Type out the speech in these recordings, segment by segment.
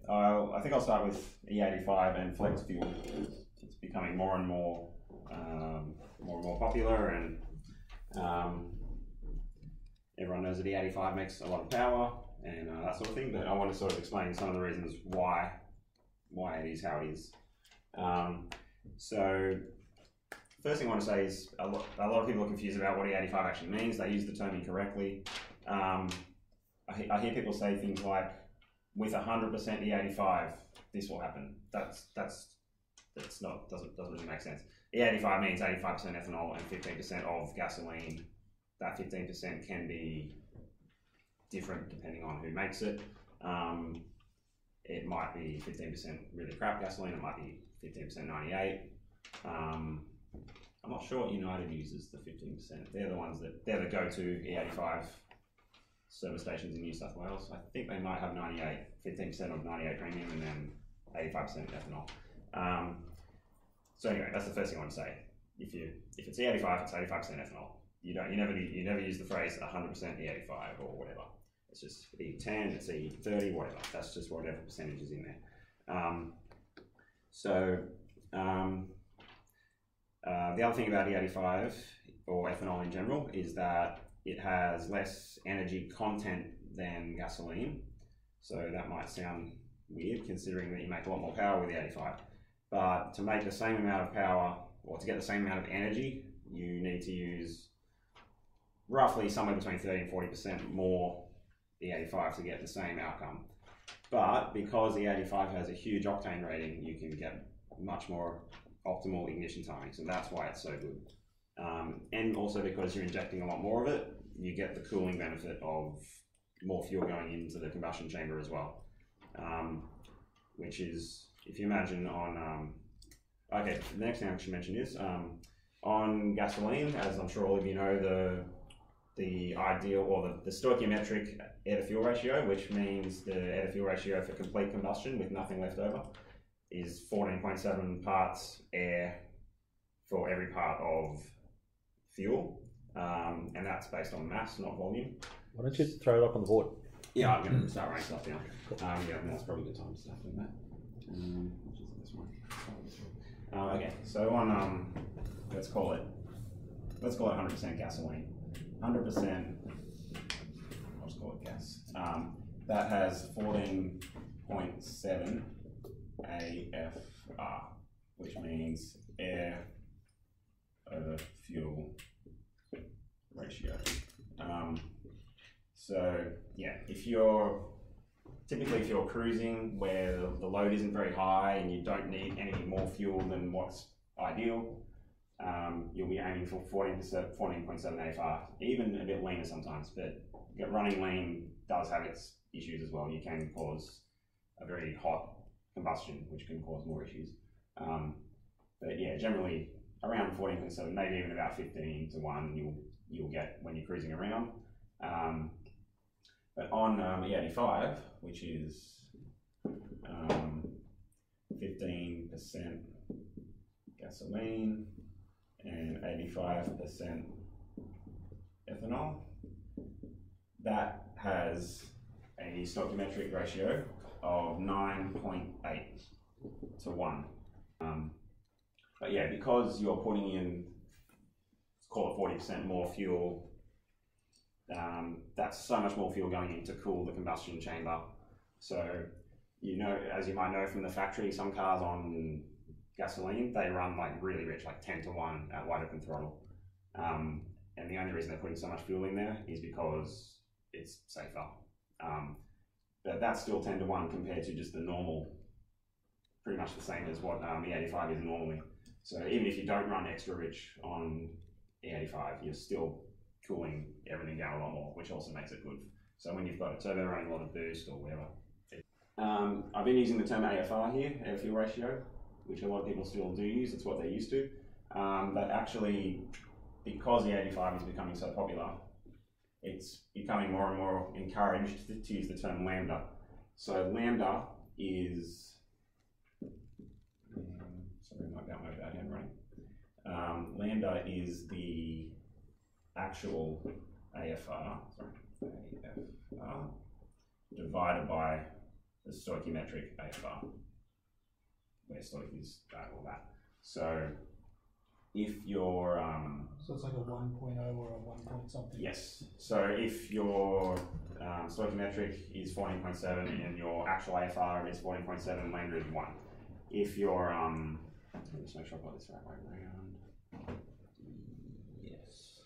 I think I'll start with E85 and flex fuel. It's becoming more and more popular, and everyone knows that E85 makes a lot of power and that sort of thing. But I want to sort of explain some of the reasons why it is how it is. So first thing I want to say is a lot of people are confused about what E85 actually means. They use the term incorrectly. I hear people say things like, with 100% E85, this will happen. That's not, doesn't really make sense. E85 means 85% ethanol and 15% of gasoline. That 15% can be different depending on who makes it. It might be 15% really crap gasoline. It might be 15% 98. I'm not sure what United uses the 15%. They're the go-to E85 service stations in New South Wales. I think they might have 15% of 98 premium and then 85% ethanol. So anyway, that's the first thing I want to say. If it's E85, it's 85% ethanol. You never use the phrase 100% E85 or whatever. It's just E10, it's E30, whatever. That's just whatever percentage is in there. The other thing about E85 or ethanol in general is that it has less energy content than gasoline. So that might sound weird considering that you make a lot more power with E85. But to make the same amount of power, or to get the same amount of energy, you need to use roughly somewhere between 30 and 40% more E85 to get the same outcome. But because E85 has a huge octane rating, you can get much more optimal ignition timing, so that's why it's so good. And also because you're injecting a lot more of it, you get the cooling benefit of more fuel going into the combustion chamber as well. Which is, if you imagine on, okay, the next thing I should mention is, on gasoline, as I'm sure all of you know, the ideal, or the stoichiometric air-to-fuel ratio, which means the air-to-fuel ratio for complete combustion with nothing left over, is 14.7 parts air for every part of fuel, and that's based on mass, not volume. Why don't you throw it up on the board? Yeah, I'm going to start writing stuff down. Yeah, that's probably a good time to start doing that. Which is this one. Okay, so on let's call it 100% gasoline. 100%. I'll just call it gas. That has 14.7 AFR, which means air over fuel ratio. So yeah, if you're cruising where the load isn't very high and you don't need any more fuel than what's ideal, you'll be aiming for 14.7 AFR, even a bit leaner sometimes, but running lean does have its issues as well. You can cause a very hot combustion, which can cause more issues. But yeah, generally around 14.7, maybe even about 15 to 1 you'll get when you're cruising around. But on E85, which is 15% gasoline and 85% ethanol, that has a stoichiometric ratio of 9.8 to 1. But yeah, because you're putting in, let's call it 40% more fuel, that's so much more fuel going in to cool the combustion chamber. So, you know, as you might know from the factory, some cars on gasoline, they run like really rich, like 10 to 1 at wide open throttle. And the only reason they're putting so much fuel in there is because it's safer. But that's still 10 to 1 compared to just the normal, pretty much the same as what E85 is normally. So even if you don't run extra rich on E85, you're still cooling everything down a lot more, which also makes it good. So when you've got a turbo running a lot of boost or whatever. I've been using the term AFR here, air fuel ratio, which a lot of people still do use. It's what they're used to. But actually, because the E85 is becoming so popular, it's becoming more and more encouraged to use the term lambda. So lambda is, sorry, I might get my bad handwriting. Lambda is the actual AFR, divided by the stoichiometric AFR, where stoic is all that. So if your so it's like a 1.0 or a 1 point something. yes. So if your stoichiometric is 14.7 and your actual AFR is 14.7, lambda is 1. If your let me just make sure I've got this right way around. Yes.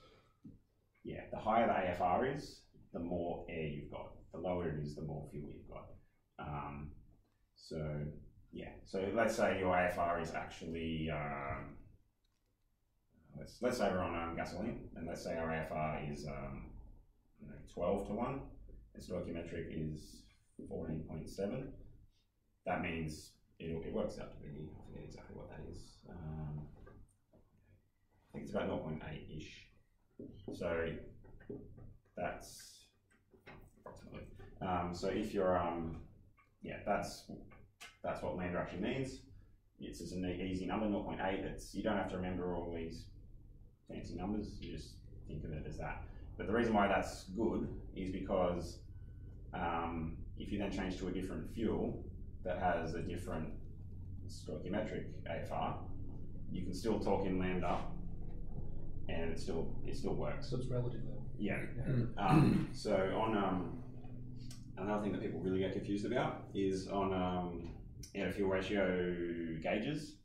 Yeah, the higher the AFR is, the more air you've got. The lower it is, the more fuel you've got. So yeah. So let's say your AFR is actually let's say we're on gasoline, and let's say our AFR is 12 to 1, and stoichiometric is 14.7. That means it works out to be, I forget exactly what that is. I think it's about 0.8-ish. So that's approximately. So if you're yeah, that's what lambda actually means. It's just an easy number, 0.8. It's, you don't have to remember all these fancy numbers, you just think of it as that. But the reason why that's good is because if you then change to a different fuel that has a different stoichiometric AFR, you can still talk in lambda and it still works. So it's relative then. Yeah. So on another thing that people really get confused about is on air to fuel ratio gauges.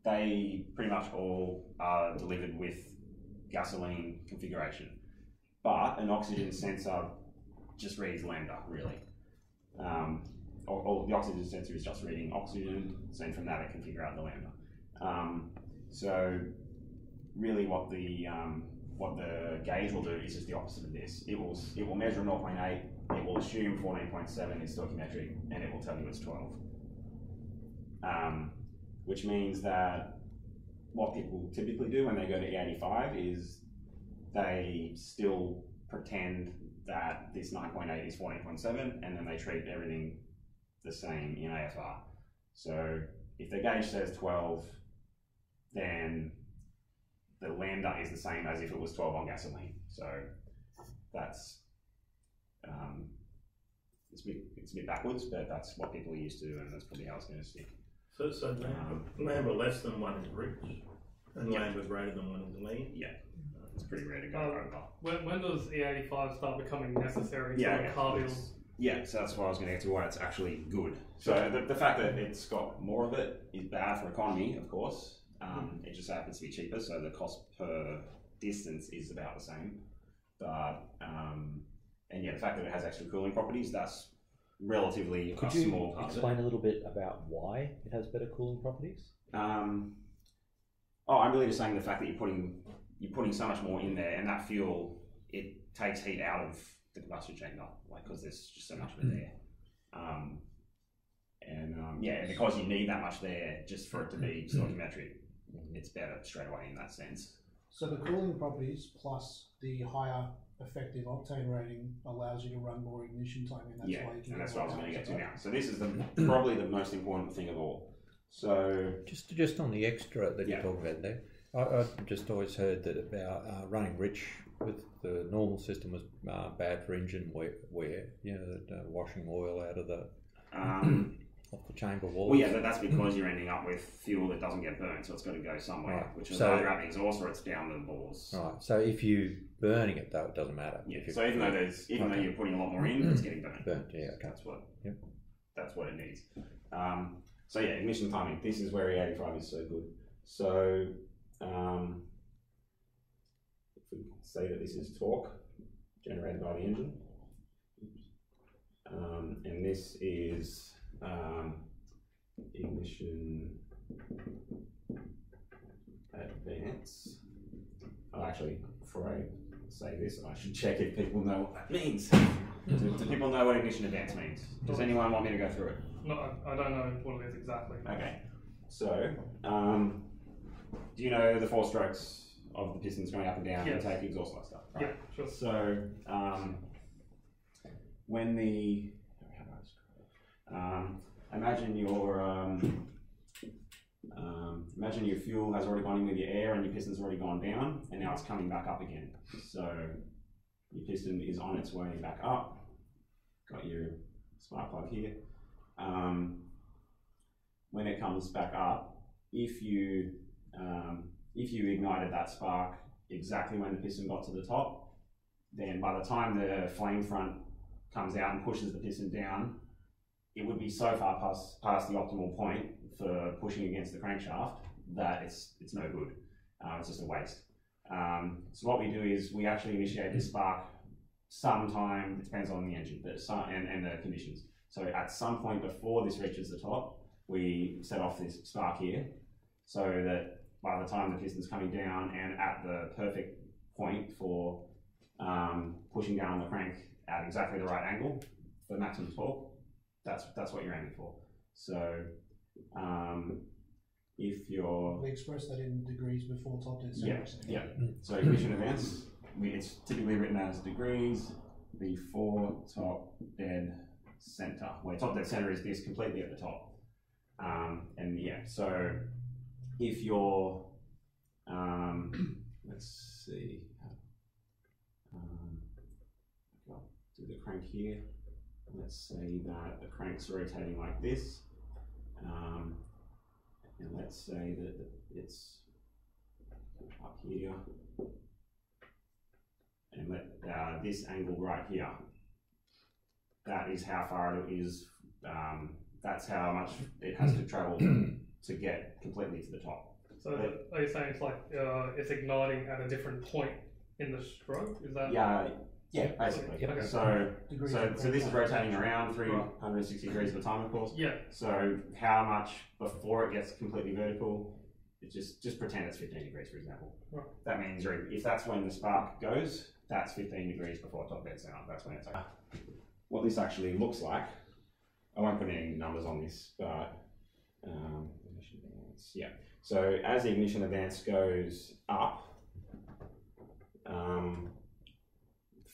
They pretty much all are delivered with gasoline configuration, but an oxygen sensor just reads lambda, really. Or the oxygen sensor is just reading oxygen, so then from that it can figure out the lambda. So really what the gauge will do is just the opposite of this. It will measure 0.8, it will assume 14.7 is stoichiometric, and it will tell you it's 12. Which means that what people typically do when they go to E85 is they still pretend that this 9.8 is 14.7, and then they treat everything the same in AFR. So if the gauge says 12, then the lambda is the same as if it was 12 on gasoline. So that's it's a bit backwards, but that's what people are used to, and that's probably how it's going to stick. So lambda less than 1 is rich, and lambda greater than 1 is lean? Yeah, it's pretty rare to go over. When does E85 start becoming necessary yeah, for a car build? Yeah, so that's what I was going to get to, why it's actually good. So the fact that it's got more of it is bad for economy, of course. It just happens to be cheaper, so the cost per distance is about the same. But, and yeah, the fact that it has extra cooling properties, that's relatively Could a you small part explain of it. a little bit about why it has better cooling properties? I'm really just saying the fact that you're putting so much more in there, and that fuel, it takes heat out of the combustion chamber, like, because there's just so much of it there. Yeah, and because you need that much there just for it to be stoichiometric, it's better straight away in that sense. So the cooling properties plus the higher effective octane rating allows you to run more ignition time, and that's why you can. And that's what I was going to get to now. So this is probably the most important thing of all. So just on the extra that you're talking about there, I've just always heard that about running rich with the normal system was bad for engine wear. You know, that washing oil out of the off the chamber walls. Well, yeah, that's because you're ending up with fuel that doesn't get burnt, so it's got to go somewhere, right. Which is so, either out the exhaust or it's down the bores. Right. So if you burning it though, it doesn't matter. Yeah. So even though you're putting a lot more in, it's getting burnt. Burnt. Yeah. Okay. That's what it needs. So yeah, ignition timing. This is where E85 is so good. So if we say that this is torque generated by the engine, and this is ignition advance. Oh, actually, before I say this, I should check if people know what that means. Do people know what ignition advance means? Does anyone want me to go through it? No, I don't know what it is exactly. Okay. So, do you know the 4 strokes of the pistons going up and down and take exhaust like stuff? Right? Yeah, sure. So, when the imagine your fuel has already gone in with your air and your piston's already gone down, and now it's coming back up again. So your piston is on its way back up. Got your spark plug here. when it comes back up, if you ignited that spark exactly when the piston got to the top, then by the time the flame front comes out and pushes the piston down, it would be so far past the optimal point for pushing against the crankshaft that it's no good. It's just a waste. So what we do is we actually initiate this spark sometime, it depends on the engine and the conditions. So at some point before this reaches the top, we set off this spark here, so that by the time the piston's coming down and at the perfect point for pushing down the crank at exactly the right angle for maximum torque, that's what you're aiming for. So if you're... We express that in degrees before top dead center. Yeah. So ignition advance, it's typically written as degrees before top dead center, where top dead center is this completely at the top. And yeah, so if you're, let's see, I'll do the crank here. Let's say that the crank's rotating like this, and let's say that it's up here, and let this angle right here, that is how far it is, that's how much it has to travel to get completely to the top. So are you saying it's like it's igniting at a different point in the stroke? Is that? Yeah, basically. Okay. So this is rotating around 360 degrees at a time, of course. Yeah. So how much before it gets completely vertical? It just pretend it's 15 degrees, for example. Right. That means if that's when the spark goes, that's 15 degrees before top dead center. That's when it's like. What this actually looks like, I won't put any numbers on this, but ignition advance, yeah. So as the ignition advance goes up,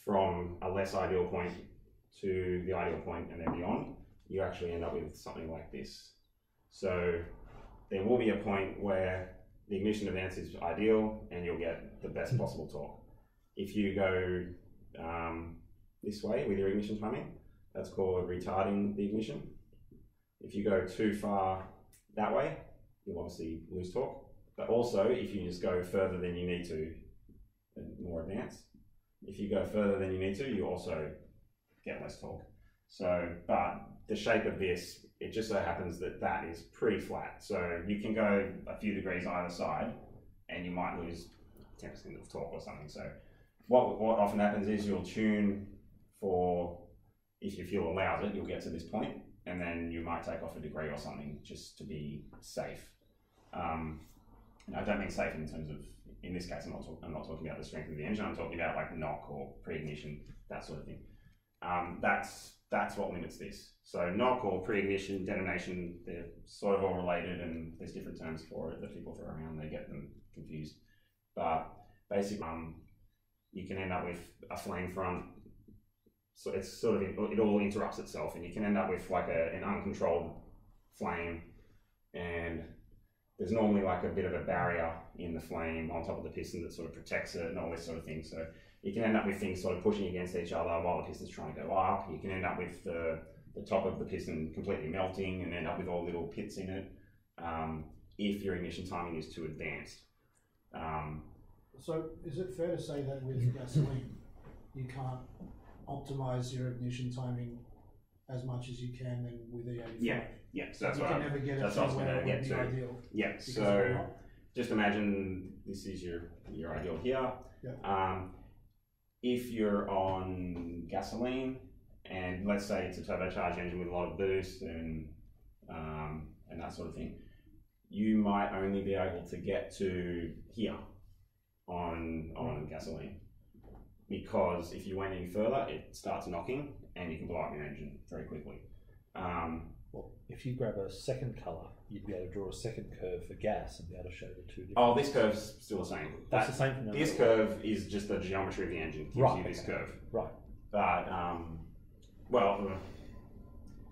from a less ideal point to the ideal point and then beyond, you actually end up with something like this. So there will be a point where the ignition advance is ideal and you'll get the best possible torque. If you go this way with your ignition timing, that's called retarding the ignition. If you go too far that way, you'll obviously lose torque. But also, if you just go further than you need to, more advanced. If you go further than you need to, you also get less torque. So, but the shape of this, it just so happens that that is pretty flat. So you can go a few degrees either side and you might lose 10% of torque or something. So what often happens is you'll tune for, if your fuel allows it, you'll get to this point and then you might take off a degree or something just to be safe. I don't mean safe in terms of, in this case, I'm not talking about the strength of the engine, I'm talking about like knock or pre-ignition, that sort of thing. That's what limits this. So knock or pre-ignition, detonation, they're sort of all related and there's different terms for it that people throw around, they get them confused. But basically, you can end up with a flame front, so it's sort of, it all interrupts itself and you can end up with like an uncontrolled flame, and there's normally like a bit of a barrier in the flame on top of the piston that sort of protects it and all this sort of thing. So you can end up with things sort of pushing against each other while the piston's trying to go up. You can end up with the top of the piston completely melting and end up with all little pits in it if your ignition timing is too advanced. So is it fair to say that with gasoline, you can't optimize your ignition timing as much as you can then with E85? Yeah, so that's you can never get it to where it would be ideal. Yeah, so just imagine this is your ideal here. Yeah. If you're on gasoline, and let's say it's a turbocharged engine with a lot of boost and that sort of thing, you might only be able to get to here on gasoline, because if you went any further, it starts knocking and you can blow up your engine very quickly. Well, if you grab a second colour, you'd be able to draw a second curve for gas and be able to show the two different. Oh, this curve's still the same. That's the same. This curve is just the geometry of the engine. Gives you this curve. Right. But well,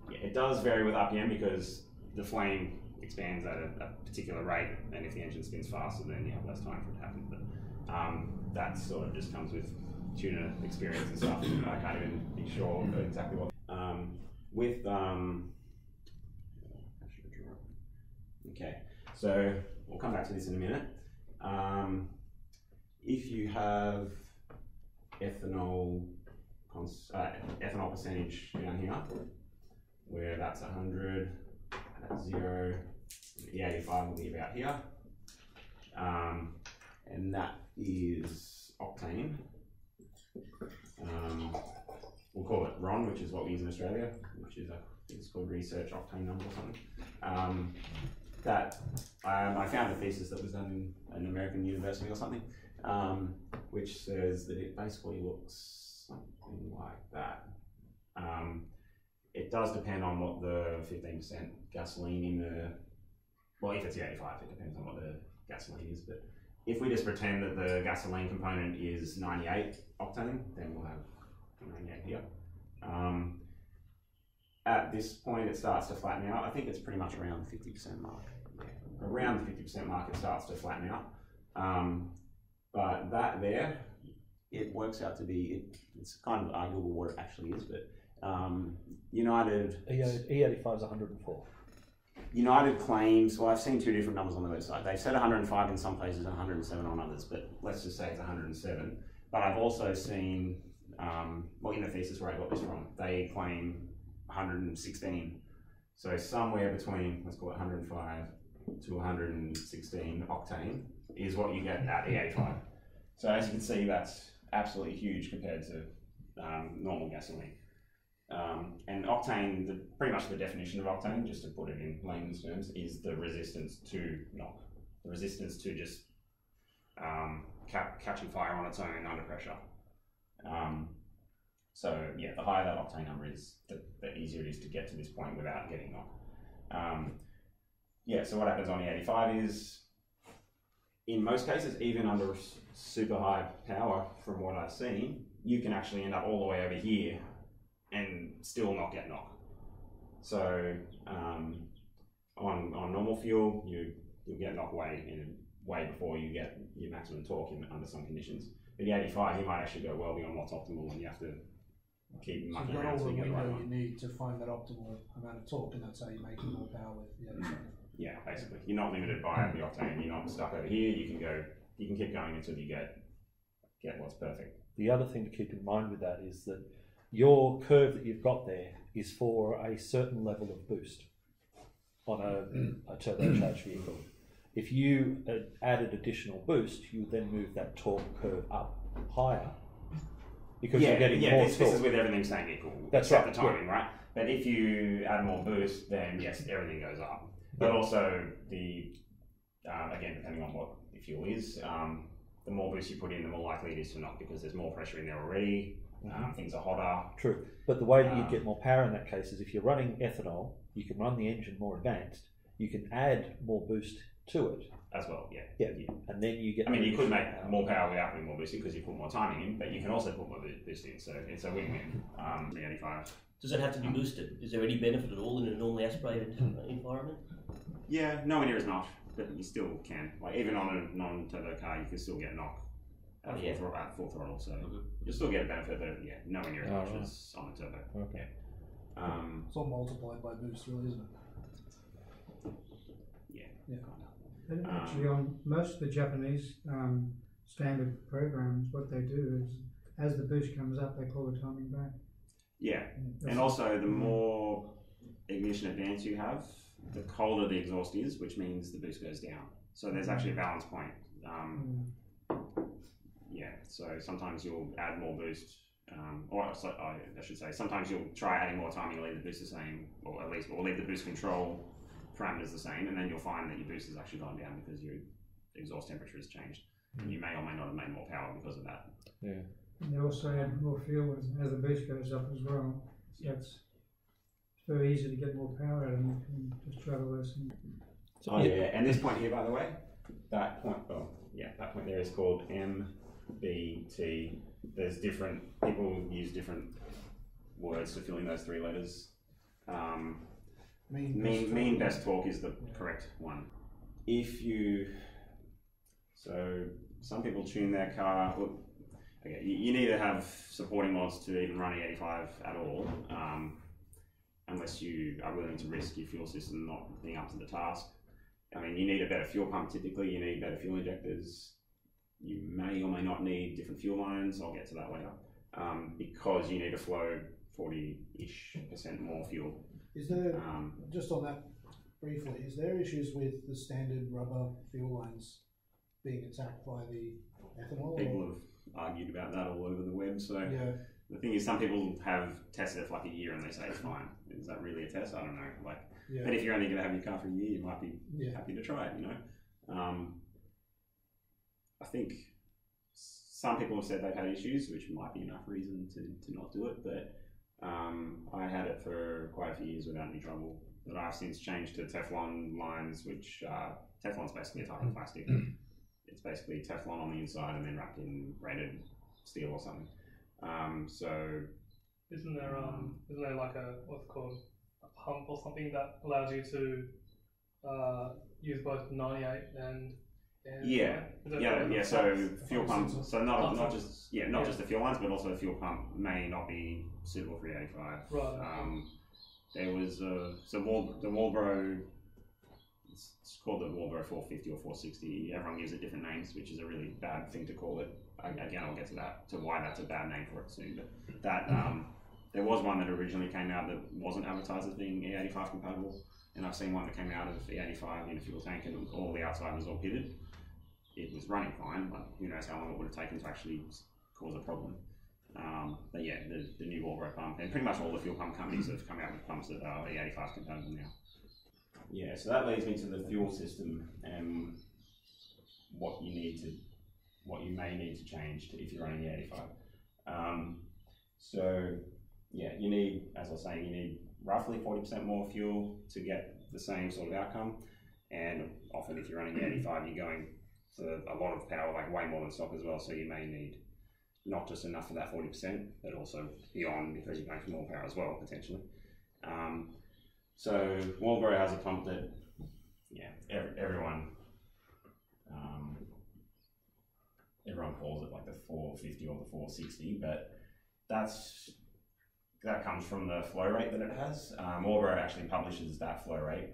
yeah, it does vary with RPM because the flame expands at a particular rate, and if the engine spins faster, then you have less time for it to happen. But that sort of just comes with tuner experience and stuff. I can't even be sure exactly what. Okay, so we'll come back to this in a minute. If you have ethanol percentage down here, where that's 100, that's 0, the 85 will be about here, and that is octane. We'll call it RON, which is what we use in Australia, which is it's called research octane number or something. I found a thesis that was done in an American university or something, which says that it basically looks something like that. It does depend on what the 15% gasoline in the, well, if it's the 85, it depends on what the gasoline is, but if we just pretend that the gasoline component is 98 octane, then we'll have 98 here. At this point, it starts to flatten out. I think it's pretty much around the 50% mark. Yeah. Around the 50% mark, it starts to flatten out. But that there, it works out to be, it's kind of arguable what it actually is, but United... E85 is 104. United claims, well, I've seen two different numbers on the website. They've said 105 in some places, 107 on others, but let's just say it's 107. But I've also seen, well, in the thesis where I got this from, they claim 116. So somewhere between, let's call it 105 to 116 octane is what you get at E85. So as you can see, that's absolutely huge compared to normal gasoline. And octane, pretty much the definition of octane, just to put it in layman's terms, is the resistance to knock. The resistance to just catching fire on its own under pressure. So yeah, the higher that octane number is, the easier it is to get to this point without getting knock. Yeah, so what happens on E85 is, in most cases, even under super high power, from what I've seen, you can actually end up all the way over here and still not get knock. So on normal fuel, you'll get knock way before you get your maximum torque under some conditions. But the 85, you might actually go well beyond what's optimal, and you have to keep mucking around all so the you get the right window one. you need to find that optimal amount of torque, and that's how you make more power with the 85. Yeah, basically, you're not limited by the octane. You're not stuck over here. You can keep going until you get what's perfect. The other thing to keep in mind with that is that your curve that you've got there is for a certain level of boost on a turbocharged vehicle. If you added additional boost, you then move that torque curve up higher because you're getting more torque. This is with everything staying equal. That's except right. the timing, right? But if you add more boost, then yes, everything goes up. But also again, depending on what the fuel is, the more boost you put in, the more likely it is to knock because there's more pressure in there already. Things are hotter. True, but the way that you get more power in that case is if you're running ethanol, you can run the engine more advanced. You can add more boost to it as well. Yeah, and then you get. I mean, you could make more power without putting more boost in because you put more timing in, but you can also put more boost in, so it's a win-win. The 85. Does it have to be boosted? Is there any benefit at all in a normally aspirated environment? Yeah, nowhere near as much, but you still can. Like even on a non-turbo car, you can still get knock at full throttle, so you'll still get a benefit, but yeah, nowhere near as much as on a turbo. Okay. It's all multiplied by boost, really, isn't it? Yeah. And actually, on most of the Japanese standard programs, what they do is, as the boost comes up, they pull the timing back. Yeah, and also the more ignition advance you have, the colder the exhaust is, which means the boost goes down. So there's actually a balance point. Yeah, so sometimes you'll add more boost, or I should say, sometimes you'll try adding more timing and leave the boost the same, or leave the boost control parameters the same, and then you'll find that your boost has actually gone down because your exhaust temperature has changed. You may or may not have made more power because of that. Yeah. And they also add more fuel as the boost goes up as well. So it's very easy to get more power out of it and just travel less. And this point here, by the way, that point, that point there is called MBT. There's different, people use different words to fill in those three letters. Mean best torque is the correct one. So some people tune their car, you need to have supporting mods to even run E85 at all, unless you are willing to risk your fuel system not being up to the task. I mean, you need a better fuel pump typically, you need better fuel injectors, you may or may not need different fuel lines, I'll get to that later, because you need to flow 40-ish% more fuel. Is there, just on that briefly, is there issues with the standard rubber fuel lines being attacked by the ethanol? People have argued about that all over the web, so Yeah. the thing is, some people have tested it for like a year and they say it's fine. Is that really a test? I don't know. Yeah. But if you're only going to have your car for a year, you might be Yeah. happy to try it, you know. I think some people have said they've had issues, which might be enough reason to not do it, but I had it for quite a few years without any trouble. But I've since changed to Teflon lines, which Teflon's basically a type of plastic. It's basically Teflon on the inside and then wrapped in braided steel or something. So isn't there like a what's it called, a pump or something that allows you to use both 98 and yeah. So fuel pumps. So not just the fuel lines, but also the fuel pump may not be suitable for E85. Right. There was the Walbro. It's called the Walbro 450 or 460. Everyone gives it different names, which is a really bad thing to call it. Again, I'll get to that, to why that's a bad name for it soon. But that there was one that originally came out that wasn't advertised as being E85 compatible, and I've seen one that came out of E85 in a fuel tank, and all the outside was all pitted. It was running fine, but who knows how long it would have taken to actually cause a problem. But yeah, the new Walbro pump, and pretty much all the fuel pump companies have come out with pumps that are E85 compatible now. Yeah, so that leads me to the fuel system and what you may need to change if you're running E85. So yeah, you need, as I was saying, you need roughly 40% more fuel to get the same sort of outcome. And often if you're running E85, you're going for a lot of power, like way more than stock as well. So you may need not just enough for that 40%, but also beyond, because you're going for more power as well, potentially. So Walbro has a pump that, everyone calls it like the 450 or the 460, but that comes from the flow rate that it has. Walbro actually publishes that flow rate.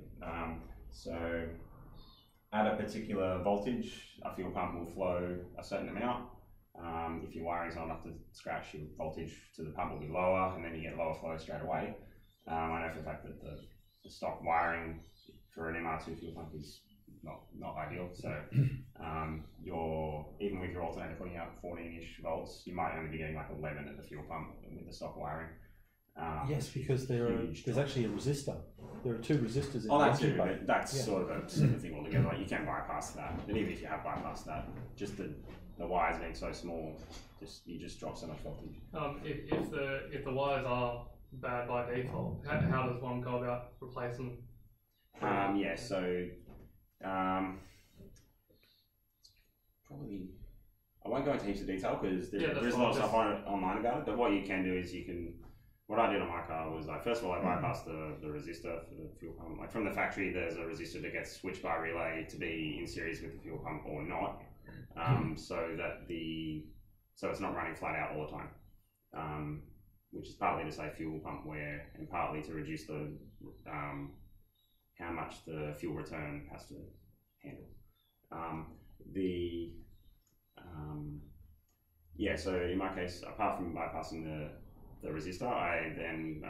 So at a particular voltage, a fuel pump will flow a certain amount. If your wiring's not up to scratch, your voltage to the pump will be lower, and then you get lower flow straight away. I know for the fact that the stock wiring for an MR2 fuel pump is not ideal. So even with your alternator putting out 14-ish volts, you might only be getting like 11 at the fuel pump with the stock wiring. Yes, because there's actually a resistor. There are two resistors in that's the engine true, bay. but that's sort of a separate thing altogether. Like, you can bypass that, but even if you have bypassed that, just the wires being so small, you just drop so much voltage. If the wires are bad by default, how does one go about replacing them? Probably, I won't go into heaps of detail because there's a lot of stuff online about it, but what you can do is what I did on my car was, first of all, I bypassed the resistor for the fuel pump. Like, from the factory, there's a resistor that gets switched by relay to be in series with the fuel pump or not, so it's not running flat out all the time, which is partly to save fuel pump wear and partly to reduce the how much the fuel return has to handle. So in my case, apart from bypassing the resistor, I then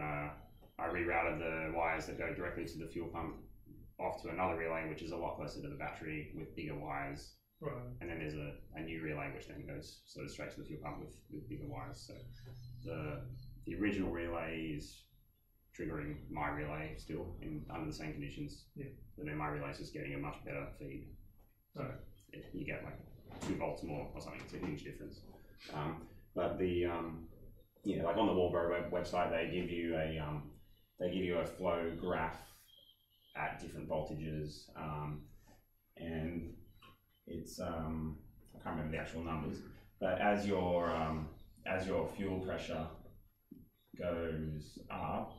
I rerouted the wires that go directly to the fuel pump off to another relay, which is a lot closer to the battery with bigger wires. Right. And then there's a new relay which then goes sort of straight to the fuel pump with bigger wires. So the original relay is triggering my relay still under the same conditions. Yeah. But then my relay is just getting a much better feed. So you get like 2 volts more or something. It's a huge difference. But like on the Walbro website, they give you a flow graph at different voltages, and it's I can't remember the actual numbers, but as your fuel pressure goes up,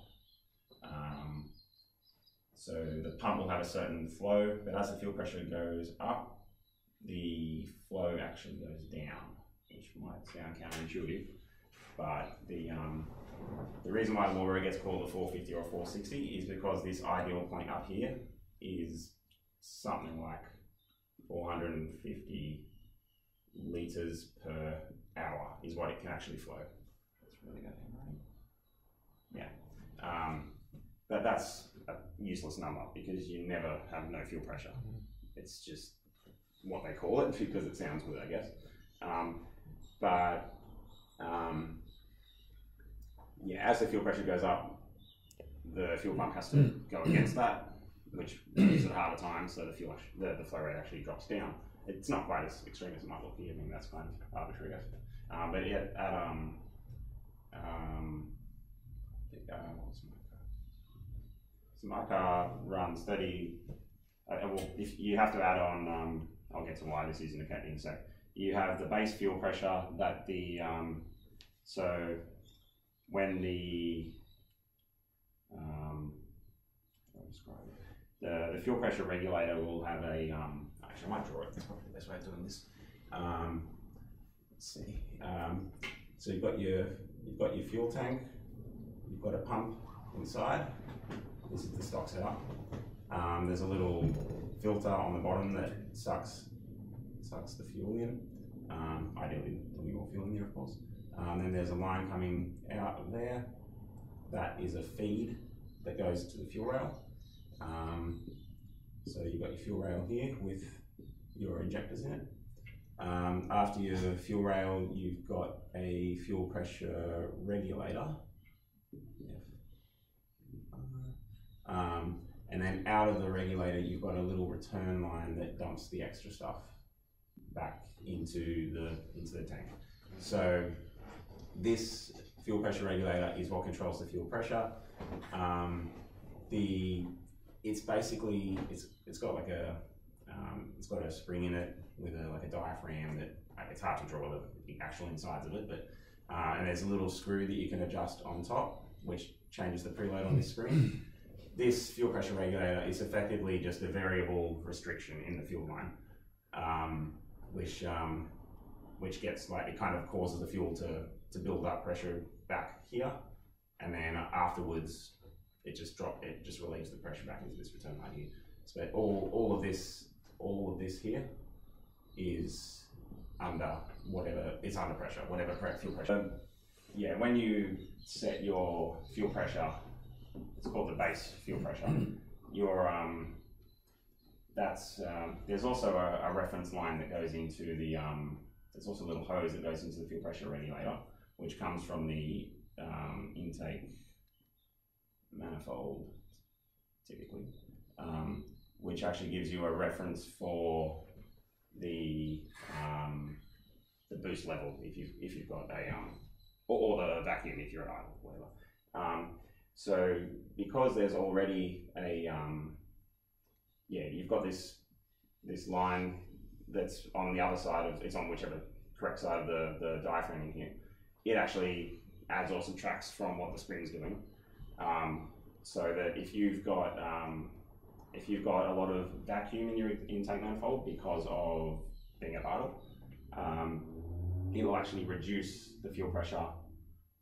so the pump will have a certain flow, but as the fuel pressure goes up, the flow actually goes down, which might sound counterintuitive, but the reason why the Walbro gets called a 450 or 460 is because this ideal point up here is something like 450 litres per hour is what it can actually flow. Let's really go down, right? Yeah. But that's a useless number because you never have no fuel pressure. It's just what they call it because it sounds good, I guess. Yeah, as the fuel pressure goes up, the fuel pump has to go against that, which gives it a harder time, so the flow rate actually drops down. It's not quite as extreme as it might look here. I mean, that's kind of arbitrary, I guess. But yeah, what's my car? So my car runs 30. Well, if you have to add on, I'll get to why this is in a sec. You have the base fuel pressure that the so when the the fuel pressure regulator will have a actually I might draw it. That's probably the best way of doing this. Let's see. So you've got your fuel tank. You've got a pump inside. This is the stock setup. There's a little filter on the bottom that sucks the fuel in. Ideally, there'll be more fuel in there, of course. Then there's a line coming out of there. That is a feed that goes to the fuel rail. So you've got your fuel rail here with your injectors in it. After your fuel rail, you've got a fuel pressure regulator. And then out of the regulator, you've got a little return line that dumps the extra stuff back into the tank. So this fuel pressure regulator is what controls the fuel pressure. It's basically it's got like a it's got a spring in it with like a diaphragm that it's hard to draw the actual insides of it, but and there's a little screw that you can adjust on top, which changes the preload on this screen. This fuel pressure regulator is effectively just a variable restriction in the fuel line, which gets like, it kind of causes the fuel to build up pressure back here, and then afterwards it just relieves the pressure back into this return line here. So all of this here is under pressure, whatever fuel pressure. Yeah, when you set your fuel pressure, it's called the base fuel pressure. There's also a reference line that goes into the there's also a little hose that goes into the fuel pressure regulator, which comes from the intake manifold, typically, which actually gives you a reference for the boost level if you've got a or the vacuum if you're at idle, whatever. So because there's already a you've got this line that's on the other side of, it's on whichever correct side of the diaphragm in here, it actually adds or subtracts from what the spring's doing. So that if you've got a lot of vacuum in your intake manifold because of being at idle, it'll actually reduce the fuel pressure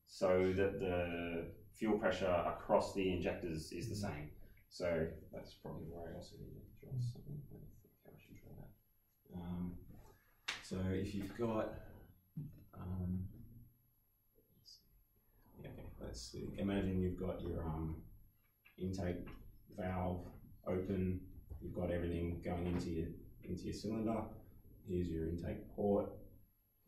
so that the fuel pressure across the injectors is the same. So that's probably where I also need to draw something. I think I should draw that. So if you've got, let's see. Imagine you've got your intake valve open. You've got everything going into your cylinder. Here's your intake port.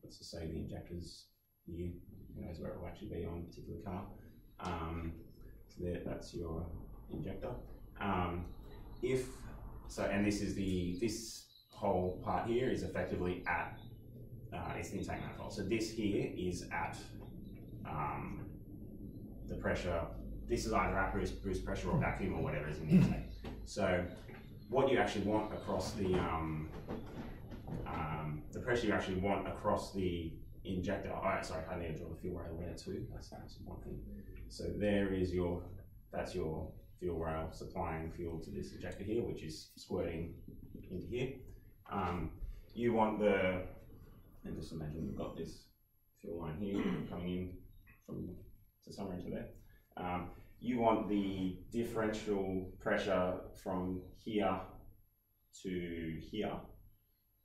Let's just say the injector's here. Who knows where it will actually be on a particular car. So that's your injector. And this is this whole part here is effectively at it's the intake manifold. So this here is at the pressure. This is either at boost pressure or vacuum or whatever is in the intake. So what you actually want across the pressure you actually want across the injector. Oh, sorry, I need to draw the fuel rail there too. That's one thing. So that's your fuel rail supplying fuel to this injector here, which is squirting into here. You want and just imagine you've got this fuel line here coming in to somewhere into there. You want the differential pressure from here to here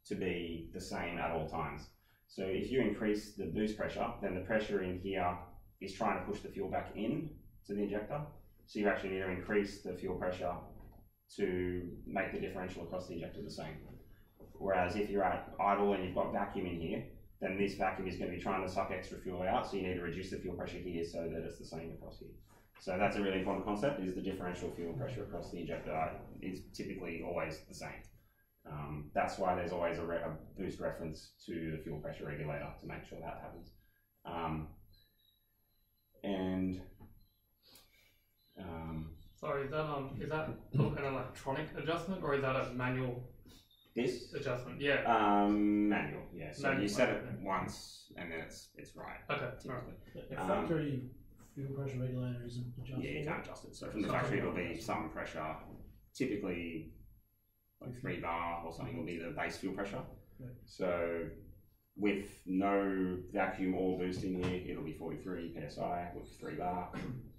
to be the same at all times. So if you increase the boost pressure, then the pressure in here is trying to push the fuel back in to the injector. So you actually need to increase the fuel pressure to make the differential across the injector the same. Whereas if you're at idle and you've got vacuum in here, then this vacuum is going to be trying to suck extra fuel out, so you need to reduce the fuel pressure here so that it's the same across here. So that's a really important concept, is the differential fuel pressure across the injector is typically always the same. That's why there's always a boost reference to the fuel pressure regulator to make sure that happens. Sorry, is that an electronic adjustment or is that a manual This? adjustment? Yeah. Manual, yeah. So Manual, you set it okay. once and then it's right. Okay, typically. A factory fuel pressure regulator isn't adjustable. Yeah, you can't adjust it. So from the factory it'll be some pressure, typically like 3 bar or something will be the base fuel pressure. Yeah. So with no vacuum or boost in here, it'll be 43 psi with 3 bar.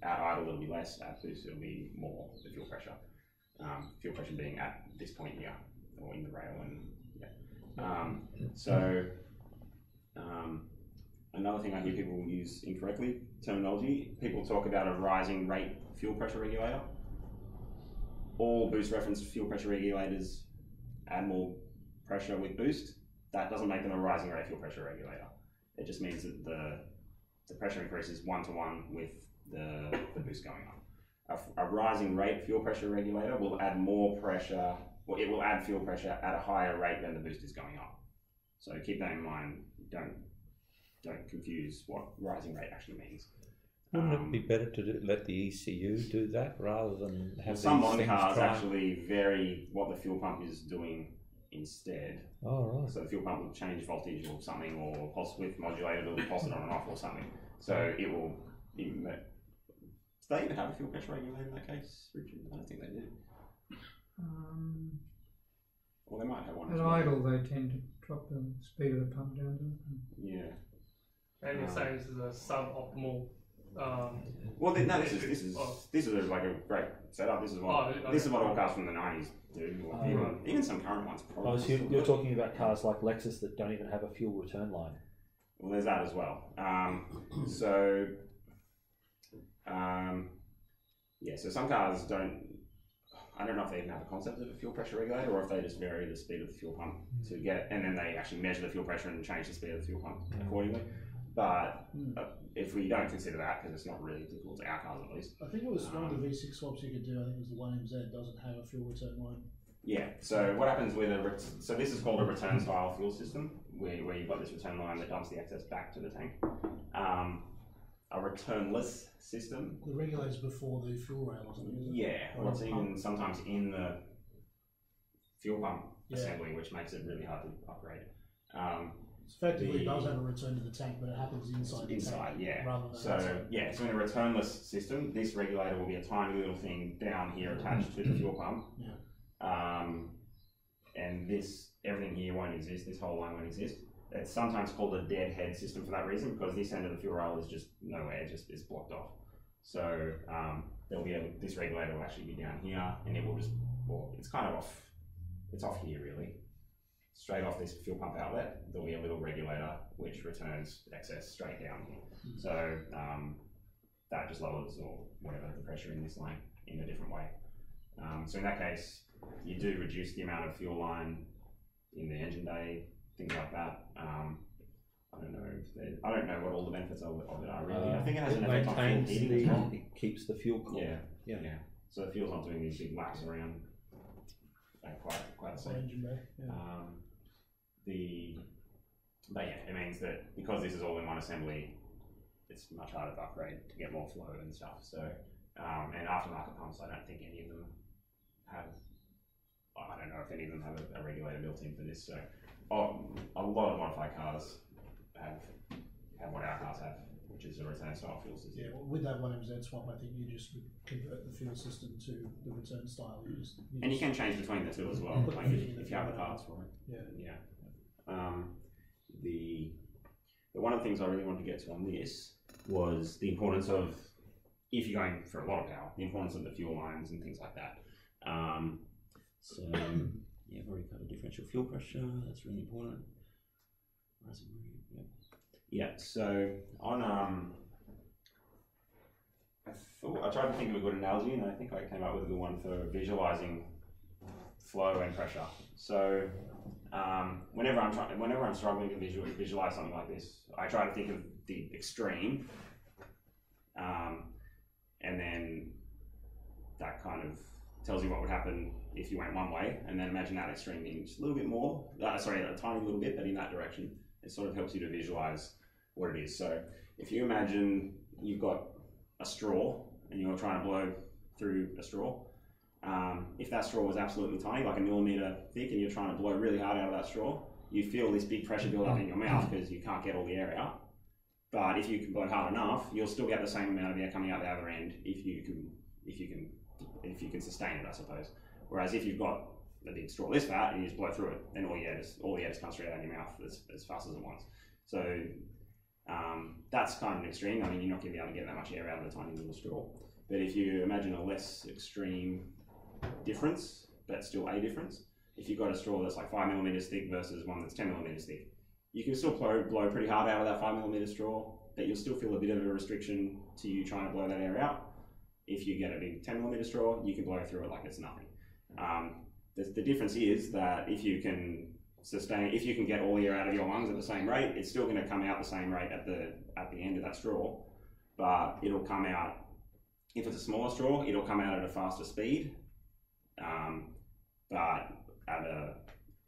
At idle it'll be less, at boost it'll be more, the fuel pressure. Fuel pressure being at this point here, or in the rail, and another thing I hear people use incorrectly, terminology, people talk about a rising rate fuel pressure regulator. All boost reference fuel pressure regulators add more pressure with boost. That doesn't make them a rising rate fuel pressure regulator. It just means that the pressure increases 1-to-1 with the boost going up. A rising rate fuel pressure regulator will add more pressure, or it will add fuel pressure at a higher rate than the boost is going up. So keep that in mind. Don't confuse what rising rate actually means. Wouldn't it be better to let the ECU do that rather than have some these modern things cars try- actually vary what the fuel pump is doing instead. Oh, right. So the fuel pump will change voltage or something, or pulse width modulated, or pulse it on and off or something. So it will. Do they even have a fuel pressure regulator in that case, Richard? I don't think they do. Well, they might have one. At idle, they tend to drop the speed of the pump down, don't they? Yeah. And you're saying this is a suboptimal. Well, no. This is like a great setup. This is what all cars from the 90s do. Or even some current ones. Probably. Oh, so you're talking about cars like Lexus that don't even have a fuel return line. Well, there's that as well. So some cars don't. I don't know if they even have a concept of a fuel pressure regulator, or if they just vary the speed of the fuel pump to get, and then they actually measure the fuel pressure and change the speed of the fuel pump accordingly. But if we don't consider that, because it's not really applicable to our cars at least. I think it was one of the V6 swaps you could do. I think it was the 1MZ doesn't have a fuel return line. Yeah. So what happens with so this is called a return style fuel system, where you've got this return line that dumps the excess back to the tank. A returnless system. The regulator's before the fuel rail or something, isn't it? Yeah, or it's even sometimes in the fuel pump assembly, which makes it really hard to upgrade. Effectively, it does have a return to the tank, but it happens inside the tank. Yeah. Rather than so outside. so in a returnless system, this regulator will be a tiny little thing down here attached to the fuel pump. Yeah. And everything here won't exist. This whole line won't exist. It's sometimes called a dead head system for that reason, because this end of the fuel rail is just nowhere, just is blocked off. So there'll be this regulator will actually be down here, and it will just, it's kind of off. It's off here really. Straight off this fuel pump outlet, there'll be a little regulator which returns excess straight down here. So that just lowers or whatever the pressure in this line in a different way. So in that case, you do reduce the amount of fuel line in the engine bay, things like that. I don't know what all the benefits of it are really. I think it has an effect on fuel heating as well. It keeps the fuel cool. Yeah. So the fuel's not doing these big laps around. Quite the same. Engine bay. Yeah. But yeah, it means that because this is all in one assembly, it's much harder to upgrade to get more flow and stuff. So, and aftermarket pumps, I don't think any of them have. I don't know if any of them have a regulator built in for this. So, a lot of modified cars have what our cars have, which is a return style fuel system. Yeah, well, with that 1MZ swap, I think you just convert the fuel system to the return style. And you can change between the two as well, like if you have the parts for it. Yeah. The one of the things I really wanted to get to on this was the importance of, if you're going for a lot of power, the importance of the fuel lines and things like that. So Yeah, I've already covered differential fuel pressure. That's really important. Yeah. So on I tried to think of a good analogy, and I think I came up with a good one for visualizing flow and pressure. So whenever I'm struggling to visualize something like this, I try to think of the extreme, and then that kind of tells you what would happen if you went one way, and then imagine that extreme being just a little bit more, a tiny little bit, but in that direction. It sort of helps you to visualize what it is. So if you imagine you've got a straw and you're trying to blow through a straw, if that straw was absolutely tiny, like a millimeter thick, and you're trying to blow really hard out of that straw, you feel this big pressure build up in your mouth because you can't get all the air out. But if you can blow hard enough, you'll still get the same amount of air coming out the other end if you can sustain it, I suppose. Whereas if you've got a big straw this fat and you just blow through it, then all the air just comes straight out of your mouth as fast as it wants. So that's kind of an extreme. I mean, you're not going to be able to get that much air out of the tiny little straw. But if you imagine a less extreme difference, but still a difference, if you've got a straw that's like 5 millimeters thick versus one that's 10 millimeters thick, you can still blow pretty hard out of that 5 millimeter straw, but you'll still feel a bit of a restriction to you trying to blow that air out. If you get a big 10 millimeter straw, you can blow through it like it's nothing. The difference is that if you can get all the air out of your lungs at the same rate, it's still going to come out the same rate at the end of that straw, but it'll come out, if it's a smaller straw, it'll come out at a faster speed, but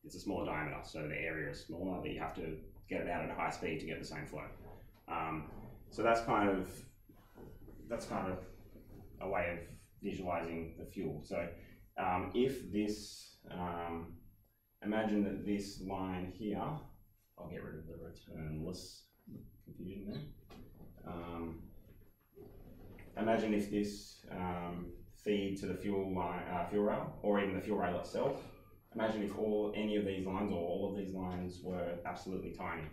it's a smaller diameter, so the area is smaller, but you have to get it out at a high speed to get the same flow. So that's kind of a way of visualizing the fuel. So if this, imagine that this line here, I'll get rid of the returnless confusion there. Imagine if this feed to the fuel rail, or even the fuel rail itself. Imagine if any of these lines or all of these lines were absolutely tiny.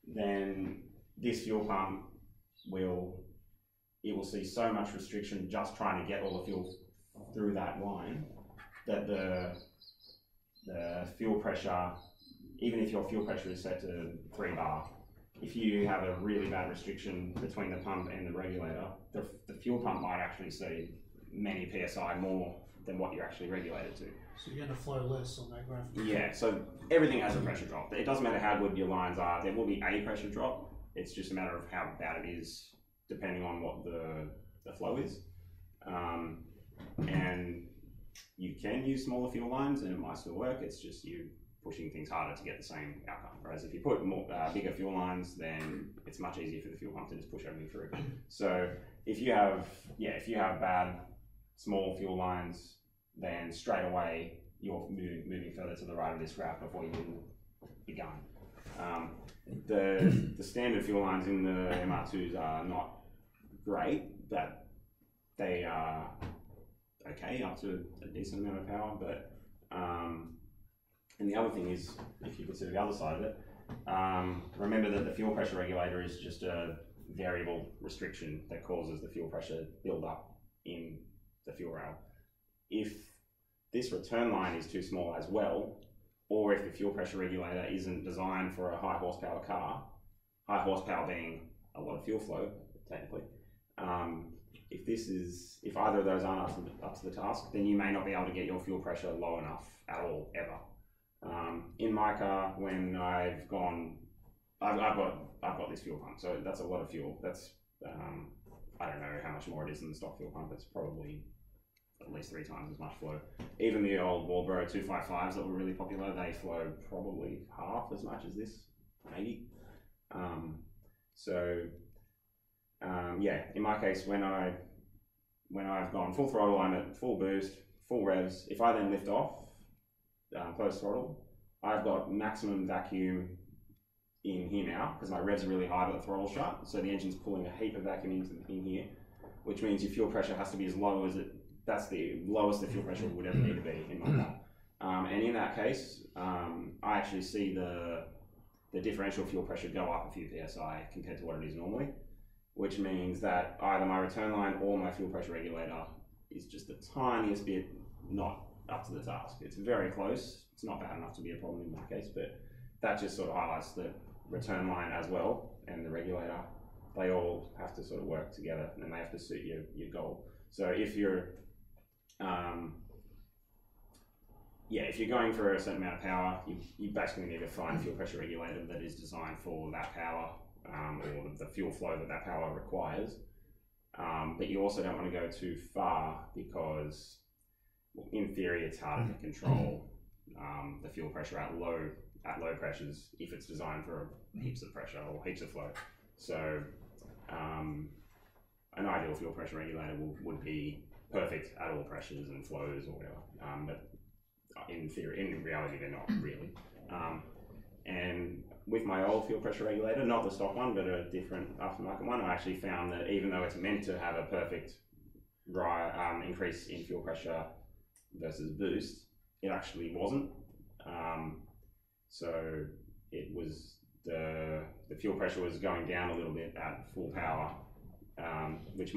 Then this fuel pump will see so much restriction just trying to get all the fuel through that line that the fuel pressure, even if your fuel pressure is set to 3 bar, if you have a really bad restriction between the pump and the regulator, the fuel pump might actually see many PSI more than what you're actually regulated to. So you're going to flow less on that graph? Yeah, so everything has a pressure drop. It doesn't matter how good your lines are, there will be a pressure drop. It's just a matter of how bad it is depending on what the flow is. And you can use smaller fuel lines and it might still work, it's just you pushing things harder to get the same outcome. Whereas if you put more bigger fuel lines, then it's much easier for the fuel pump to just push everything through. So if you have bad small fuel lines, then straight away you're moving further to the right of this graph before you even begun. The standard fuel lines in the MR2s are not great, but they are okay up to a decent amount of power. But and the other thing is, if you consider the other side of it, remember that the fuel pressure regulator is just a variable restriction that causes the fuel pressure build up in the fuel rail. If this return line is too small as well, or if the fuel pressure regulator isn't designed for a high horsepower car, high horsepower being a lot of fuel flow, technically, if either of those aren't up to the task, then you may not be able to get your fuel pressure low enough at all, ever. In my car, when I've got this fuel pump, so that's a lot of fuel. That's I don't know how much more it is than the stock fuel pump. It's probably at least 3 times as much flow. Even the old Walbro 255s that were really popular, they flow probably half as much as this, maybe. Yeah, in my case, when I've gone full throttle, I'm at full boost, full revs. If I then lift off, closed throttle, I've got maximum vacuum in here now because my revs are really high but the throttle's shut, so the engine's pulling a heap of vacuum in here, which means your fuel pressure has to be as low as that's the lowest the fuel pressure would ever need to be in my car. And in that case, I actually see the differential fuel pressure go up a few PSI compared to what it is normally, which means that either my return line or my fuel pressure regulator is just the tiniest bit not up to the task. It's very close. It's not bad enough to be a problem in my case, but that just sort of highlights the return line as well and the regulator. They all have to sort of work together, and they have to suit your goal. So if you're if you're going for a certain amount of power, you basically need to find a fuel pressure regulator that is designed for that power or the fuel flow that power requires. But you also don't want to go too far because, in theory, it's harder to control the fuel pressure at low pressures if it's designed for heaps of pressure or heaps of flow. So an ideal fuel pressure regulator would be perfect at all pressures and flows or whatever. But in theory, in reality, they're not really. And with my old fuel pressure regulator, not the stock one, but a different aftermarket one, I actually found that even though it's meant to have a perfect increase in fuel pressure versus boost, it actually wasn't. So it was the fuel pressure was going down a little bit at full power, which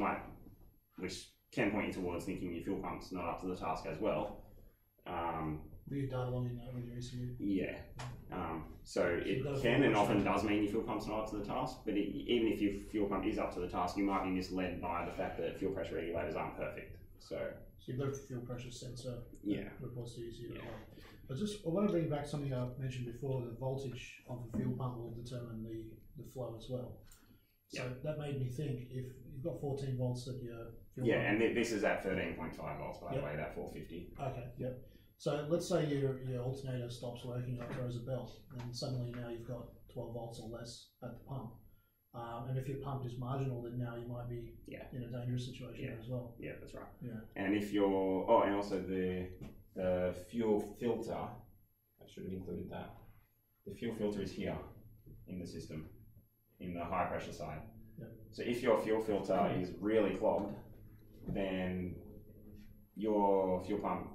can point you towards thinking your fuel pump's not up to the task as well. Were you data logging that when you're ECU? Yeah. So it can and often does mean your fuel pump's not up to the task, but even if your fuel pump is up to the task, you might be misled by the fact that fuel pressure regulators aren't perfect. So you've got a fuel pressure sensor that reports to ECU. Yeah. I want to bring back something I mentioned before. The voltage of the fuel pump will determine the flow as well. So that made me think, if you've got 14 volts at your fuel pump. And this is at 13.5 volts, by the way, that 450. Okay, yep. So let's say your alternator stops working or throws a belt, and suddenly now you've got 12 volts or less at the pump. And if your pump is marginal, then now you might be in a dangerous situation as well. Yeah, that's right. Yeah. And if you're, and also the fuel filter, I should have included that. The fuel filter is here in the system, in the high pressure side. Yep. So if your fuel filter is really clogged, then your fuel pump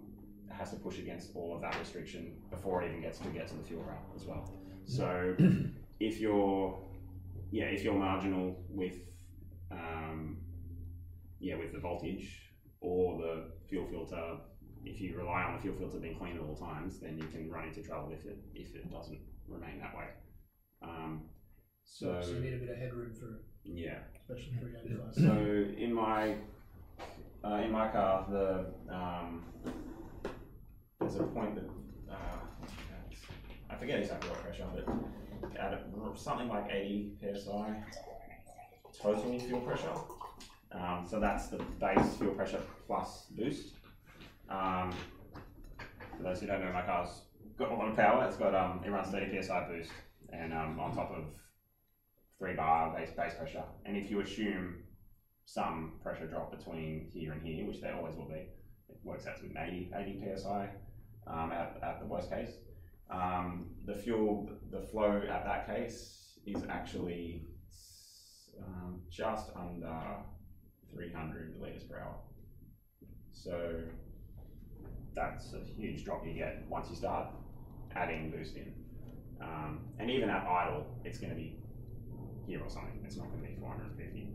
has to push against all of that restriction before it even gets to the fuel rail as well. So if you're marginal with with the voltage or the fuel filter, if you rely on the fuel filter being clean at all times, then you can run into trouble if it doesn't remain that way. So you need a bit of headroom for especially 385. So in my car, there's a point that I forget exactly what pressure, but at something like 80 psi total fuel pressure. So that's the base fuel pressure plus boost. For those who don't know, my car's got a lot of power. It's got it runs 30 psi boost, and on top of 3 bar base pressure. And if you assume some pressure drop between here and here, which there always will be, it works out to be 80 psi at the worst case. The flow at that case is actually just under 300 litres per hour. So that's a huge drop you get once you start adding boost in. And even at idle, it's going to be here or something. It's not going to be 450.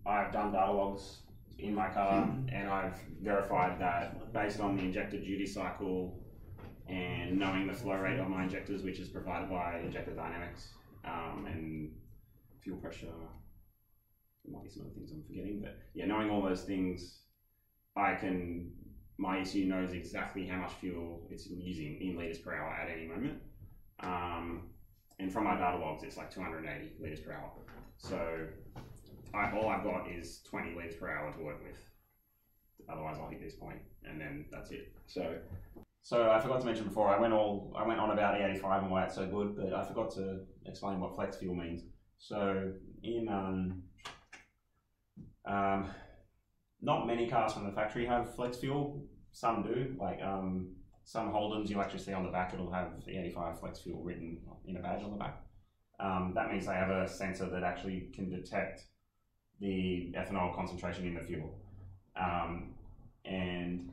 I've done data logs in my car, and I've verified that based on the injector duty cycle and knowing the flow rate of my injectors, which is provided by injector dynamics and fuel pressure. There might be some other things I'm forgetting, but knowing all those things, my ECU knows exactly how much fuel it's using in litres per hour at any moment. And from my data logs, it's like 280 litres per hour. So all I've got is 20 litres per hour to work with. Otherwise, I'll hit this point, and then that's it. So I forgot to mention before, I went on about E85 and why it's so good, but I forgot to explain what flex fuel means. So in not many cars from the factory have flex fuel. Some do, like some Holdens you'll actually see on the back, it'll have E85 flex fuel written in a badge on the back. That means they have a sensor that actually can detect the ethanol concentration in the fuel. And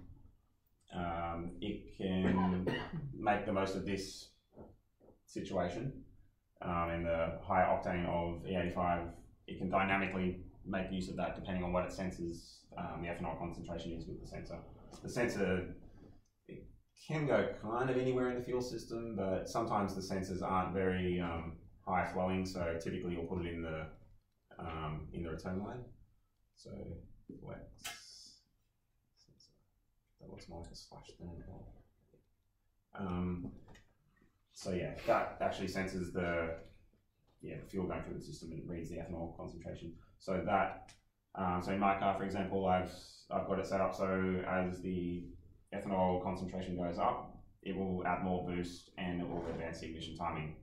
it can make the most of this situation. and the higher octane of E85, it can dynamically make use of that depending on what it senses the ethanol concentration is with the sensor. The sensor, it can go kind of anywhere in the fuel system, but sometimes the sensors aren't very high flowing, so typically you'll put it in the return line. So flex sensor. That looks more like a slash than so yeah, that actually senses the fuel going through the system and it reads the ethanol concentration. So that so in my car, for example, I've got it set up so as the ethanol concentration goes up, it will add more boost and it will advance the ignition timing.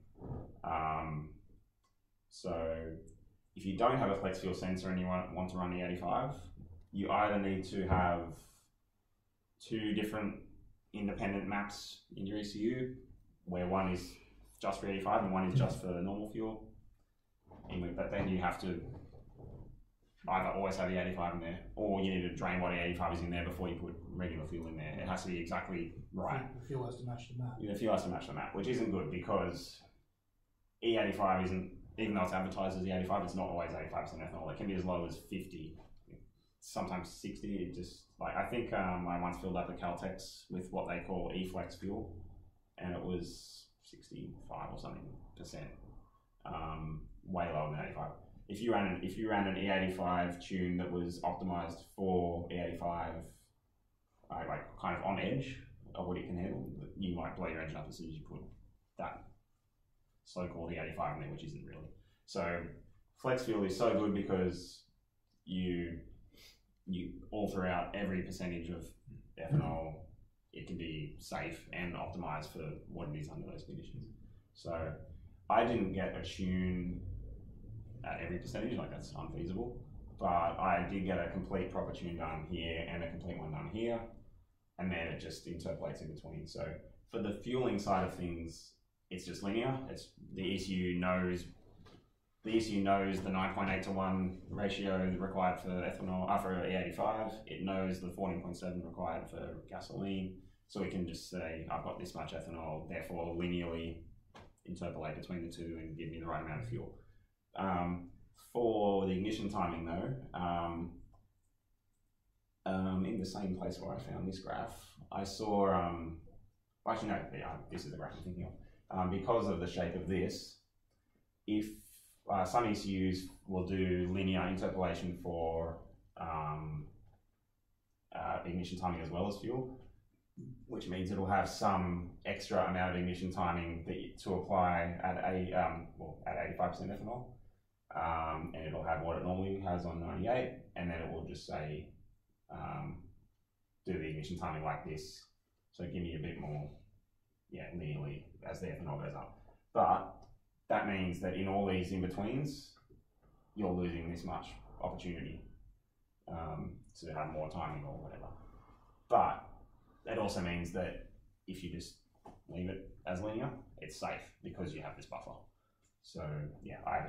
So if you don't have a flex fuel sensor and you want to run the 85, you either need to have 2 different independent maps in your ECU, where one is just for 85 and one is just for normal fuel. But then you have to either always have the 85 in there, or you need to drain what the 85 is in there before you put regular fuel in there. It has to be exactly right. The fuel has to match the map. The fuel has to match the map, which isn't good because E85 isn't, even though it's advertised as E85, it's not always 85% ethanol. It can be as low as 50, sometimes 60. It just, like, I think I once filled up a Caltex with what they call E-Flex fuel, and it was 65 or something percent, way lower than 85. If you ran an E85 tune that was optimized for E85, like kind of on edge of what it can handle, you might blow your engine up as soon as you put that so-called E85 in there, which isn't really. So flex fuel is so good because you all throughout every percentage of ethanol, it can be safe and optimized for what it is under those conditions. So I didn't get a tune at every percentage, like that's unfeasible, but I did get a complete proper tune done here and a complete one done here, and then it just interpolates in between. So for the fueling side of things, it's just linear. It's the ECU knows the 9.8 to 1 ratio required for ethanol, for E85. It knows the 14.7 required for gasoline. So we can just say, I've got this much ethanol, therefore linearly interpolate between the two and give me the right amount of fuel. For the ignition timing though, in the same place where I found this graph, I saw, actually no, this is the graph I'm thinking of. Because of the shape of this, if some ECUs will do linear interpolation for ignition timing as well as fuel, which means it'll have some extra amount of ignition timing to apply at 85% ethanol, and it'll have what it normally has on 98, and then it will just say do the ignition timing like this, so give me a bit more, linearly as the ethanol goes up. But that means that in all these in-betweens, you're losing this much opportunity to have more timing or whatever. But it also means that if you just leave it as linear, it's safe because you have this buffer. So yeah, I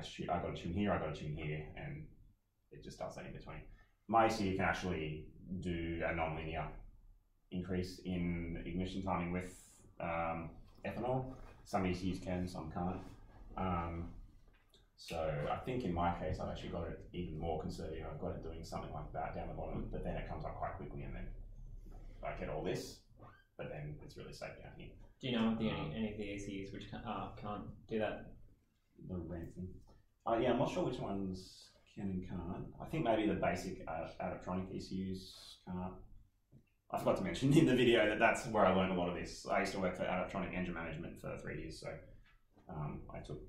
got a tune here, I got a tune here, and it just does that in between. My ECU can actually do a non-linear increase in ignition timing with ethanol. Some ECUs can, some can't. So I think in my case, I've actually got it even more conservative. I've got it doing something like that down the bottom, but then it comes up quite quickly, and then I get all this, but then it's really safe down here. Do you know any of the ECUs which can't do that? The ramp thing. Yeah, I'm not sure which ones can and can't. I think maybe the basic Adaptronic ECUs can't. I forgot to mention in the video that that's where I learned a lot of this. I used to work for Adaptronic Engine Management for 3 years, so I took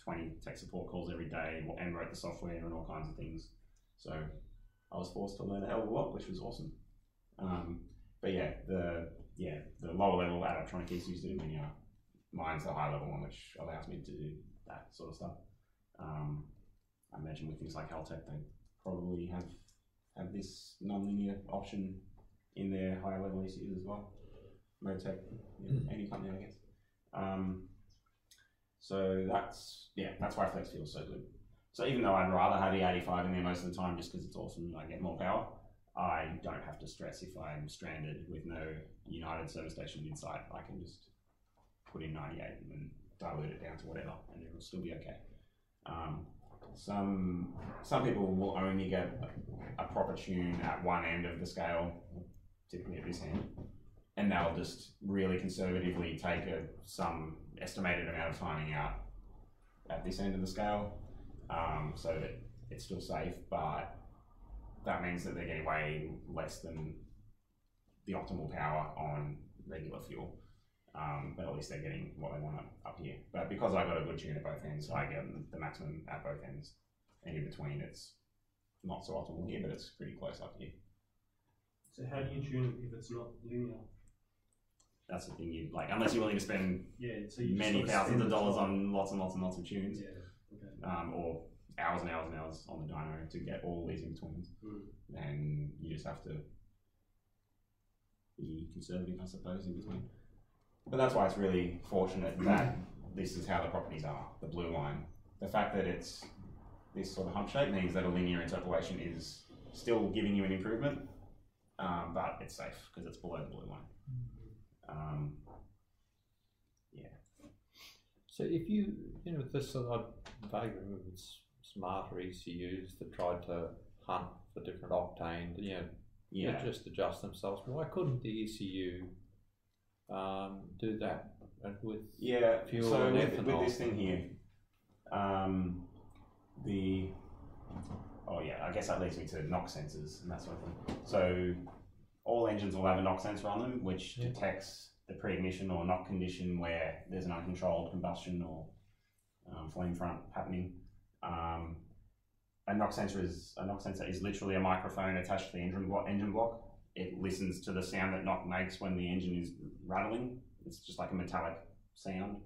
20 tech support calls every day and wrote the software and all kinds of things. So I was forced to learn a hell of a lot, which was awesome. But yeah, the lower level Adaptronic ECUs do linear. Mine's the high level one, which allows me to do that sort of stuff. I imagine with things like Caltech, they probably have this non-linear option in their higher level ECUs as well. Motec, any company, I guess. So that's why Flex feels so good. So even though I'd rather have the 85 in there most of the time just because it's awesome and I get more power, I don't have to stress if I'm stranded with no United service station in sight. I can just put in 98 and dilute it down to whatever, and it'll still be okay. Some people will only get a proper tune at one end of the scale, typically at this end, and they'll just really conservatively take some estimated amount of timing out at this end of the scale, so that it's still safe, but that means that they're getting way less than the optimal power on regular fuel. But at least they're getting what they want up here. But because I got a good tune at both ends, I get the maximum at both ends. And in between, it's not so optimal here, but it's pretty close up here. So how do you tune it if it's not linear? That's the thing, you like, unless you're willing to spend so you many thousands of dollars on lots and lots and lots of tunes, or hours and hours and hours on the dyno to get all these in betweens, then you just have to be conservative, I suppose, in between. But that's why it's really fortunate that this is how the properties are, the blue line. The fact that it's this sort of hump shape means that a linear interpolation is still giving you an improvement, but it's safe because it's below the blue line. So if you with this sort of vague with smarter ECUs that tried to hunt for different octane, just adjust themselves, why couldn't the ECU do that with fuel so and with ethanol? this thing here, I guess that leads me to NOx sensors and that sort of thing. So all engines will have a NOx sensor on them, which detects the pre-ignition or knock condition where there's an uncontrolled combustion or flame front happening. A NOx sensor is literally a microphone attached to the engine block. It listens to the sound that knock makes when the engine is rattling. It's just like a metallic sound.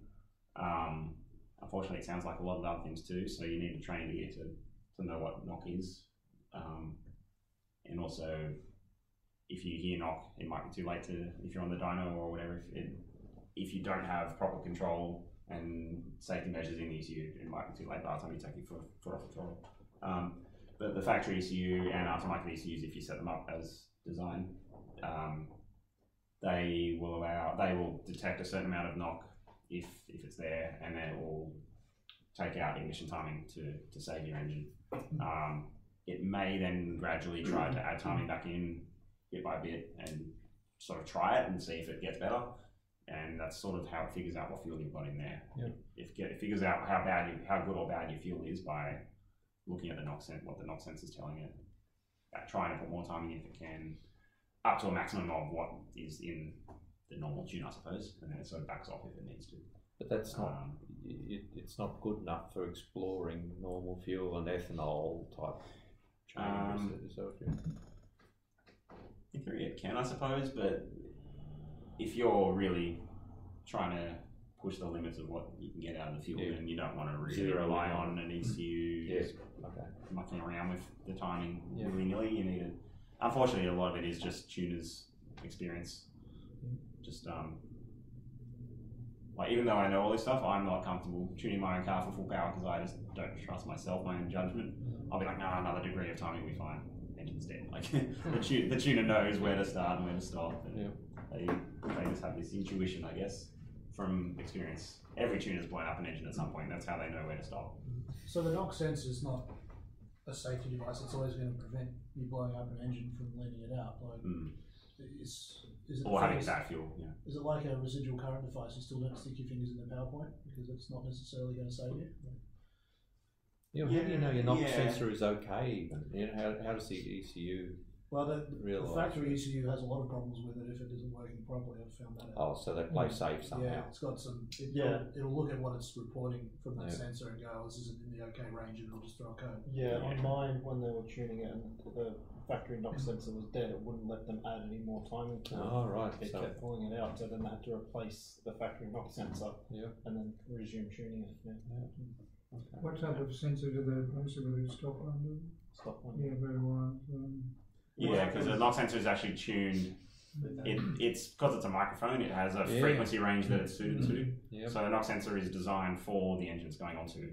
Unfortunately, it sounds like a lot of other things too, so you need a trained ear to know what knock is. And also, if you hear knock, it might be too late if you're on the dyno or whatever, if you don't have proper control and safety measures in the ECU, it might be too late by the time you take your foot off the throttle. But the factory ECU and aftermarket ECUs, if you set them up as designed, they will detect a certain amount of knock if it's there, and then it will take out ignition timing to save your engine. It may then gradually try to add timing back in bit by bit and sort of try it and see if it gets better, and that's sort of how it figures out what fuel you've got in there. It figures out how good or bad your fuel is by looking at what the NOx sensor's telling it, trying to put more timing in if it can, up to a maximum of what is in the normal tune, I suppose, and then it sort of backs off if it needs to. But that's not, it's not good enough for exploring normal fuel and ethanol type changes. In theory it can, I suppose, but if you're really trying to push the limits of what you can get out of the fuel, then you don't want to really rely on an ECU mucking around with the timing willy-nilly. You need it. Unfortunately, a lot of it is just tuners' experience. Just like, even though I know all this stuff, I'm not comfortable tuning my own car for full power because I just don't trust myself, my own judgment. I'll be like, no, another degree of timing will be fine. Engine's dead. Like the tuner knows where to start and where to stop, and they just have this intuition, I guess, from experience. Every tuner's blown up an engine at some point. That's how they know where to stop. So the NOx sensor is not a safety device. It's always going to prevent you blowing up an engine from leaning it out. Like, is it or having bad fuel. Is it like a residual current device? You still don't stick your fingers in the power point because it's not necessarily going to save you. How do you know your NOx sensor is okay? Even how does the ECU? Well, the factory ECU has a lot of problems with it if it isn't working properly. I've found that out. Oh, so they play safe somehow. Yeah, it's got some. It'll look at what it's reporting from that sensor and go, "This isn't in the okay range," and it'll just throw a code. Yeah, on mine, when they were tuning it and the factory NOx sensor was dead, it wouldn't let them add any more timing to it. Oh, right. It kept pulling it out, so then they had to replace the factory NOx sensor and then resume tuning it. Okay. What type of sensor do they replace it with? Stop one? Stop one. Yeah, very wide. Yeah, because the NOx sensor is actually tuned. It's because it's a microphone. It has a frequency range that it's suited to. So the NOx sensor is designed for the engines going onto.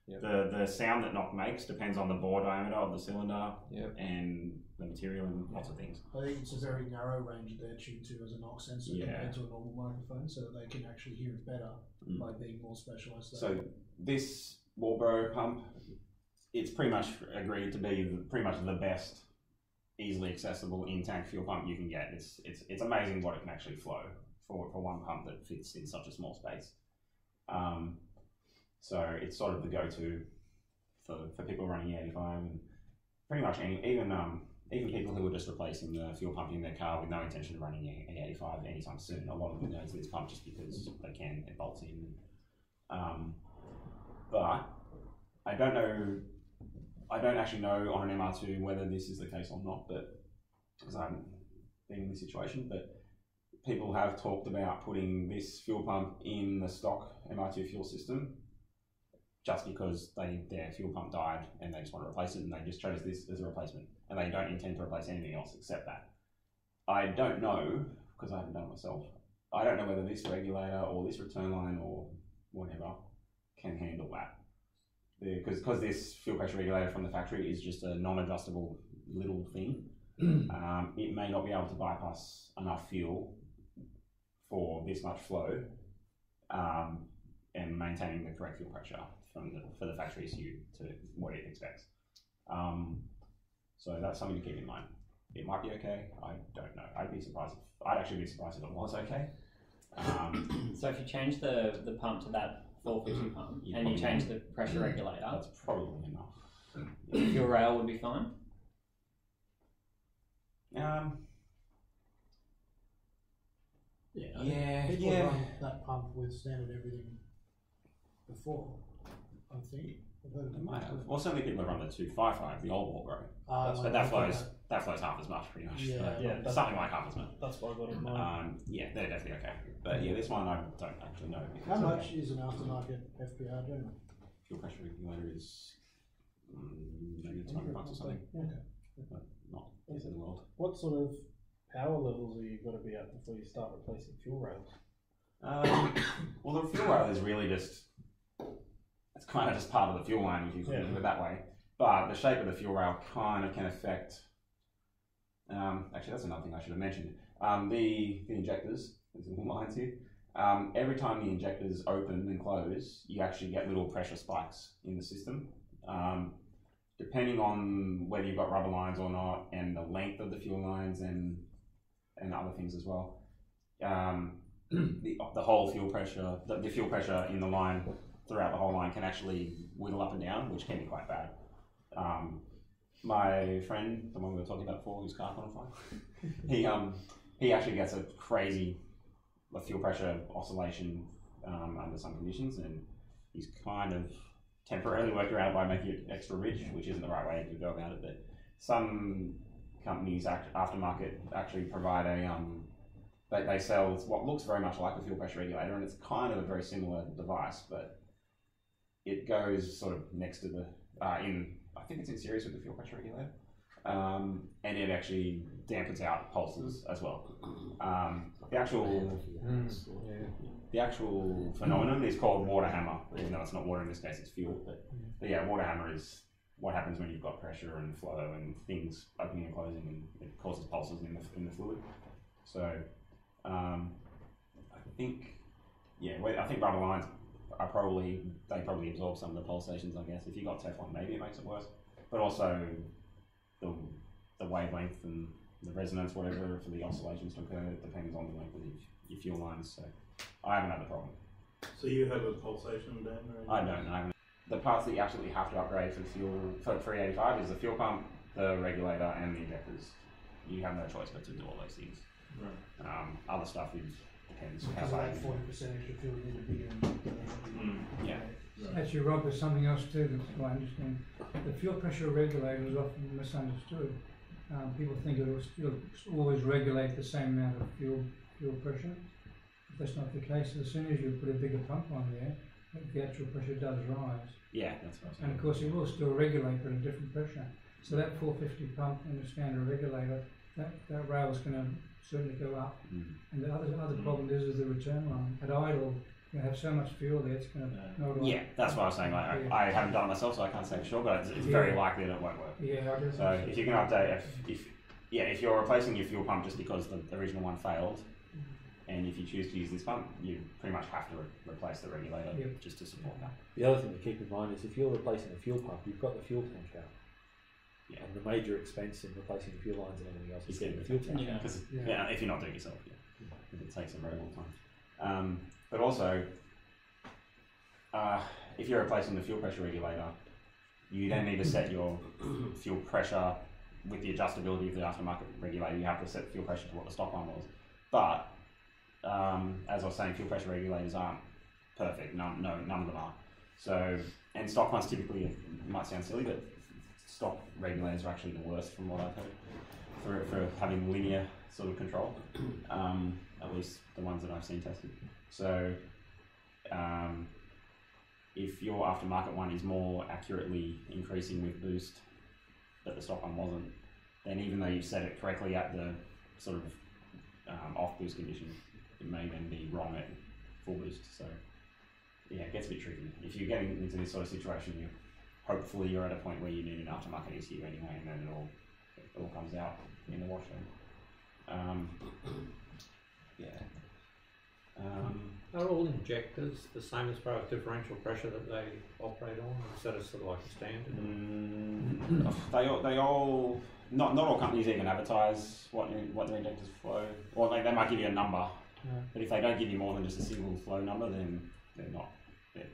Yep. The sound that knock makes depends on the bore diameter of the cylinder Yep. and the material and lots of things. I think it's a very narrow range that they're tuned to as a knock sensor compared to a normal microphone, so that they can actually hear it better by being more specialised. So this Walbro pump, it's pretty much agreed to be pretty much the best easily accessible in-tank fuel pump you can get. It's amazing what it can actually flow for one pump that fits in such a small space. So it's sort of the go-to for people running E85 and pretty much even people who are just replacing the fuel pump in their car with no intention of running E85 anytime soon. A lot of them go to this pump just because they can, it bolts in. But I don't actually know on an MR2 whether this is the case or not, but because I haven't been in this situation, but people have talked about putting this fuel pump in the stock MR2 fuel system just because their fuel pump died and they just want to replace it, and they just chose this as a replacement, and they don't intend to replace anything else except that. I don't know, because I haven't done it myself, I don't know whether this regulator or this return line or whatever can handle that. Because this fuel pressure regulator from the factory is just a non-adjustable little thing, it may not be able to bypass enough fuel for this much flow and maintaining the correct fuel pressure for the factory's use to what it expects. So that's something to keep in mind. It might be okay. I don't know. I'd actually be surprised if it was okay. So if you change the pump to that 450 pump and you change the pressure regulator, that's probably enough. Your rail would be fine. People run that pump with standard everything before, I think. I've heard of They might have. Well, certainly people that run the 255, the old Walbro. But that flows half as much, pretty much. Something like half as much. That's what I got in mind. Yeah, they're definitely okay. But yeah, this one I don't actually know. How much is an aftermarket FPR general? Fuel pressure regulator is maybe $200 or something. Okay. But not is in the world. What sort of power levels are you got to be at before you start replacing fuel rails? Well, the fuel rail is really just, it's kind of just part of the fuel line if you think of it that way. But the shape of the fuel rail kind of can affect, actually that's another thing I should have mentioned, the injectors, there's little lines here. Every time the injectors open and close, you actually get little pressure spikes in the system. Depending on whether you've got rubber lines or not, and the length of the fuel lines and other things as well. The whole fuel pressure, the fuel pressure in the line throughout the whole line can actually wiggle up and down, which can be quite bad. My friend, the one we were talking about before, whose car caught on fire, he actually gets a crazy fuel pressure oscillation under some conditions, and he's kind of temporarily worked around it by making it extra rich, which isn't the right way to go about it. But some companies aftermarket actually provide they sell what looks very much like a fuel pressure regulator, and it's kind of a very similar device, but it goes sort of next to the I think it's in series with the fuel pressure regulator, and it actually dampens out pulses as well. The actual phenomenon is called water hammer, even though it's not water in this case, it's fuel. But yeah, water hammer is what happens when you've got pressure and flow and things opening and closing, and it causes pulses in the fluid. So I think rubber lines are probably absorb some of the pulsations, I guess. If you've got Teflon, maybe it makes it worse. But also the wavelength and the resonance, whatever, for the oscillations to occur, it depends on the length of your fuel lines. So I haven't had the problem. So you have a pulsation down there? I don't. The parts that you absolutely have to upgrade for for E85 is the fuel pump, the regulator, and the injectors. You have no choice but to do all those things. Right. Other stuff depends. Because of that 40% extra fuel, you need a bigger injector. Yeah. Actually, Rob, there's something else too that's what I understand. The fuel pressure regulator is often misunderstood. People think it'll always regulate the same amount of fuel pressure. But that's not the case. As soon as you put a bigger pump on there, the actual pressure does rise. Yeah, that's right. And of course, it will still regulate but at a different pressure. So that 450 pump in the standard regulator, that rail is going to certainly go up. And the other problem is the return line. At idle, You have so much fuel there, it's going to. Yeah, that's what I was saying. Like, I haven't done it myself, so I can't say for sure, but it's very likely that it won't work. Yeah, I guess. So if you can update, if you're replacing your fuel pump just because the original one failed, and if you choose to use this pump, you pretty much have to replace the regulator just to support that. The other thing to keep in mind is if you're replacing a fuel pump, you've got the fuel tank out. Yeah. And the major expense in replacing the fuel lines and everything else is getting the fuel tank out. Yeah, if you're not doing it yourself, it takes a very long time. But also, if you're replacing the fuel pressure regulator, you then need to set your fuel pressure with the adjustability of the aftermarket regulator. You have to set the fuel pressure to what the stock one was. But as I was saying, fuel pressure regulators aren't perfect. None of them are. So, and stock ones typically, it might sound silly, but stock regulators are actually the worst from what I've heard for having linear sort of control. At least the ones that I've seen tested. So, if your aftermarket one is more accurately increasing with boost, but the stock one wasn't, then even though you've set it correctly at the sort of off boost condition, it may then be wrong at full boost. So yeah, it gets a bit tricky. If you're getting into this sort of situation, hopefully you're at a point where you need an aftermarket ECU anyway, and then it all comes out in the wash then. Are all injectors the same as far as differential pressure that they operate on? Is that a sort of like a standard? They all not all companies even advertise what their injectors flow, or they might give you a number, but if they don't give you more than just a single flow number, then they're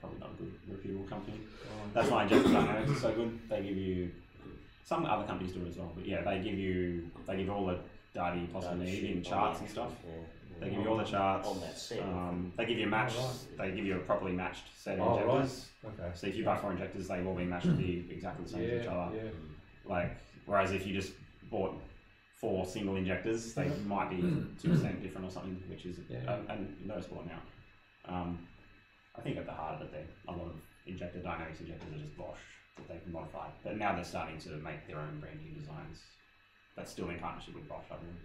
probably not a good reputable company. That's why Injector Dynamics is so good. They give you, some other companies do it as well, but yeah, they give all the data you possibly need in charts and stuff. They give you all the charts. On that set. They give you a match. They give you a properly matched set of injectors. Right. Okay. So if you buy 4 injectors, they've all been matched to be exactly the same as each other. Yeah. Like, whereas if you just bought 4 single injectors, they might be 2% different or something, which is noticeable now. I think at the heart of it, a lot of injector dynamics injectors are just Bosch that they can modify. But now they're starting to make their own brand new designs. That's still in partnership with Bosch, I believe.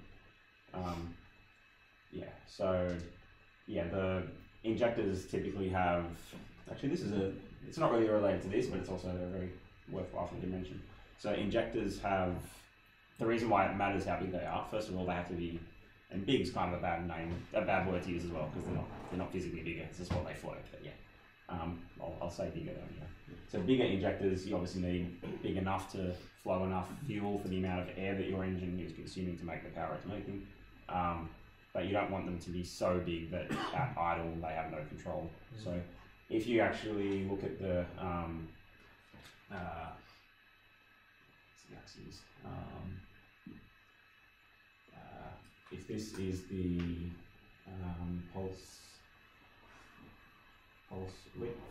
The injectors typically have, actually it's not really related to this, but it's also a very worthwhile thing to mention. So injectors have, the reason why it matters how big they are, first of all, they have to be, and big's kind of a bad word to use as well, because they're not physically bigger, it's just what they float, but yeah. I'll say bigger though, yeah. So bigger injectors, you obviously need big enough to flow enough fuel for the amount of air that your engine is consuming to make the power it's making. But you don't want them to be so big that at idle they have no control. So if you actually look at the axes, if this is the pulse width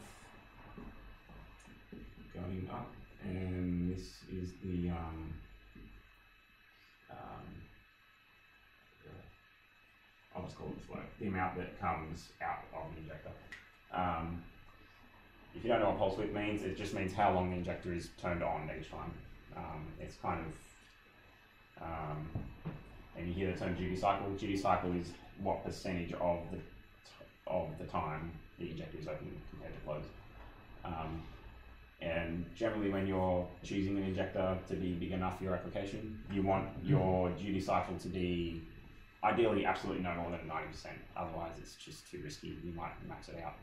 going up, and this is the I'll just call it flow, the amount that comes out of the injector. If you don't know what pulse width means, it just means how long the injector is turned on each time. It's kind of, and you hear the term duty cycle. Duty cycle is what percentage of the time the injector is open compared to closed. And generally when you're choosing an injector to be big enough for your application, you want your duty cycle to be ideally absolutely no more than 90%, otherwise it's just too risky, you might max it out.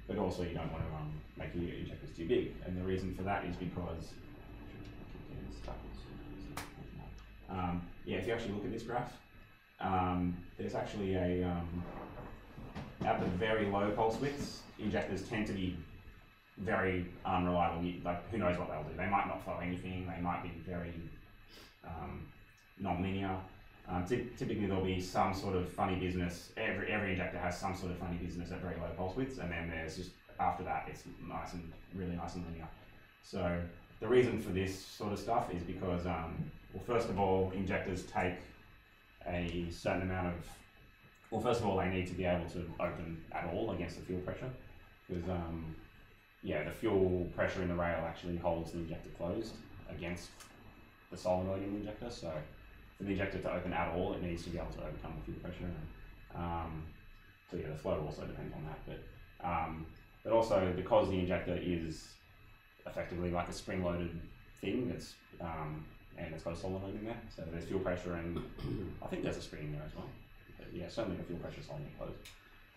But also you don't want to make your injectors too big, and the reason for that is because, if you actually look at this graph, there's actually at the very low pulse widths, injectors tend to be very unreliable. Like, who knows what they'll do? They might not flow anything. They might be very non-linear. Typically, there'll be some sort of funny business. Every injector has some sort of funny business at very low pulse widths, and then there's just after that, it's really nice and linear. So the reason for this sort of stuff is because, well, first of all, injectors take a certain amount of. Well, first of all, they need to be able to open at all against the fuel pressure, because the fuel pressure in the rail actually holds the injector closed against the solenoid in the injector. So for the injector to open at all, it needs to be able to overcome the fuel pressure. So yeah, the flow also depends on that. But also because the injector is effectively like a spring-loaded thing, it's and it's got a solenoid in there, so there's fuel pressure, and I think there's a spring in there as well. But yeah, certainly the fuel pressure is holding it closed.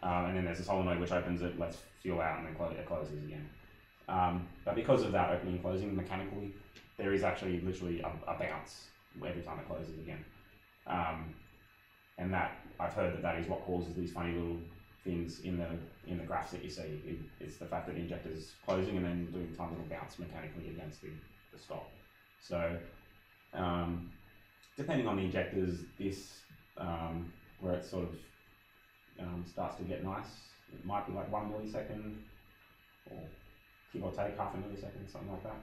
And then there's a solenoid which opens it, lets fuel out, and then it closes again. But because of that opening and closing mechanically, there is actually literally a bounce every time it closes again. And that, I've heard that is what causes these funny little things in the graphs that you see. It's the fact that the injector is closing and then doing a tiny little bounce mechanically against the stop. So depending on the injectors, this where it sort of starts to get nice, it might be like 1 millisecond, or give or take half a millisecond, something like that.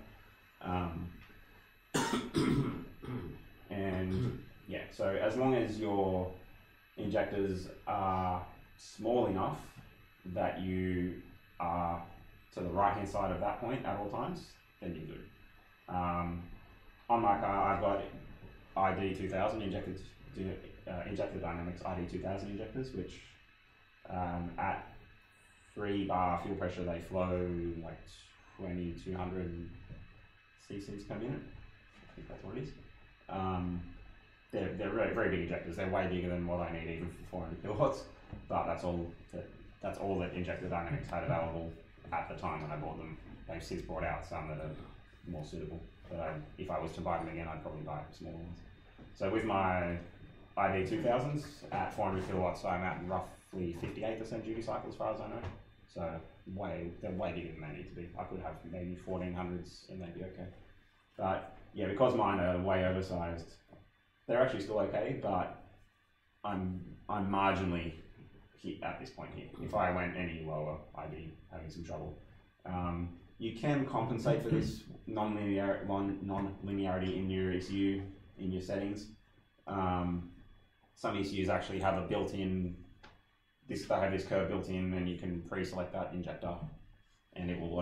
And yeah, so as long as your injectors are small enough that you are to the right hand side of that point at all times, then you're good. On my car, I've got ID2000 injector dynamics ID2000 injectors, which at 3 bar fuel pressure they flow like 2200 cc's per minute. I think that's what it is. They're very, very big injectors. They're way bigger than what I need even for 400 kilowatts. But that's all that Injector Dynamics had available at the time when I bought them. They've since brought out some that are more suitable. But if I was to buy them again, I'd probably buy smaller ones. So with my ID2000s at 400 kilowatts, I'm at roughly 58% duty cycle as far as I know. So they're way bigger than they need to be. I could have maybe 1400s and they'd be okay. But yeah, because mine are way oversized, they're actually still okay, but I'm marginally hit at this point here. If I went any lower, I'd be having some trouble. You can compensate for this non-linearity in your ECU, in your settings. Some ECUs actually have a built-in, they have this curve built in, and you can pre-select that injector, and it will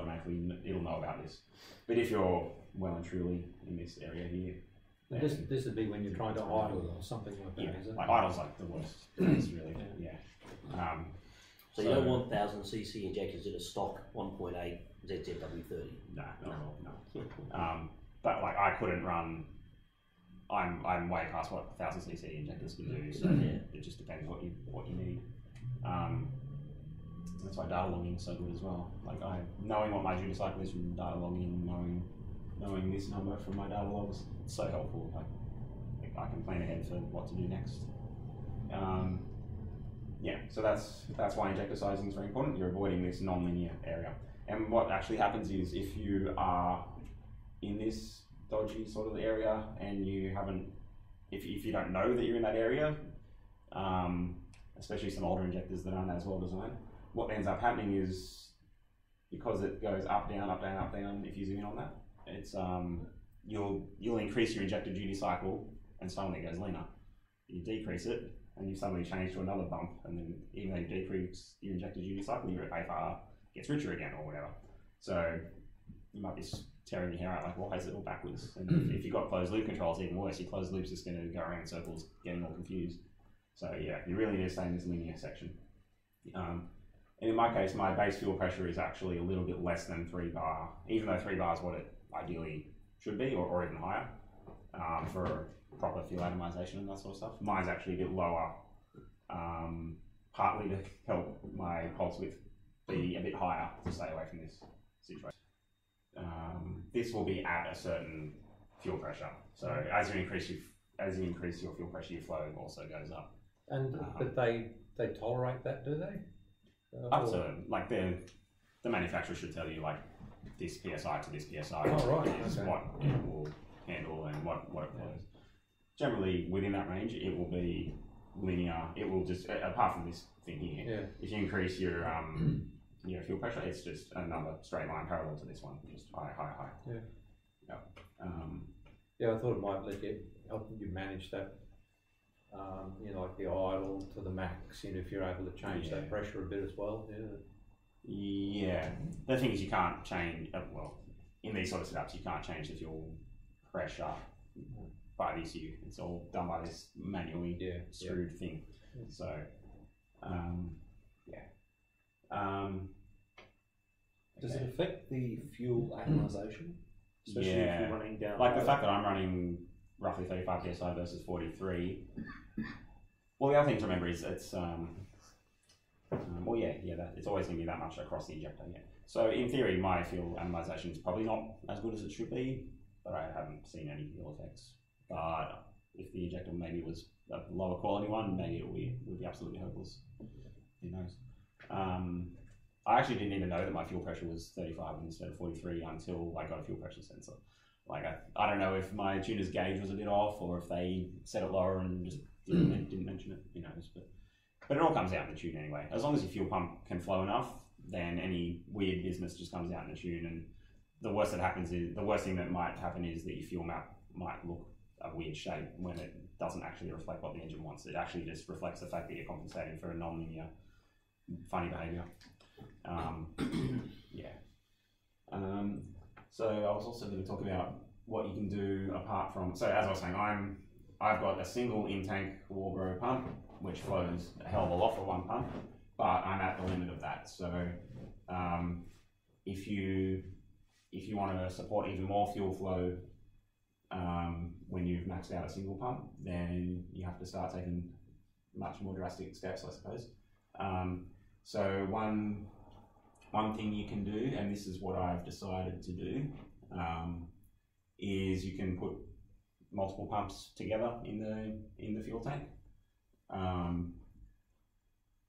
it'll know about this. But if you're well and truly in this area here, this would be when you're trying to idle or something like that, yeah, is it? like idle's like the worst. It's really, yeah. So you don't want 1000cc injectors in a stock 1.8 ZZW30? No, not at all, no. But like I couldn't run, I'm way past what 1000cc injectors can do, so it just depends what you need. That's why data logging is so good as well. Like knowing what my duty cycle is from data logging, knowing this number from my data logs, it's so helpful. Like I can plan ahead for what to do next. Yeah, so that's why injector sizing is very important. You're avoiding this non-linear area. And what actually happens is if you are in this dodgy sort of area and you haven't, if you don't know that you're in that area, especially some older injectors that aren't as well designed, what ends up happening is because it goes up, down, up, down, up, down, if you zoom in on that, it's you'll increase your injector duty cycle and suddenly it goes leaner. You decrease it and you suddenly change to another bump, and then even though you decrease your injector duty cycle, your AFR gets richer again or whatever. So you might be tearing your hair out like, why is it all backwards? And if you've got closed loop control, it's even worse. Your closed loop's just going to go around in circles, getting all confused. So yeah, you really need to stay in this linear section. And in my case, my base fuel pressure is actually a little bit less than 3 bar, even though 3 bar is what it ideally should be, or even higher, for proper fuel atomization and that sort of stuff. Mine's actually a bit lower, partly to help my pulse width be a bit higher to stay away from this situation. This will be at a certain fuel pressure. So as you increase your fuel pressure, your flow also goes up. And but they tolerate that, do they? Up to like the manufacturer should tell you like this PSI to this PSI is what it will handle and what it flows. Generally within that range, it will be linear. It will just, apart from this thing here, if you increase your fuel pressure, it's just another straight line parallel to this one, just high, high, high. Yeah, I thought it might help you manage that. Like the idle to the max, if you're able to change that pressure a bit as well. Yeah. The thing is, you can't change. Well, in these sort of setups, you can't change the fuel pressure by the ECU. It's all done by this manually screwed thing. So, Does it affect the fuel atomisation? Especially if you're running down. Like the fact that I'm running roughly 35 psi versus 43. Well, the other thing to remember is it's it's always going to be that much across the injector. Yeah. So in theory, my fuel atomisation is probably not as good as it should be, but I haven't seen any ill effects. But if the injector maybe was a lower quality one, maybe it would be absolutely hopeless. Who knows? I actually didn't even know that my fuel pressure was 35 instead of 43 until I got a fuel pressure sensor. Like I don't know if my tuner's gauge was a bit off or if they set it lower and just didn't mention it. Who knows? But it all comes out in the tune anyway. As long as your fuel pump can flow enough, then any weird business just comes out in the tune. And the worst thing that might happen is that your fuel map might look a weird shape when it doesn't actually reflect what the engine wants. It actually just reflects the fact that you're compensating for a non-linear funny behaviour. So I was also going to talk about what you can do apart from. So as I was saying, I've got a single in-tank Warbro pump which flows a hell of a lot for one pump, but I'm at the limit of that. So if you want to support even more fuel flow when you've maxed out a single pump, then you have to start taking much more drastic steps, I suppose. So one thing you can do, and this is what I've decided to do, is you can put multiple pumps together in the fuel tank.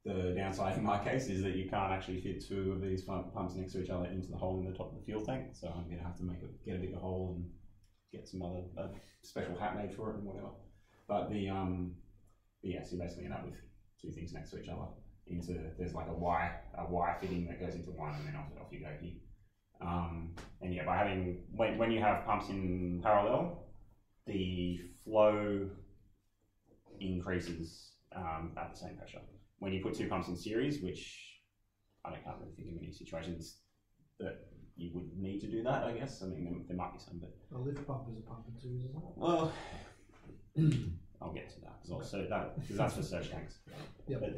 The downside in my case is that you can't actually fit two of these pumps next to each other into the hole in the top of the fuel tank. So I'm going to have to get a bigger hole and get some other special hat made for it and whatever. But so you basically end up with two things next to each other. There's like a Y fitting that goes into one, and then off you go here. And yeah, by having when you have pumps in parallel, the flow increases at the same pressure. When you put two pumps in series, which I can't really think of any situations that you would need to do that, I guess. I mean, there might be some, but a lift pump is a pump in twos, isn't it? Well, I'll get to that because that's for surge tanks. Yep. But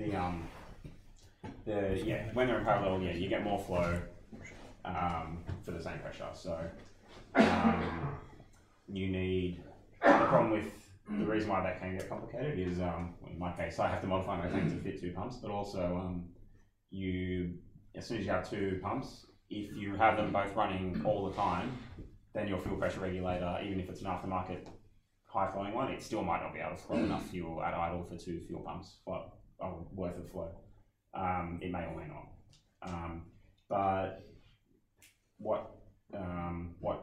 when they're in parallel, you get more flow for the same pressure. So you need the problem with the reason why that can get complicated is in my case I have to modify my tank to fit two pumps, but also as soon as you have two pumps, if you have them both running all the time, then your fuel pressure regulator, even if it's an aftermarket high flowing one, it still might not be able to flow enough fuel at idle for two fuel pumps worth of flow. It may or may not. But what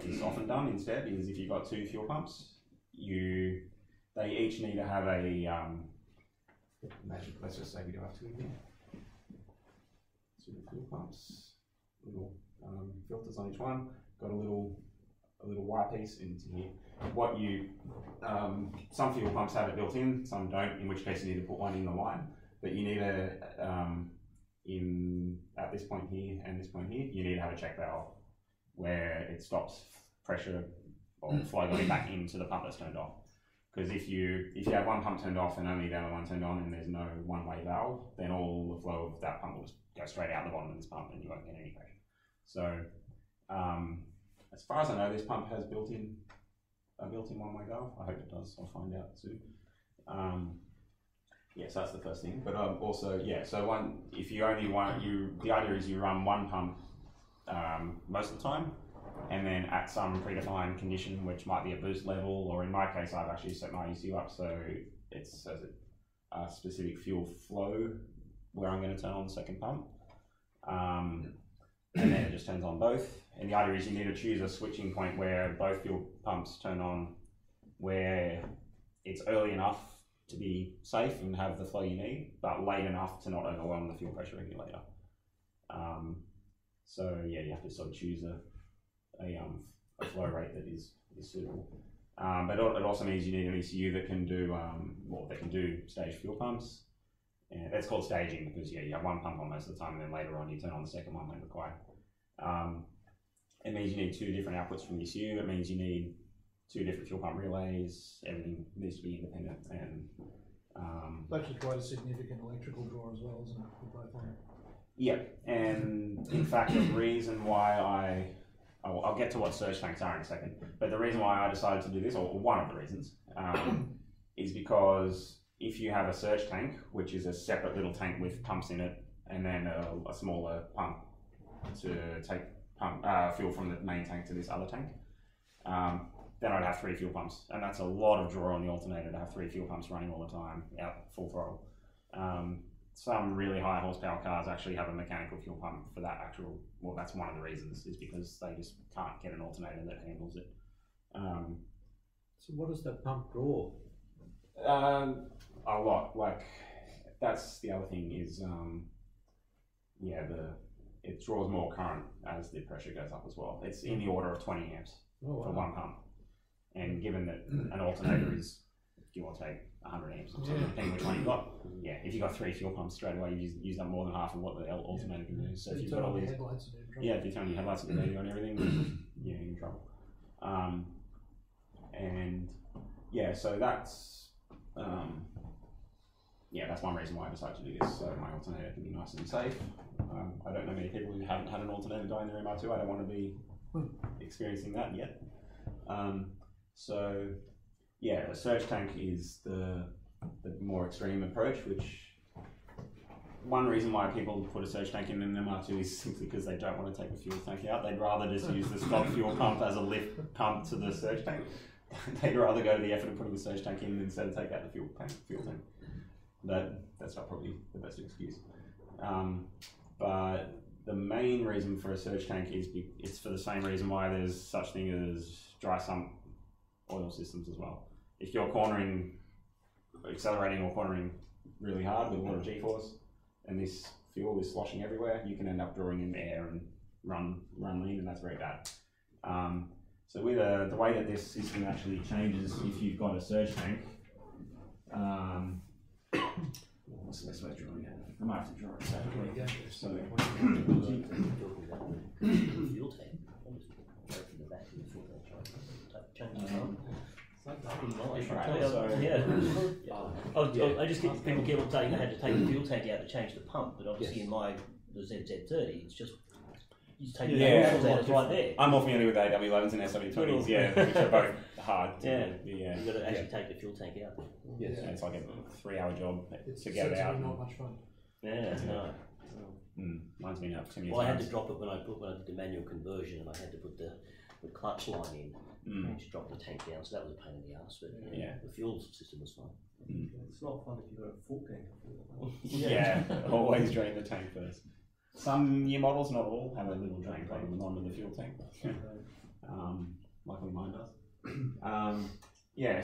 is often done instead is if you've got two fuel pumps, they each need to have a let's just say we do have two here. Two fuel pumps, little filters on each one. Got a little wire piece into here. Some fuel pumps have it built in, some don't. In which case you need to put one in the line. But you need at this point here and this point here, you need to have a check valve where it stops pressure or flow going back into the pump that's turned off. Because if you have one pump turned off and only the other one turned on and there's no one-way valve, then all the flow of that pump will just go straight out the bottom of this pump and you won't get any pressure. So as far as I know, this pump has a built-in one-way valve. I hope it does. I'll find out soon. So that's the first thing. But also, so if you only want, the idea is you run one pump most of the time, and then at some predefined condition, which might be a boost level, or in my case, I've actually set my ECU up so it's a specific fuel flow where I'm going to turn on the second pump, and then it just turns on both. And the idea is you need to choose a switching point where both fuel pumps turn on, where it's early enough to be safe and have the flow you need, but late enough to not overwhelm the fuel pressure regulator. You have to sort of choose a flow rate that is suitable. But it also means you need an ECU that can do stage fuel pumps. And that's called staging because you have one pump on most of the time, and then later on you turn on the second one when required. It means you need two different outputs from the ECU. It means you need 2 different fuel pump relays. Everything needs to be independent, and It's actually quite a significant electrical draw as well, isn't it? For both of them. yeah. And in fact, the reason why I'll get to what surge tanks are in a second, but the reason why I decided to do this, or one of the reasons, is because if you have a surge tank, which is a separate little tank with pumps in it, and then a smaller pump to take fuel from the main tank to this other tank, then I'd have 3 fuel pumps, and that's a lot of draw on the alternator to have 3 fuel pumps running all the time out full throttle. Some really high horsepower cars actually have a mechanical fuel pump for that actual. Well, that's one of the reasons, is because they just can't get an alternator that handles it. So what does that pump draw? A lot. Like, that's the other thing is, it draws more current as the pressure goes up as well. It's in the order of 20 amps for one pump. And given that an alternator is, give or take, 100 amps, or something, depending which one you've got. Yeah, if you've got 3 fuel pumps straight away, you use up more than half of what the alternator can do. So if you've got all these, if you turn your headlights at the radio and everything, you're in trouble. And yeah, so that's that's one reason why I decided to do this. So my alternator can be nice and safe. I don't know many people who haven't had an alternator die in their MR2. I don't want to be experiencing that yet. So yeah, a surge tank is the more extreme approach, which one reason why people put a surge tank in an MR2 is simply because they don't want to take the fuel tank out. They'd rather just use the stock fuel pump as a lift pump to the surge tank. They'd rather go to the effort of putting the surge tank in instead of take out the fuel tank. That's not probably the best excuse. But the main reason for a surge tank is it's for the same reason why there's such thing as dry sump oil systems as well. If you're accelerating or cornering really hard with a lot of G-force, and this fuel is sloshing everywhere, you can end up drawing in air and run lean, and that's very bad. So with the way that this system actually changes, if you've got a surge tank, what's the best way of drawing it? I might have to draw it separately. So, fuel tank. I just get people keep on saying they had to take the fuel tank out to change the pump, but obviously in the ZZ30, it's just you take the fuel out, it's right there. I'm more familiar with AW11s and SW20s, which are both hard. You've got to actually take the fuel tank out. Yes, it's like a 3-hour job to get it out. Not much fun. Yeah, no. Mine's been up 10 years. Well, I had to drop it when I did the manual conversion, and I had to put the clutch line in. And to drop the tank down, so that was a pain in the ass. But the fuel system was fine. It's not fun if you've got a full tank of fuel. Always drain the tank first. Some new models, not all, have a little drain plug on the fuel tank. Luckily mine does.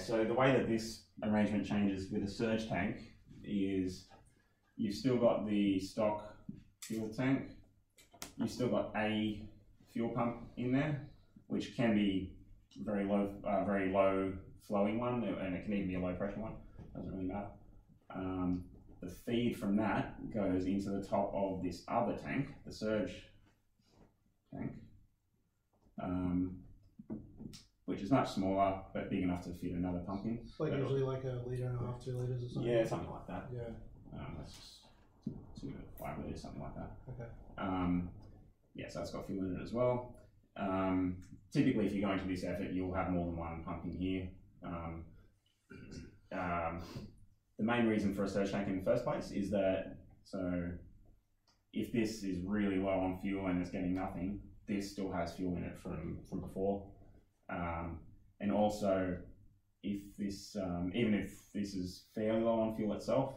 So the way that this arrangement changes with a surge tank is you've still got the stock fuel tank, you've still got a fuel pump in there, which can be very low flowing one, and it can even be a low pressure one. Doesn't really matter. The feed from that goes into the top of this other tank, the surge tank, which is much smaller but big enough to fit another pump in. It's like usually like 1.5 litres, 2 litres or something. Yeah, something like that. Yeah. That's just 5 litres, something like that. Okay. So it's got fuel in it as well. Typically, if you're going to this effort, you'll have more than one pump in here. The main reason for a surge tank in the first place is that, if this is really low on fuel and it's getting nothing, this still has fuel in it from before. And also, if this, even if this is fairly low on fuel itself,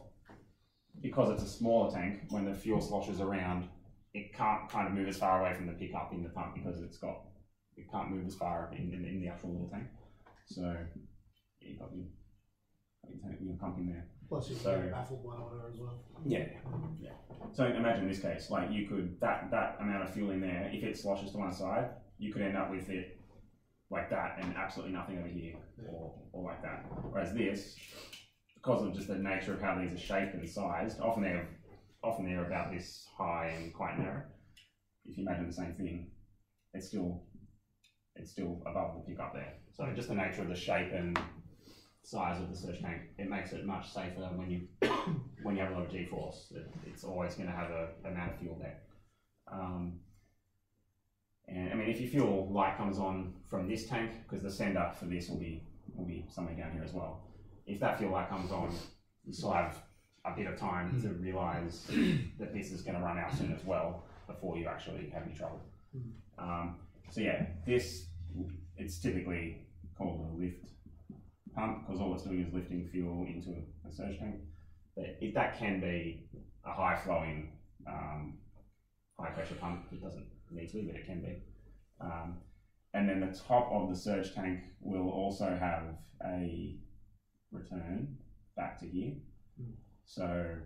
because it's a smaller tank, when the fuel sloshes around, it can't kind of move as far away from the pickup in the pump because it can't move as far in the actual little tank. So you've got your pump in there. Plus you can get baffled by water as well. Yeah. So imagine this case, like you could, that amount of fuel in there, if it sloshes to one side, you could end up with it like that and absolutely nothing over here, or like that. Whereas this, because of just the nature of how these are shaped and sized, often they're about this high and quite narrow. If you imagine the same thing, it's still it's still above the pickup there. So just the nature of the shape and size of the surge tank, it makes it much safer when you when you have a lot of G-force. It's always going to have a amount of fuel there. And I mean, if your fuel light comes on from this tank, because the sender for this will be somewhere down here as well. If that fuel light comes on, you still have a bit of time to realise that this is going to run out soon as well before you actually have any trouble. So yeah, it's typically called a lift pump because all it's doing is lifting fuel into a surge tank. But that can be a high flowing, high pressure pump. It doesn't need to be, but it can be. And then the top of the surge tank will also have a return back to here. So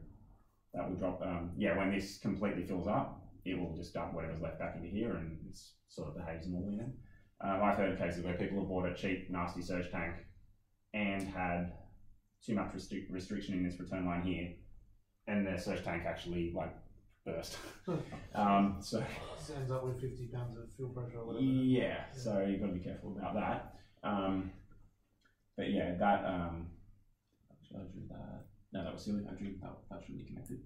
that will drop, when this completely fills up, it will just dump whatever's left back into here and it sort of behaves normally then. I've heard of cases where people have bought a cheap, nasty surge tank and had too much restriction in this return line here, and their surge tank actually burst. So ends up with 50 pounds of fuel pressure or whatever. Yeah, so you've got to be careful about that. But yeah, that should I drew that? No, that was silly. That shouldn't be connected.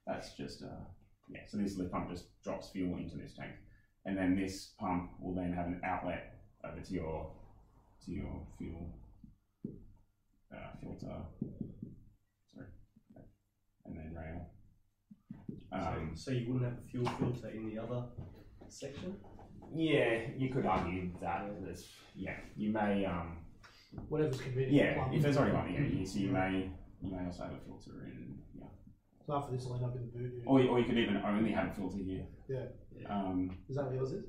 That's just so this lift pump just drops fuel into this tank, and then this pump will then have an outlet over to your fuel filter. Sorry, and then rail. So you wouldn't have a fuel filter in the other section? Yeah, you could argue that. You may. Whatever's convenient. Yeah, if there's already one, so you may also have a filter in. Yeah. So after this, will end up in the boot. Or you could even only have a filter here. Yeah. Is that what yours is?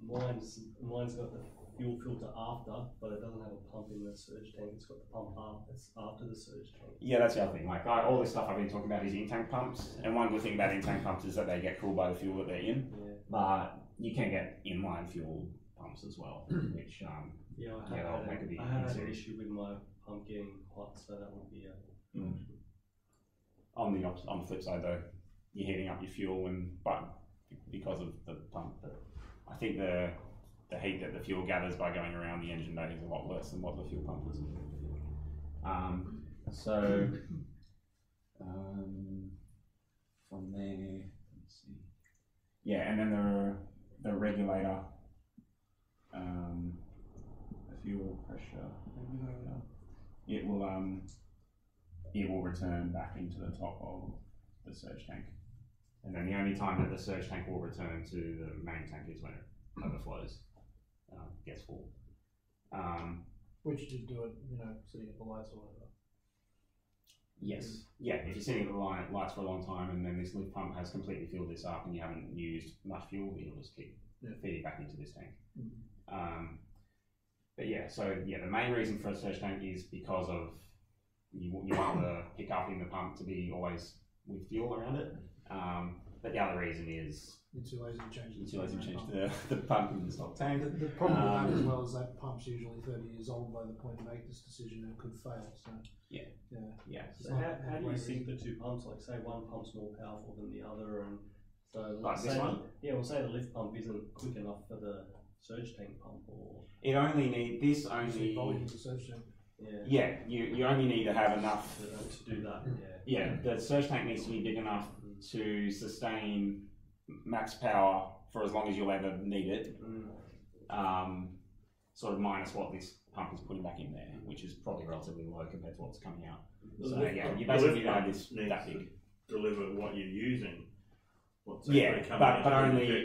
Mine's got the fuel filter after, but it doesn't have a pump in the surge tank. It's got the pump after the surge tank. Yeah, that's the other thing. All this stuff I've been talking about is in-tank pumps, and one good thing about in-tank pumps is that they get cooled by the fuel that they're in. Yeah. But you can get inline fuel pumps as well, which I had an issue with my pump getting hot, so that would be on the flip side though, you're heating up your fuel but because of the pump, I think the heat that the fuel gathers by going around the engine bay is a lot less than what the fuel pump is. From there, let's see. Yeah, and then the regulator, the fuel pressure regulator, it will return back into the top of the surge tank. And then the only time that the surge tank will return to the main tank is when it overflows, gets full. Which you do it, sitting at the lights or whatever. Yes. Yeah, if you're sitting at the lights for a long time and then this lift pump has completely filled this up and you haven't used much fuel, it'll just keep feeding back into this tank. But yeah, the main reason for a surge tank is because of you want the pickup in the pump to be always with fuel around it. But the other reason is you're too lazy to change the pump in the stock tank. The problem with that as well is that pump's usually 30 years old by the point to make this decision and it could fail. So So how do you sync the two pumps? Like say one pump's more powerful than the other, and so this one? We'll say the lift pump isn't quick enough for the surge tank pump, or it only needs volume to surge tank. You only need to have enough to do that. The surge tank needs to be big enough to sustain max power for as long as you'll ever need it. Sort of minus what this pump is putting back in there, which is probably relatively low compared to what's coming out. So you basically have this that big. Deliver what you're using. But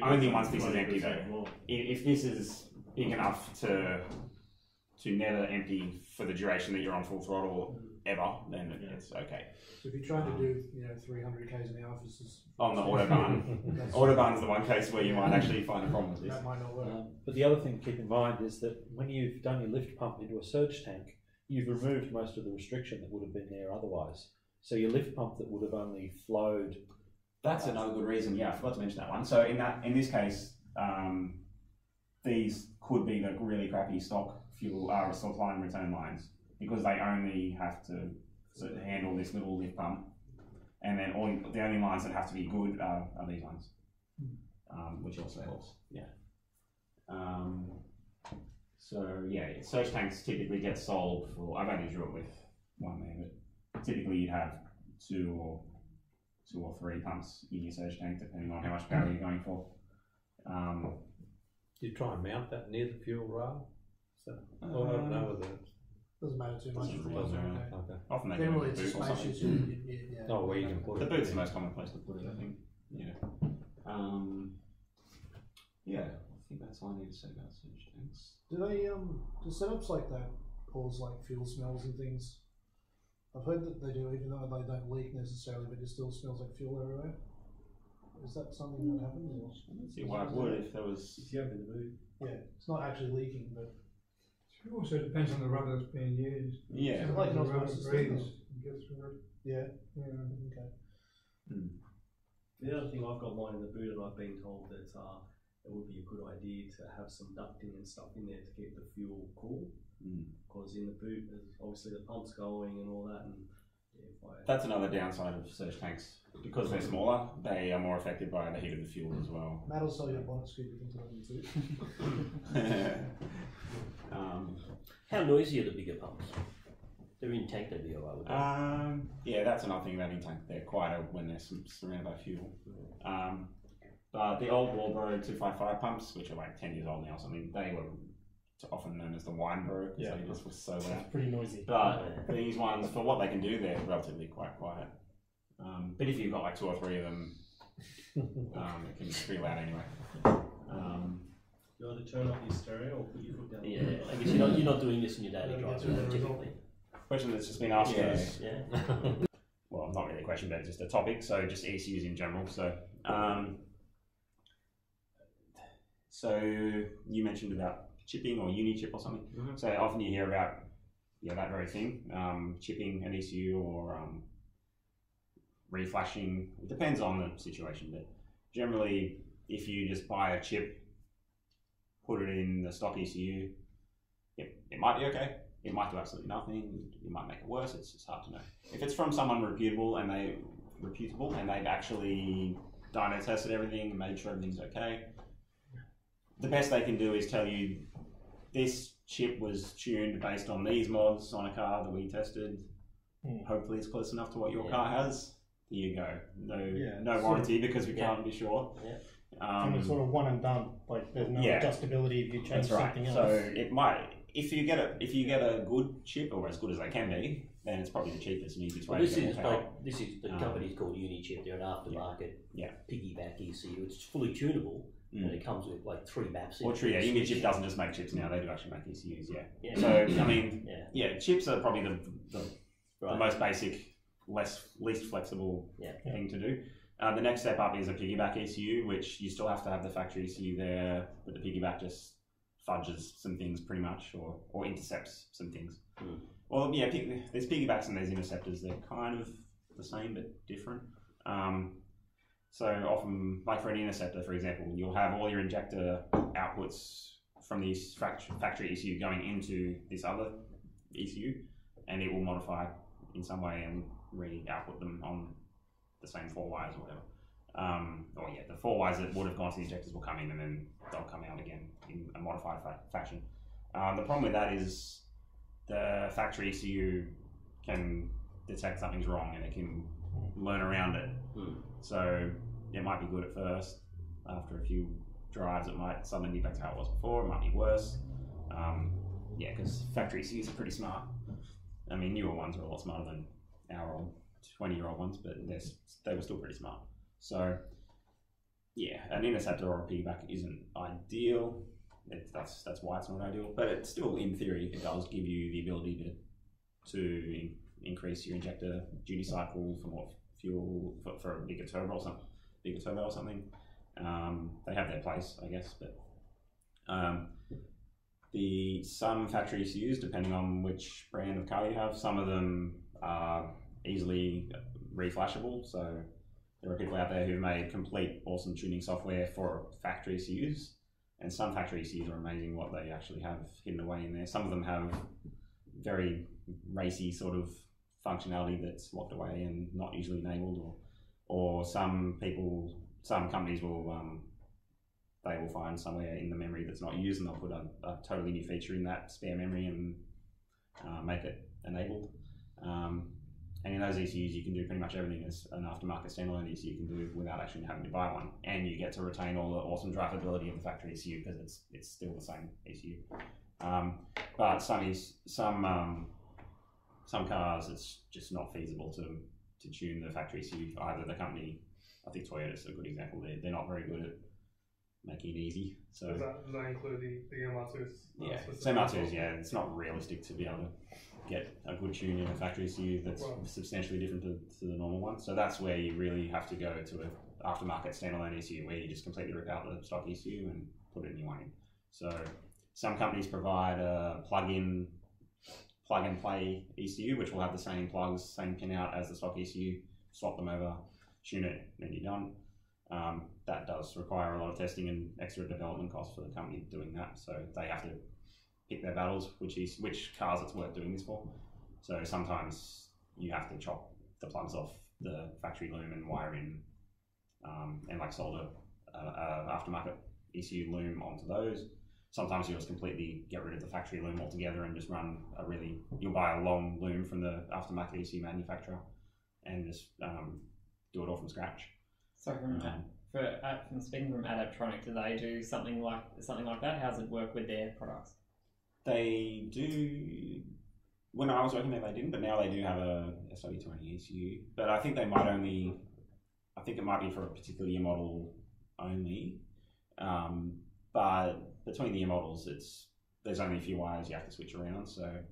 only once this is empty though. If this is big enough to never empty for the duration that you're on full throttle ever, then it's okay. So if you're trying to do 300 k's an hour, on the autobahn, autobahn's the one case where you might actually find a problem with this. That might not work. But the other thing to keep in mind is that when you've done your lift pump into a surge tank, you've removed most of the restriction that would have been there otherwise. So your lift pump that would have only flowed. That's another good reason. Yeah, I forgot to mention that one. So in this case, these could be the really crappy stock fuel stock line return lines because they only have to handle this little lift pump, and then the only lines that have to be good are these ones, which also helps. Yeah. So yeah, surge tanks typically get sold for. I've only drew it with one there, but typically you'd have two or three pumps in your surge tank, depending on how much power you're going for. You try and mount that near the fuel rail. So I don't know whether Doesn't matter too much. okay. Often they Generally, do it's a boot or spacious. something. Yeah. Oh, where you can put The it. boot's the most common place to put it, I think. Yeah. Yeah, I think that's all I need to say about surge tanks. Do they do setups like that cause like fuel smells and things? I've heard that they do, even though they don't leak necessarily, but it still smells like fuel everywhere. Is that something that happens? Or? I don't see why it would if there was. If you open the boot. Yeah, it's not actually leaking, but It also depends on the rubber that's being used. Yeah. like the an rubber osmosis breathes system. and gets through it. yeah, Yeah. okay. The other thing, I've got mine in the boot, and I've been told that it would be a good idea to have some ducting and stuff in there to keep the fuel cool. Because in the boot, there's obviously the pumps going and all that. And that's another downside of surge tanks. Because they're smaller, they are more affected by the heat of the fuel as well. Matt will sell you a bonnet scoop if you too. How noisy are the bigger pumps? They're in tank, they'd be alright with that. Yeah, that's another thing about in tank. They're quieter when they're surrounded by fuel. But the old Walbro 255 pumps, which are like 10 years old now or something, they were often known as the Winebro because they just were so loud. It's pretty noisy. But these ones, for what they can do, they're relatively quite quiet. But if you've got like two or three of them, it can be pretty loud anyway. you either turn off your stereo or put your foot down. Yeah, I guess you're not doing this in your daily drive typically. Question that's just been asked is, Yeah. well, not really a question, but just a topic. So just ECUs in general. So you mentioned about chipping or uni-chip or something. So often you hear about that very thing, chipping an ECU or reflashing. It depends on the situation, but generally, if you just buy a chip, put it in the stock ECU, it might be okay. It might do absolutely nothing. It might make it worse. It's just hard to know. If it's from someone reputable and they've actually dyno tested everything and made sure everything's okay, the best they can do is tell you this chip was tuned based on these mods on a car that we tested. Hopefully it's close enough to what your car has. Here you go. No warranty because we can't be sure. And it's sort of one and done. Like there's no adjustability if you change something else. So it might, if you get a good chip or as good as they can be, then it's probably the cheapest and easiest way to get more power. This is the company's called Unichip. They're an aftermarket piggyback ECU. It's fully tunable. And it comes with like 3 maps. Or true, Unichip doesn't just make chips now; they do actually make ECUs. So I mean, chips are probably the most basic, least flexible thing to do. The next step up is a piggyback ECU, which you still have to have the factory ECU there, but the piggyback just fudges some things pretty much, or intercepts some things. Well, there's piggybacks and there's interceptors. They're kind of the same but different. So often, like for an interceptor, for example, you'll have all your injector outputs from this factory ECU going into this other ECU, and it will modify in some way and re-output them on the same 4 wires or whatever. The 4 wires that would have gone to the injectors will come in and then they'll come out again in a modified fashion. The problem with that is the factory ECU can detect something's wrong and it can learn around it. So it might be good at first. After a few drives, it might suddenly be back to how it was before. It might be worse. Because factory ECUs are pretty smart. I mean, newer ones are a lot smarter than our old 20-year-old ones, but they were still pretty smart. So, an interceptor or a piggyback isn't ideal. That's why it's not ideal. But it's still, in theory, it does give you the ability to increase your injector duty cycle for more fuel for a bigger turbo or something. They have their place, I guess, but some factory ECUs, depending on which brand of car you have, some of them are easily reflashable. So there are people out there who've made complete awesome tuning software for factory ECUs, and some factory ECUs are amazing what they actually have hidden away in there. Some of them have very racy sort of functionality that's locked away and not usually enabled, or some companies will they will find somewhere in the memory that's not used, and they'll put a totally new feature in that spare memory and make it enabled. And in those ECUs, you can do pretty much everything as an aftermarket standalone ECU can do without actually having to buy one. And you get to retain all the awesome drivability of the factory ECU because it's still the same ECU. But some cars, it's just not feasible to tune the factory ECU. Either the company, I think Toyota's a good example. They're not very good at making it easy. So does that include the MR2s? Yeah, so MR2s, yeah, it's not realistic to be able to get a good tune in a factory ECU that's substantially different to the normal one. So that's where you really have to go to an aftermarket standalone ECU where you just completely rip out the stock ECU and put a new one in. So some companies provide a plug and play ECU, which will have the same plugs, same pin out as the stock ECU, swap them over, tune it, then you're done. That does require a lot of testing and extra development costs for the company doing that. So they have to pick their battles, which cars it's worth doing this for. So sometimes you have to chop the plugs off the factory loom and wire in, and like solder aftermarket ECU loom onto those. Sometimes you'll just completely get rid of the factory loom altogether and just run you'll buy a long loom from the aftermarket ECU manufacturer and just do it all from scratch. So from speaking from Adaptronic, do they do something like that? How does it work with their products? They do. When I was working there, they didn't, but now they do have a SW20 ECU. But I think they might only. I think it might be for a particular year model only. But between the year models, there's only a few wires you have to switch around. So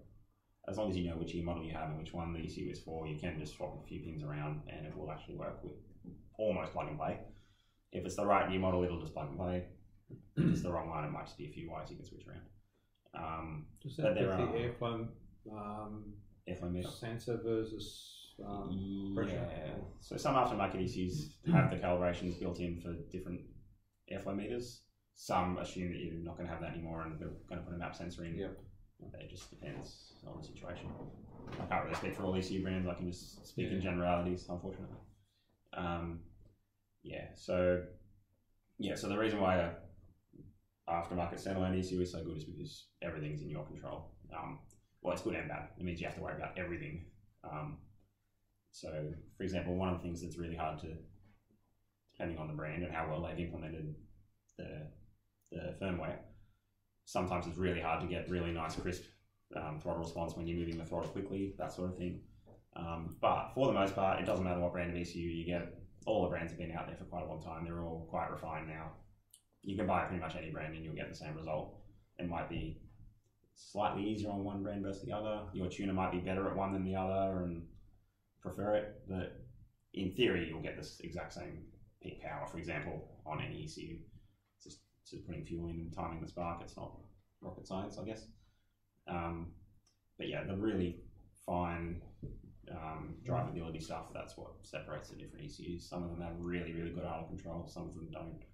as long as you know which year model you have and which one the ECU is for, you can just swap a few pins around, and it will actually work with almost plug and play. If it's the right year model, it'll just plug and play. If it's the wrong one, it might just be a few wires you can switch around. Does that the airflow meter sensor versus pressure? Yeah. So some aftermarket ECUs have the calibrations built in for different airflow meters. Some assume that you're not going to have that anymore and they're going to put a map sensor in. Yep. It just depends on the situation. I can't really speak for all ECU brands. I can just speak in generalities, unfortunately. So the reason why aftermarket standalone ECU is so good is because everything's in your control. Well, it's good and bad. It means you have to worry about everything. So, for example, one of the things that's really hard to, depending on the brand and how well they've implemented the firmware, sometimes it's really hard to get really nice, crisp throttle response when you're moving the throttle quickly, that sort of thing. But for the most part, it doesn't matter what brand of ECU you get. All the brands have been out there for quite a long time. They're all quite refined now. You can buy pretty much any brand and you'll get the same result. It might be slightly easier on one brand versus the other. Your tuner might be better at one than the other and prefer it, but in theory, you'll get this exact same peak power, for example, on any ECU. It's just putting fuel in and timing the spark. It's not rocket science, I guess. But yeah, the really fine drivability stuff, that's what separates the different ECUs. Some of them have really, really good idle control, some of them don't.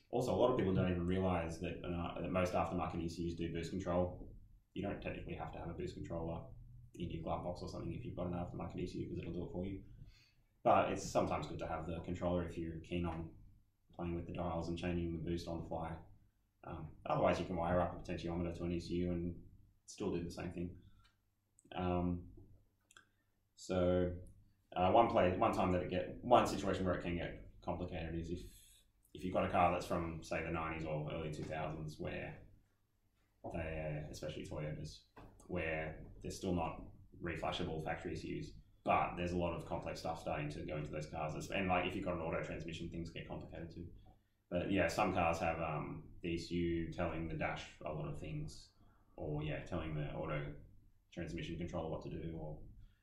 Also, a lot of people don't even realise that most aftermarket ECUs do boost control. You don't technically have to have a boost controller in your glove box or something if you've got an aftermarket ECU, because it'll do it for you. But it's sometimes good to have the controller if you're keen on playing with the dials and changing the boost on the fly. Otherwise, you can wire up a potentiometer to an ECU and still do the same thing. One situation where it can get complicated is if you've got a car that's from, say, the 90s or early 2000s, where especially Toyotas, where they're still not reflashable factory ECUs, but there's a lot of complex stuff starting to go into those cars. And like if you've got an auto transmission, things get complicated too. But yeah, some cars have the ECU telling the dash a lot of things, or telling the auto transmission controller what to do,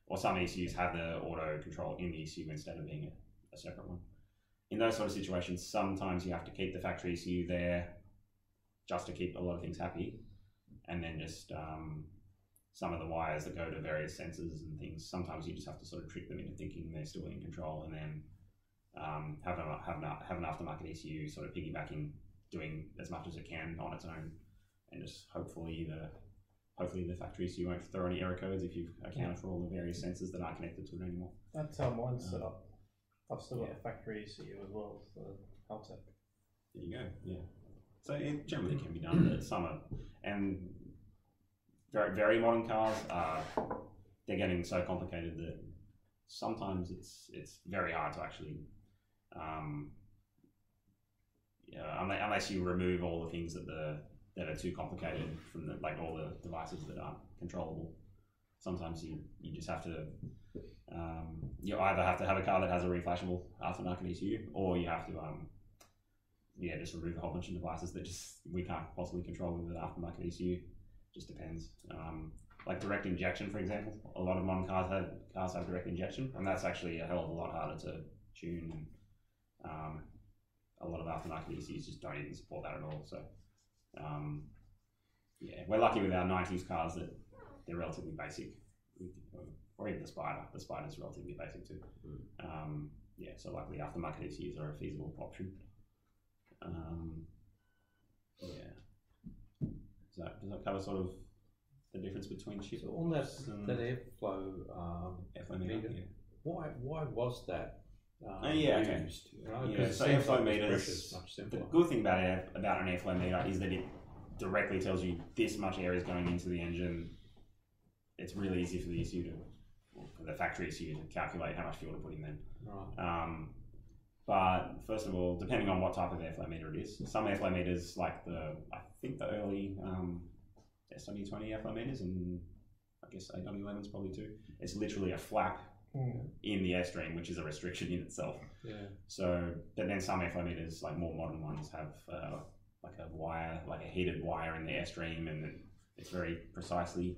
or some ECUs have the auto control in the ECU instead of being a separate one. In those sort of situations, sometimes you have to keep the factory ECU there just to keep a lot of things happy, and then just some of the wires that go to various sensors and things, sometimes you just have to sort of trick them into thinking they're still in control, and then have an aftermarket ECU sort of piggybacking, doing as much as it can on its own, and just hopefully the factory ECU won't throw any error codes if you've accounted for all the various sensors that aren't connected to it anymore. That's how mine's set up. I've still got the factory ECU as well, so Haltech. There you go. Yeah. So it generally can be done, but some are, and very, very modern cars are, they're getting so complicated that sometimes it's very hard to actually, unless you remove all the things that are too complicated from like all the devices that aren't controllable. Sometimes you just have to, you either have to have a car that has a reflashable aftermarket ECU, or you have to, just remove a whole bunch of devices that we can't possibly control with an aftermarket ECU. Just depends. Like direct injection, for example, a lot of modern cars have direct injection, and that's actually a hell of a lot harder to tune. And a lot of aftermarket ECUs just don't even support that at all. So, we're lucky with our 90s cars that they're relatively basic, or even the Spider. The Spider's relatively basic too. So luckily aftermarket ECUs are a feasible option. Does that cover sort of the difference between chips? So on that airflow meter, why was that used? So airflow meters. The good thing about an airflow meter is that it directly tells you this much air is going into the engine. It's really easy for the ECU for the factory ECU to calculate how much fuel to put in then. Right. But first of all, depending on what type of airflow meter it is, some airflow meters, like the early SW20 airflow meters, and I guess AW11's probably too, it's literally a flap in the airstream, which is a restriction in itself. Yeah. So, but then some airflow meters, like more modern ones, have like a wire, like a heated wire in the airstream, and it's very precisely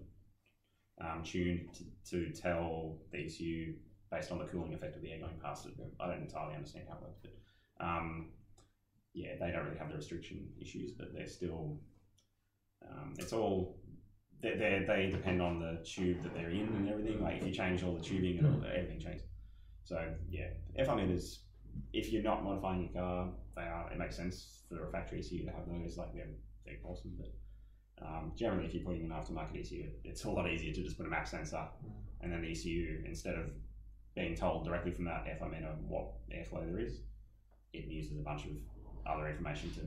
tuned to tell the ECU based on the cooling effect of the air going past it. I don't entirely understand how it works, but they don't really have the restriction issues, but they're still, it's all, they depend on the tube that they're in and everything. Like if you change all the tubing, everything changes. So airflow meters, if you're not modifying your car, it makes sense for a factory ECU to have those. Like they're awesome, but generally if you're putting an aftermarket ECU, it's a lot easier to just put a map sensor, and then the ECU, instead of being told directly from that airflow meter what airflow there is, it uses a bunch of other information to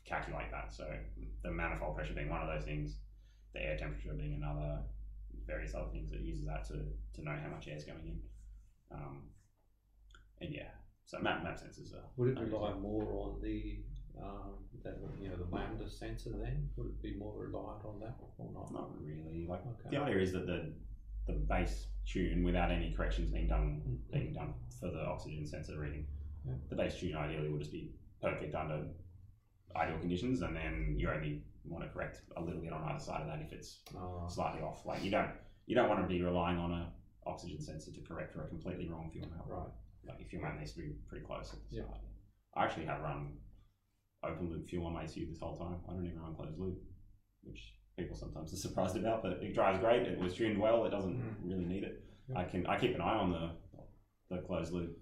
calculate that. So the manifold pressure being one of those things, the air temperature being another, various other things, it uses that to know how much air is going in. So map sensors are. Would it rely more on the lambda sensor then? Would it be more reliant on that or not? Not really. Like the idea is that the base tune, without any corrections being done for the oxygen sensor reading, the base tune ideally will just be perfect under ideal conditions, and then you only want to correct a little bit on either side of that if it's slightly off. Like you don't want to be relying on a oxygen sensor to correct for a completely wrong fuel amount. Right. Like your fuel amount needs to be pretty close at the start. I actually have run open loop fuel on my ECU this whole time. I don't even run closed loop, which people sometimes are surprised about, but it drives great. It was tuned well. It doesn't really need it. I keep an eye on the closed loop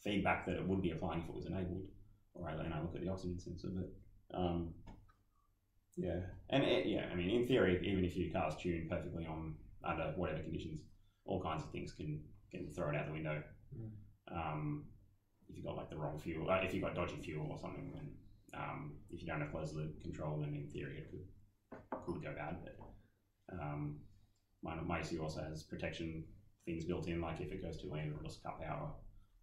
feedback that it would be applying if it was enabled, or I look at the oxygen sensor. But I mean, in theory, even if your car's tuned perfectly on under whatever conditions, all kinds of things can throw it out the window. If you've got like the wrong fuel, if you've got dodgy fuel or something, and if you don't have closed loop control, then in theory it could go bad. But my ECU also has protection things built in, like if it goes too lean, it'll just cut power.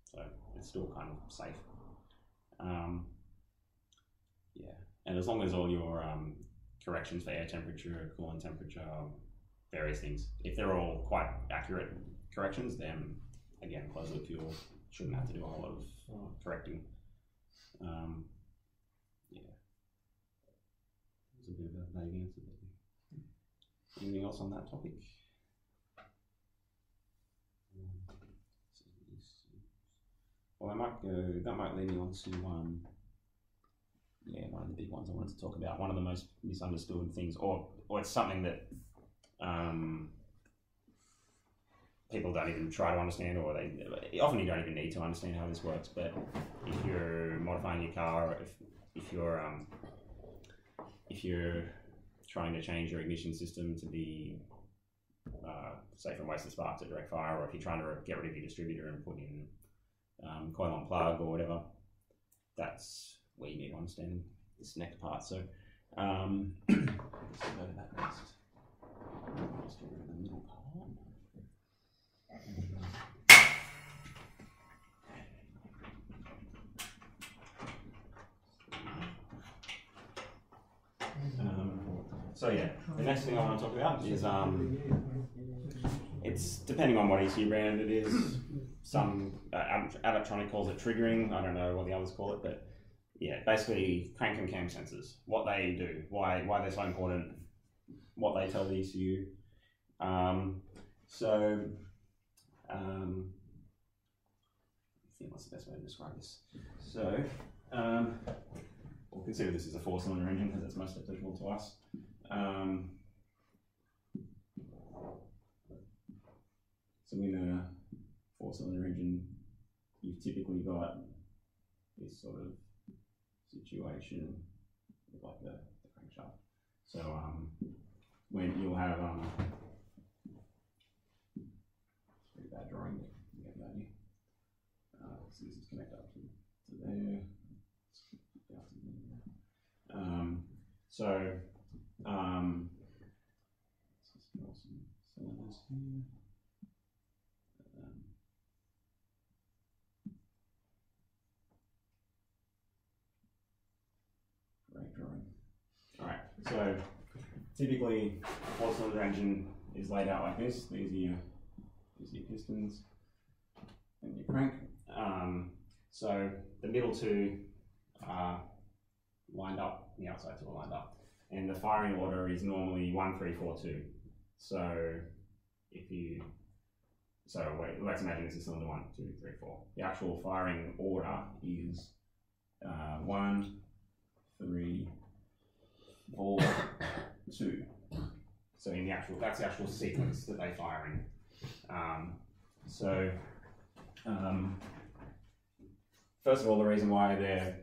So it's still kind of safe. And as long as all your corrections for air temperature, coolant temperature, various things, if they're all quite accurate corrections, then again, closed loop fuel shouldn't have to do a whole lot of correcting. It's a bit of a vague answer. Anything else on that topic? Well, that might lead me on to one of the big ones I wanted to talk about. One of the most misunderstood things, or it's something that people don't even try to understand, or often you don't even need to understand how this works. But if you're modifying your car, if you're trying to change your ignition system to be say from wasted spark to direct fire, or if you're trying to get rid of your distributor and put in coil on plug or whatever, that's where you need to understand this next part. So let's go to that next. Just get rid of the middle part. So yeah, the next thing I want to talk about is it's depending on what ECU brand it is. Some Adaptronic calls it triggering. I don't know what the others call it, but yeah, basically crank and cam sensors. What they do, why they're so important, what they tell the ECU. I think what's the best way to describe this? So we'll consider this as a 4-cylinder engine because it's most applicable to us. So in a 4-cylinder engine, you've typically got this sort of situation with like the crankshaft. So when you'll have it's pretty bad drawing, but you get the idea. So this is connected up to there. Let's just draw some cylinders here. Great drawing. Alright, so typically a 4-cylinder engine is laid out like this. These are your pistons and your crank. So the middle two are lined up, the outside two are lined up. And the firing order is normally 1, 3, 4, 2. So let's imagine this is cylinder 1, 2, 3, 4. The actual firing order is 1, 3, 4, 2. So that's the actual sequence that they fire in. First of all, the reason why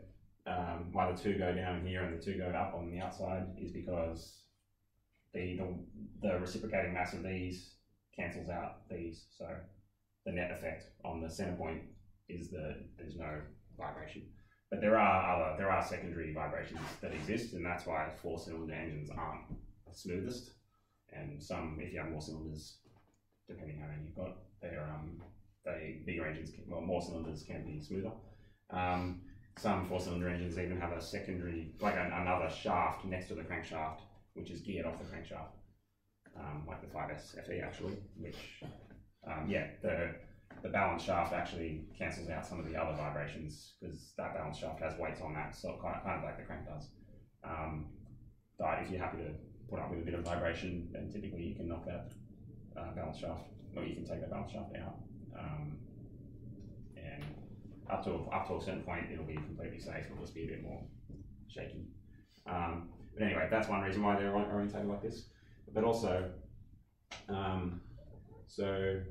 why the 2 go down here and the 2 go up on the outside is because the reciprocating mass of these cancels out these. So the net effect on the center point is that there's no vibration. But there are secondary vibrations that exist, and that's why 4-cylinder engines aren't the smoothest. And if you have more cylinders, depending how many you've got, bigger engines, more cylinders can be smoother. Some 4-cylinder engines even have a secondary, like another shaft next to the crankshaft, which is geared off the crankshaft, like the 5S FE actually, which, the balance shaft actually cancels out some of the other vibrations because that balance shaft has weights on that, so kind of like the crank does. But if you're happy to put up with a bit of vibration, then typically you can knock that balance shaft, or you can take that balance shaft out. And up to a certain point, it'll be completely safe. It'll just be a bit more shaky. But anyway, that's one reason why they're orientated like this. But also, so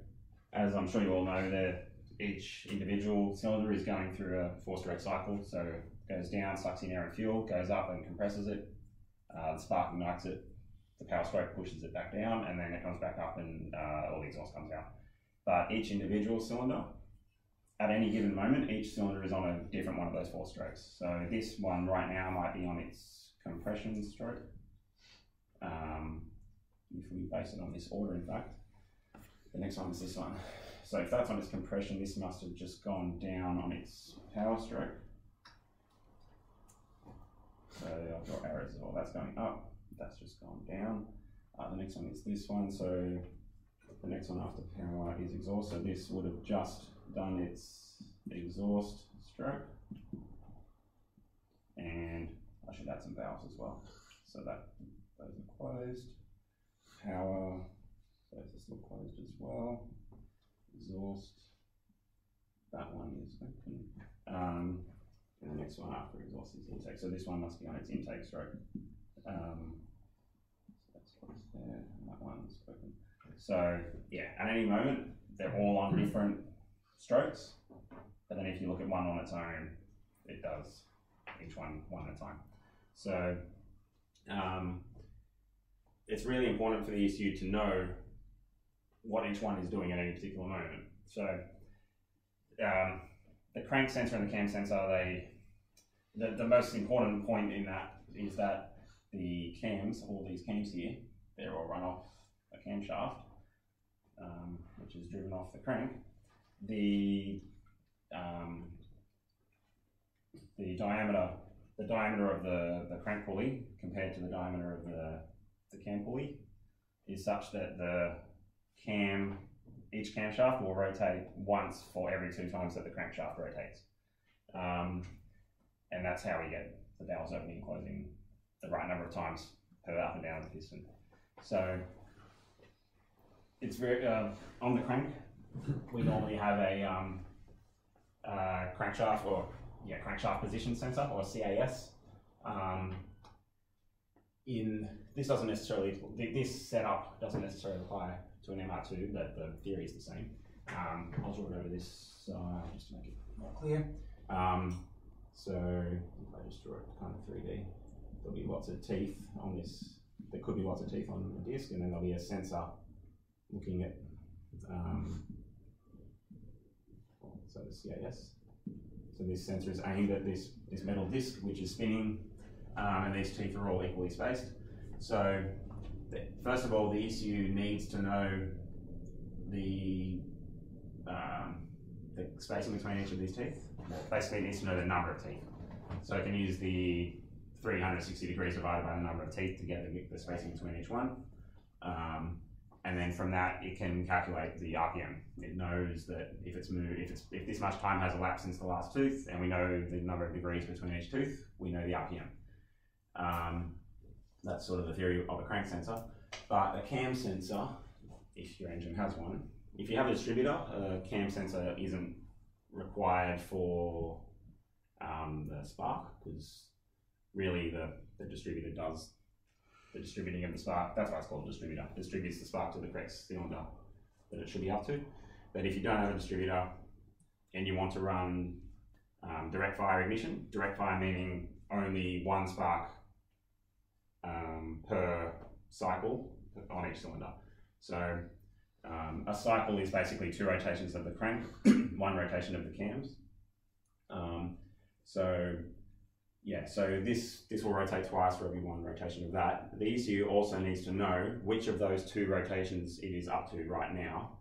as I'm sure you all know, each individual cylinder is going through a 4-stroke cycle. So it goes down, sucks in air and fuel, goes up and compresses it. The spark ignites it. The power stroke pushes it back down, and then it comes back up, and all the exhaust comes out. But each individual cylinder, at any given moment, each cylinder is on a different one of those 4 strokes. So this one right now might be on its compression stroke. If we base it on this order, in fact, the next one is this one. So if that's on its compression, this must have just gone down on its power stroke. So I'll draw arrows as well. That's going up. That's just gone down. The next one is this one. So the next one after power is exhaust. So this would have just done its exhaust stroke. And I should add some valves as well. So that those are closed. Power, those are still closed as well. Exhaust, that one is open. And the next one after exhaust is intake. So this one must be on its intake stroke. So that's closed there, and that one's open. So yeah, at any moment, they're all on different strokes. But then if you look at one on its own, it does each one at a time. So it's really important for the ECU to know what each one is doing at any particular moment. So the crank sensor and the cam sensor, the most important point in that is that the cams, all these cams here, they're all run off a camshaft, which is driven off the crank. The diameter of the crank pulley compared to the diameter of the cam pulley is such that each camshaft will rotate once for every 2 times that the crankshaft rotates. And that's how we get the valves opening and closing the right number of times per up and down the piston. So it's very, on the crank, we normally have a crankshaft position sensor, or CAS. This setup doesn't necessarily apply to an MR2, but the theory is the same. I'll draw it over this side just to make it more clear. So if I just draw it kind of 3D, there'll be lots of teeth on this. There could be lots of teeth on the disc, and then there'll be a sensor looking at so the CAS. So this sensor is aimed at this metal disc, which is spinning, and these teeth are all equally spaced. So first of all, the ECU needs to know the spacing between each of these teeth. Basically, it needs to know the number of teeth. So it can use the 360 degrees divided by the number of teeth to get the spacing between each one. And then from that, it can calculate the RPM. It knows that if this much time has elapsed since the last tooth, and we know the number of degrees between each tooth, we know the RPM. That's sort of the theory of a crank sensor. But a cam sensor, if your engine has one, if you have a distributor, a cam sensor isn't required for the spark, because really the distributor does the distributing of the spark. That's why it's called a distributor. It distributes the spark to the correct cylinder that it should be up to. But if you don't have a distributor and you want to run direct fire ignition, direct fire meaning only one spark per cycle on each cylinder. So a cycle is basically 2 rotations of the crank, 1 rotation of the cams. So this will rotate twice for every 1 rotation of that. The ECU also needs to know which of those 2 rotations it is up to right now.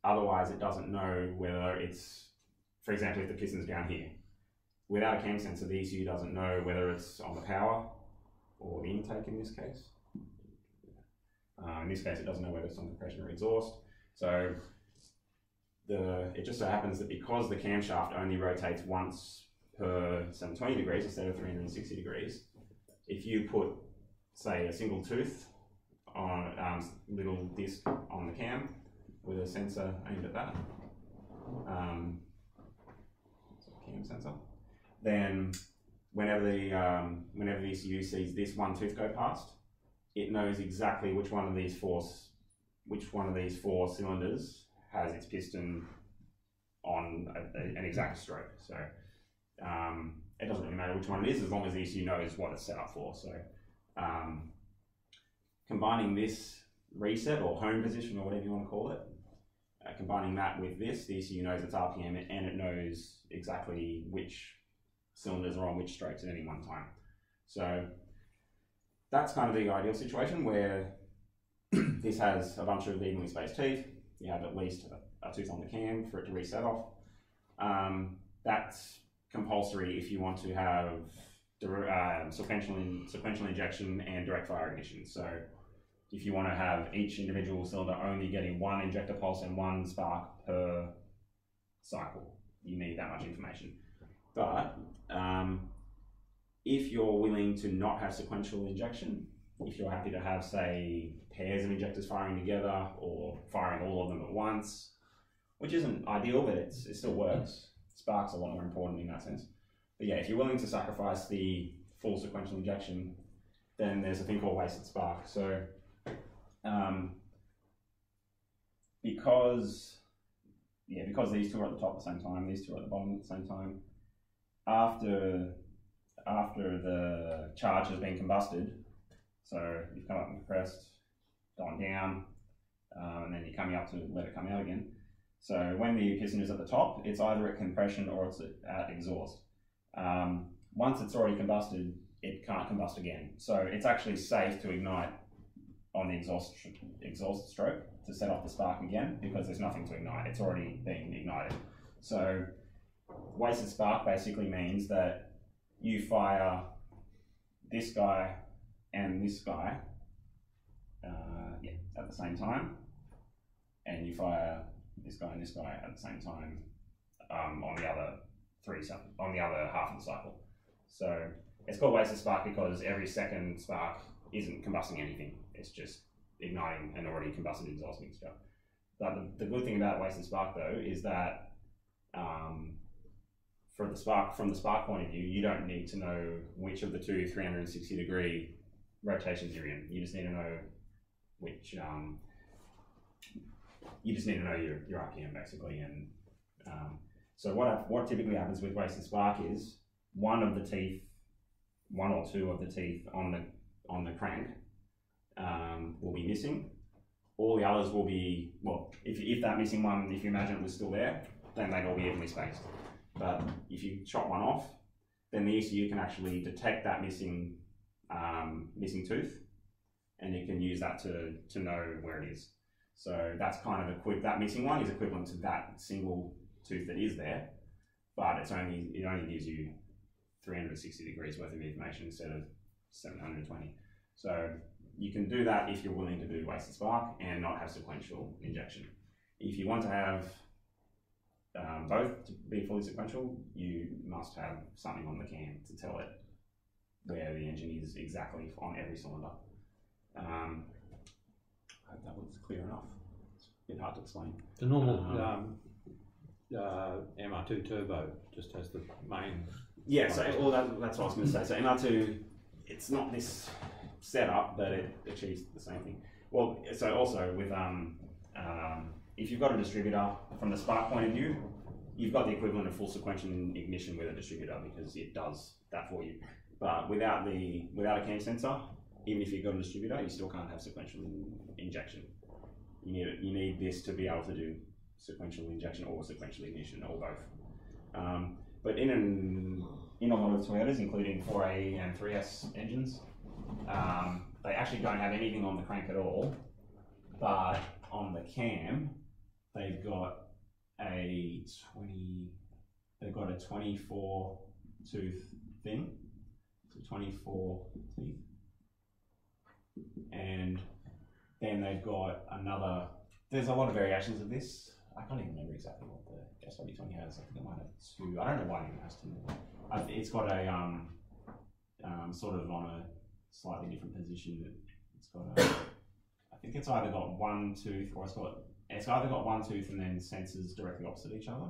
Otherwise, it doesn't know whether it's, for example, if the piston's down here. Without a cam sensor, the ECU doesn't know whether it's on the power or the intake in this case. In this case, it doesn't know whether it's on compression or exhaust. So it just so happens that because the camshaft only rotates once per 720 degrees instead of 360 degrees, if you put, say, a single tooth on little disc on the cam with a sensor aimed at that, cam sensor, then whenever the ECU sees this 1 tooth go past, it knows exactly which one of these 4 cylinders has its piston on an exact stroke. So it doesn't really matter which one it is as long as the ECU knows what it's set up for. So combining this reset or home position or whatever you want to call it, combining that with this, the ECU knows its RPM and it knows exactly which cylinders are on which strokes at any one time. So that's kind of the ideal situation where this has a bunch of evenly spaced teeth. You have at least a tooth on the cam for it to reset off. That's compulsory if you want to have sequential injection and direct fire ignition. So if you want to have each individual cylinder only getting 1 injector pulse and 1 spark per cycle, you need that much information. But if you're willing to not have sequential injection, if you're happy to have, say, pairs of injectors firing together or firing all of them at once, which isn't ideal, but it still works. Spark's a lot more important in that sense. But yeah, if you're willing to sacrifice the full sequential injection, then there's a thing called wasted spark. So because these 2 are at the top at the same time, these 2 are at the bottom at the same time, after the charge has been combusted, so you've come up and compressed, gone down, and then you're coming up to let it come out again. So when the piston is at the top, it's either at compression or it's at exhaust. once it's already combusted, it can't combust again. So it's actually safe to ignite on the exhaust stroke to set off the spark again, because there's nothing to ignite. It's already been ignited. So wasted spark basically means that you fire this guy and this guy at the same time, and you fire this guy and this guy at the same time on the other half of the cycle. So it's called wasted spark because every second spark isn't combusting anything. It's just igniting an already combusted exhaust mixture. But the good thing about wasted spark though is that from the spark point of view, you don't need to know which of the two 360-degree rotations you're in. You just need to know which. You just need to know your RPM basically, and so what typically happens with wasted spark is one or two of the teeth on the crank will be missing. All the others will be, well, if that missing one, if you imagine it was still there, then they'd all be evenly spaced. But if you chop one off, then the ECU can actually detect that missing tooth, and it can use that to know where it is. So that's kind of that missing one is equivalent to that single tooth that is there, but it only gives you 360 degrees worth of information instead of 720. So you can do that if you're willing to do wasted spark and not have sequential injection. If you want to have both to be fully sequential, you must have something on the cam to tell it where the engine is exactly on every cylinder. I hope that was clear enough. It's a bit hard to explain. The normal MR2 Turbo just has the main. Yeah, so that's what I was going to say. So MR2, it's not this setup, but it achieves the same thing. Well, so also with if you've got a distributor, from the spark point of view, you've got the equivalent of full sequential ignition with a distributor because it does that for you. But without a cam sensor, even if you've got a distributor, you still can't have sequential injection. You need this to be able to do sequential injection or sequential ignition or both. But in a lot of Toyotas, including 4A and 3S engines, they actually don't have anything on the crank at all. But on the cam, they've got a 24 tooth thing, so 24 teeth, and then they've got another. There's a lot of variations of this. I can't even remember exactly what the SW20 has. I think it might have two. I don't know why it has two. It's got a sort of on a slightly different position. It's got a. I think it's either got one tooth, or it's either got one tooth and then sensors directly opposite each other,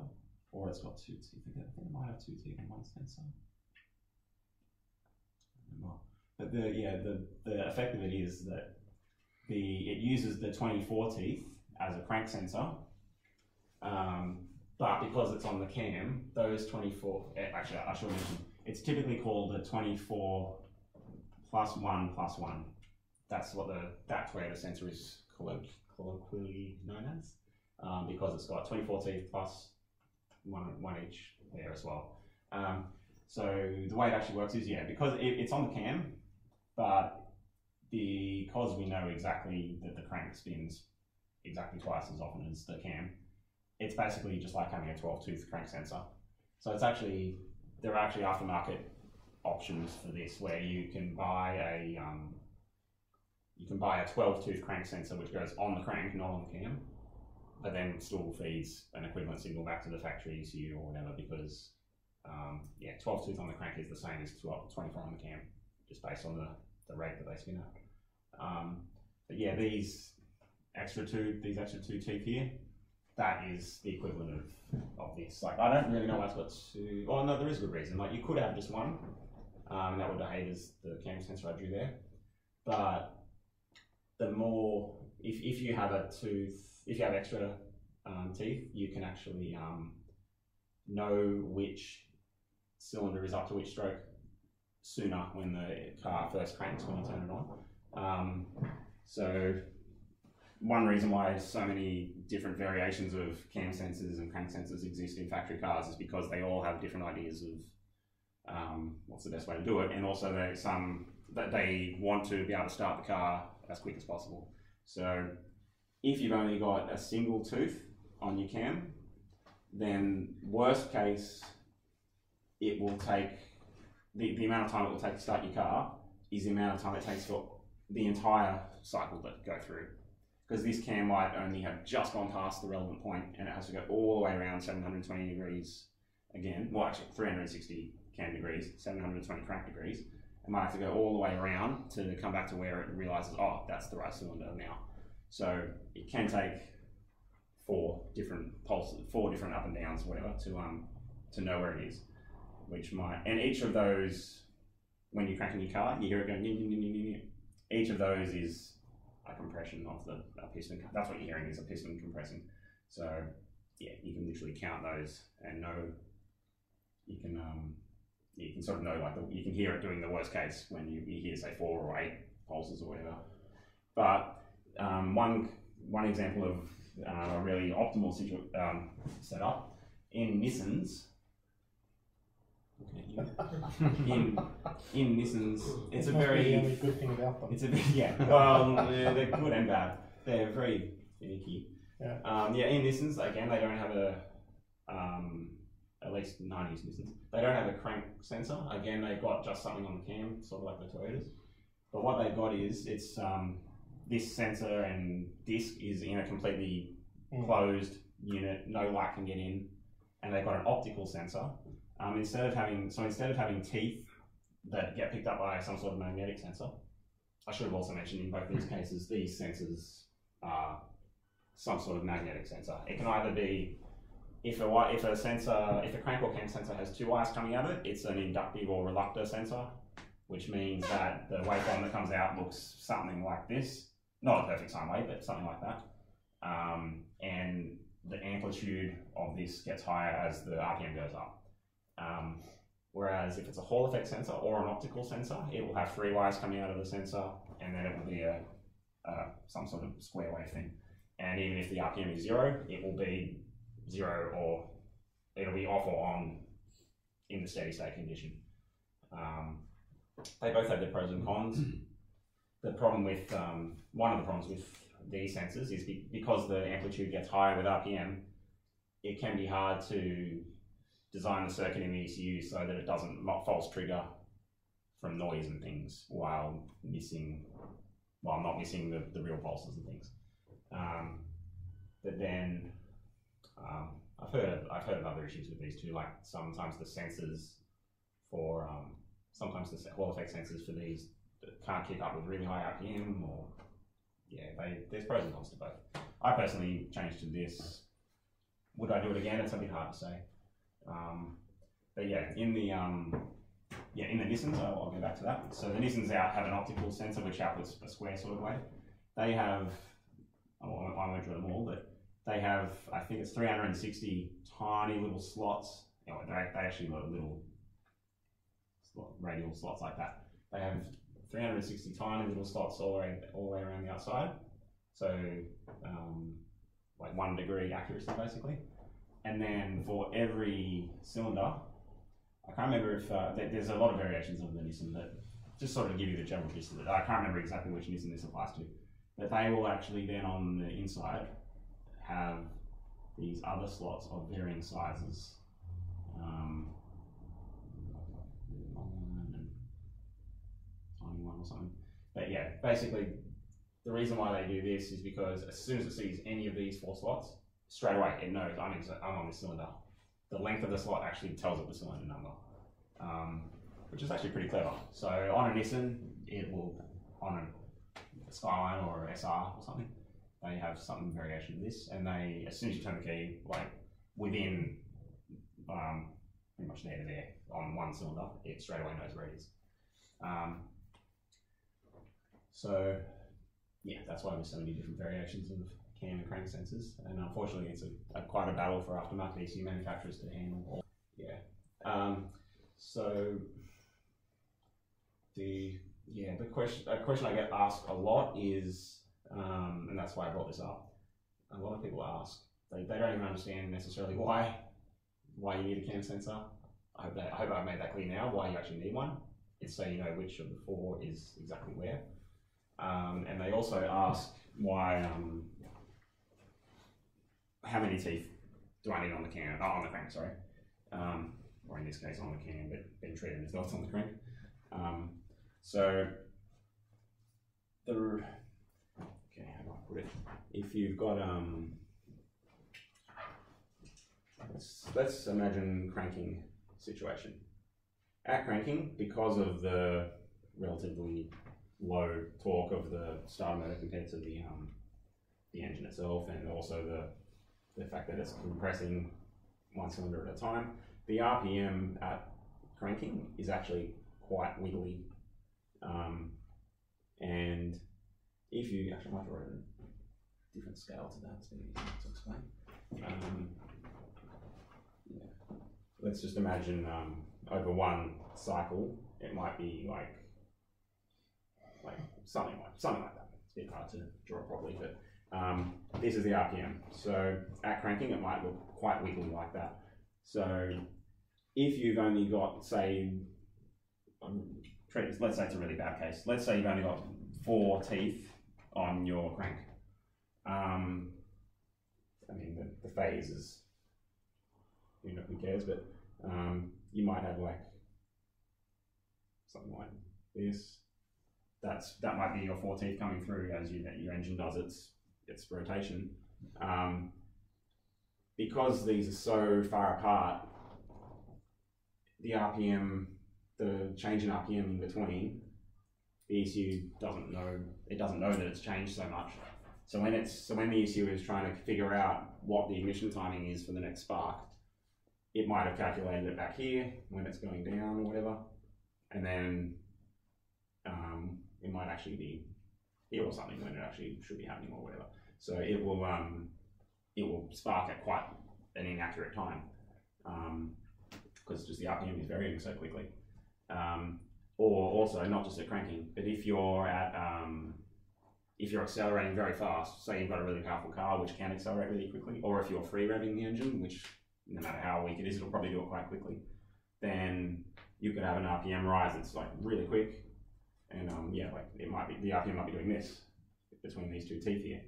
or it's got two teeth. I think it might have two teeth and one sensor. But the effect of it is that it uses the 24 teeth as a crank sensor, but because it's on the cam, those 24. Actually, I should mention it's typically called the 24 plus 1 plus 1. That's what that Toyota sensor is colloquially known as, because it's got 24 teeth plus one each there as well. So the way it actually works is, because it's on the cam, but because we know exactly that the crank spins exactly twice as often as the cam, it's basically just like having a 12-tooth crank sensor. So there are actually aftermarket options for this where you can buy a 12-tooth crank sensor which goes on the crank, not on the cam, but then still feeds an equivalent signal back to the factory ECU or whatever, because 12 tooth on the crank is the same as 24 on the cam, just based on the rate that they spin at. But yeah, these extra two teeth here, that is the equivalent of this. Like, I don't really know why it's got two. Oh no, there is a good reason. Like, you could have just one, and that would behave as the cam sensor I drew there. But the more, if you have extra teeth, you can actually know which cylinder is up to which stroke sooner when the car first cranks, when you turn it on. So one reason why so many different variations of cam sensors and crank sensors exist in factory cars is because they all have different ideas what's the best way to do it, and also there's some that they want to be able to start the car as quick as possible. So if you've only got a single tooth on your cam, then worst case, it will take, the amount of time it will take to start your car is the amount of time it takes for the entire cycle to go through. Because this cam might only have just gone past the relevant point and it has to go all the way around 720 degrees again. Well, actually 360 cam degrees, 720 crank degrees. It might have to go all the way around to come back to where it realizes, oh, that's the right cylinder now. So it can take 4 different pulses, 4 different up and downs, whatever, to know where it is. Which might, and each of those, when you're cranking your car, you hear it going, each of those is a compression of the piston. That's what you're hearing, is a piston compressing. So yeah, you can literally count those and know, you can sort of know, like, you can hear it doing the worst case when you hear, say, 4 or 8 pulses or whatever. But one example of a really optimal setup in Nissans. in Nissans, it's a very the only good thing about them. It's a yeah. Well, they're good and bad. They're very finicky. Yeah. In Nissans, again, they don't have a at least 90s Nissans. They don't have a crank sensor. Again, they've got just something on the cam, sort of like the Toyotas. But what they've got is it's this sensor and disc is in a completely closed unit. No light can get in, and they've got an optical sensor. Instead of having teeth that get picked up by some sort of magnetic sensor, I should have also mentioned in both these cases, these sensors are some sort of magnetic sensor. It can either be, if a crank or cam sensor has 2 wires coming out of it, it's an inductive or reluctor sensor, which means that the waveform that comes out looks something like this. Not a perfect sine wave, but something like that. And the amplitude of this gets higher as the RPM goes up. Whereas if it's a Hall effect sensor or an optical sensor, it will have 3 wires coming out of the sensor, and then it will be some sort of square wave thing. And even if the RPM is 0, it will be 0, or it'll be off or on in the steady state condition. They both have their pros and cons. The problem with one of the problems with these sensors is because the amplitude gets higher with RPM, it can be hard to design the circuit in the ECU so that it doesn't false trigger from noise and things while not missing the real pulses and things. But then I've heard of other issues with these too, like sometimes the sensors for sometimes the Hall effect sensors for these can't keep up with really high RPM, or there's pros and cons to both. I personally changed to this. Would I do it again? It's a bit hard to say. But yeah, in the Nissans, I'll go back to that. So the Nissans have an optical sensor which outputs a square sort of wave. They have, I won't draw them all, but they have, I think it's 360 tiny little slots. They actually got little radial slots like that. They have 360 tiny little slots all the way around the outside. So like 1 degree accuracy basically. And then for every cylinder, I can't remember if there's a lot of variations of the Nissan, that just sort of give you the general gist of it. I can't remember exactly which Nissan this applies to, but they will actually then on the inside have these other slots of varying sizes. Tiny one or something. But yeah, basically the reason why they do this is because as soon as it sees any of these 4 slots, straight away it knows I'm on this cylinder. The length of the slot actually tells it the cylinder number, which is actually pretty clever. So on a Nissan, it will, on a Skyline or a SR or something, they have some variation of this, and they, as soon as you turn the key, like within pretty much there to there on one cylinder, it straight away knows where it is. So yeah, that's why there's so many different variations of cam and crank sensors, and unfortunately it's quite a battle for aftermarket ECU manufacturers to handle all. So the question I get asked a lot is, and that's why I brought this up, a lot of people ask, they don't even understand necessarily why you need a cam sensor. I hope I made that clear now, why you actually need one. It's so you know which of the 4 is exactly where. And they also ask why, how many teeth do I need on the can? Oh, on the crank, sorry. Or in this case on the can, but being treated as not on the crank. So okay, how do I put it? If you've got let's imagine cranking situation. At cranking, because of the relatively low torque of the starter motor compared to the engine itself, and also the fact that it's compressing one cylinder at a time, the RPM at cranking is actually quite wiggly. And if you actually might draw a different scale to that, it's easier to explain. Yeah. Let's just imagine over one cycle, it might be like something like that. It's a bit hard to draw properly, but this is the RPM. So at cranking, it might look quite wiggly like that. So if you've only got, say, let's say it's a really bad case. Let's say you've only got 4 teeth on your crank. I mean, the phase is, who cares, but you might have like something like this. That might be your 4 teeth coming through as your engine does its rotation. Because these are so far apart, the RPM, the change in RPM in between, the ECU doesn't know that it's changed so much. So when the ECU is trying to figure out what the ignition timing is for the next spark, it might have calculated it back here when it's going down or whatever, and then it might actually be here or something when it actually should be happening or whatever. So it will spark at quite an inaccurate time because just the RPM is varying so quickly. Or also not just at cranking, but if you're accelerating very fast, say you've got a really powerful car which can accelerate really quickly, or if you're free revving the engine, which no matter how weak it is, it'll probably do it quite quickly, then you could have an RPM rise that's like really quick, and like the RPM might be doing this between these 2 teeth here.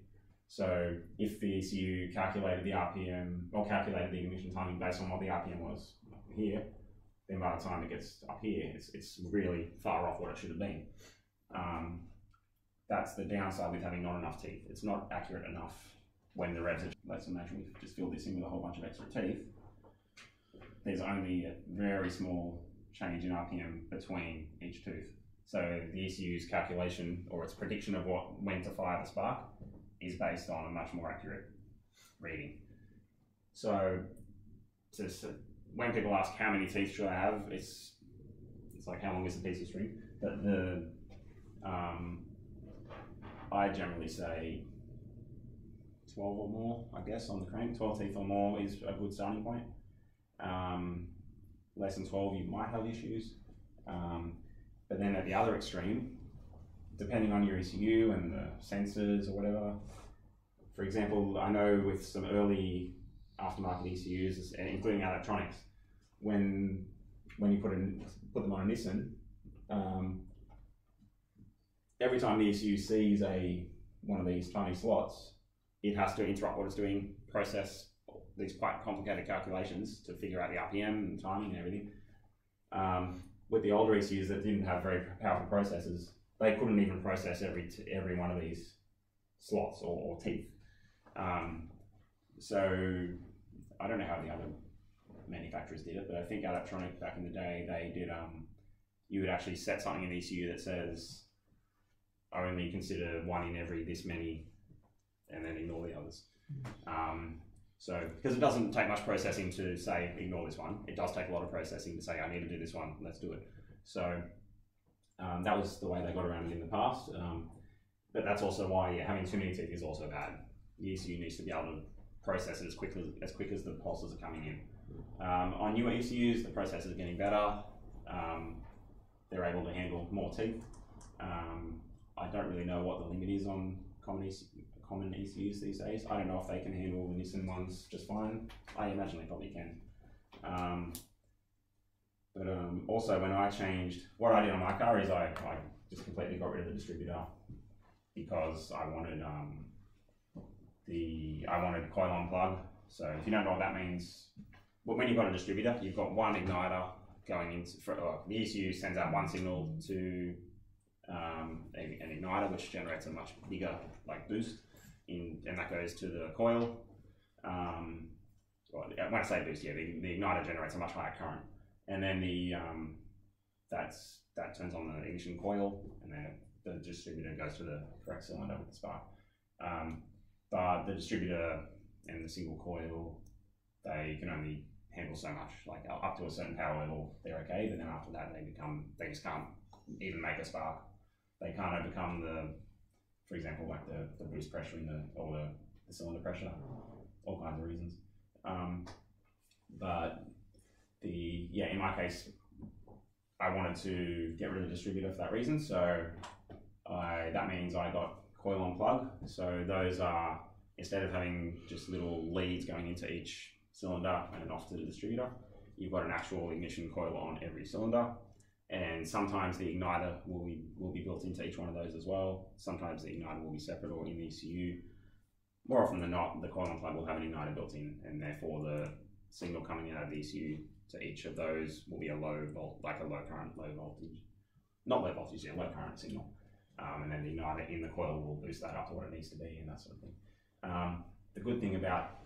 So if the ECU calculated the RPM or calculated the ignition timing based on what the RPM was here, then by the time it gets up here, it's really far off what it should have been. That's the downside with having not enough teeth. It's not accurate enough when the revs are, let's imagine we've just filled this in with a whole bunch of extra teeth. There's only a very small change in RPM between each tooth. So the ECU's calculation or its prediction of when to fire the spark is based on a much more accurate reading. So when people ask how many teeth should I have, it's like how long is a piece of string. But I generally say 12 or more, I guess, on the crank. 12 teeth or more is a good starting point. Less than 12, you might have issues. But then at the other extreme, depending on your ECU and the sensors or whatever, for example, I know with some early aftermarket ECUs, including Adaptronics, when you put them on a Nissan, every time the ECU sees one of these tiny slots, it has to interrupt what it's doing, process these quite complicated calculations to figure out the RPM and timing and everything. With the older ECUs that didn't have very powerful processors, they couldn't even process every one of these slots or teeth. So I don't know how the other manufacturers did it, but I think Adaptronic back in the day, they did, you would actually set something in the ECU that says, only consider one in every this many, and then ignore the others. So, because it doesn't take much processing to say, ignore this one, it does take a lot of processing to say, I need to do this one, let's do it. So, that was the way they got around it in the past. But that's also why having too many teeth is also bad. The ECU needs to be able to process it as quick as the pulses are coming in. On newer ECUs, the processors are getting better. They're able to handle more teeth. I don't really know what the limit is on common ECUs these days. I don't know if they can handle the Nissan ones just fine. I imagine they probably can. But also when I changed, what I did on my car is I just completely got rid of the distributor because I wanted coil on plug. So if you don't know what that means, well, when you've got a distributor, you've got one igniter going into, the ECU sends out one signal to an igniter, which generates a much bigger boost, and that goes to the coil. When I say boost, yeah, the igniter generates a much higher current, and then that turns on the ignition coil, and then the distributor goes to the correct cylinder with the spark. But the distributor and the single coil, they can only handle so much. Like up to a certain power level, they're okay, but then after that, they just can't even make a spark. They can't overcome for example, like the boost pressure or the cylinder pressure, all kinds of reasons. But in my case, I wanted to get rid of the distributor for that reason. So that means I got coil on plug. So those are, instead of having just little leads going into each cylinder and off to the distributor, you've got an actual ignition coil on every cylinder. And sometimes the igniter will be built into each one of those as well. Sometimes the igniter will be separate or in the ECU. More often than not, the coil on plug will have an igniter built in, and therefore the signal coming out of the ECU to each of those will be a low current, low voltage, not low voltage, yeah, low current signal. And then the igniter in the coil will boost that up to what it needs to be and that sort of thing. The good thing about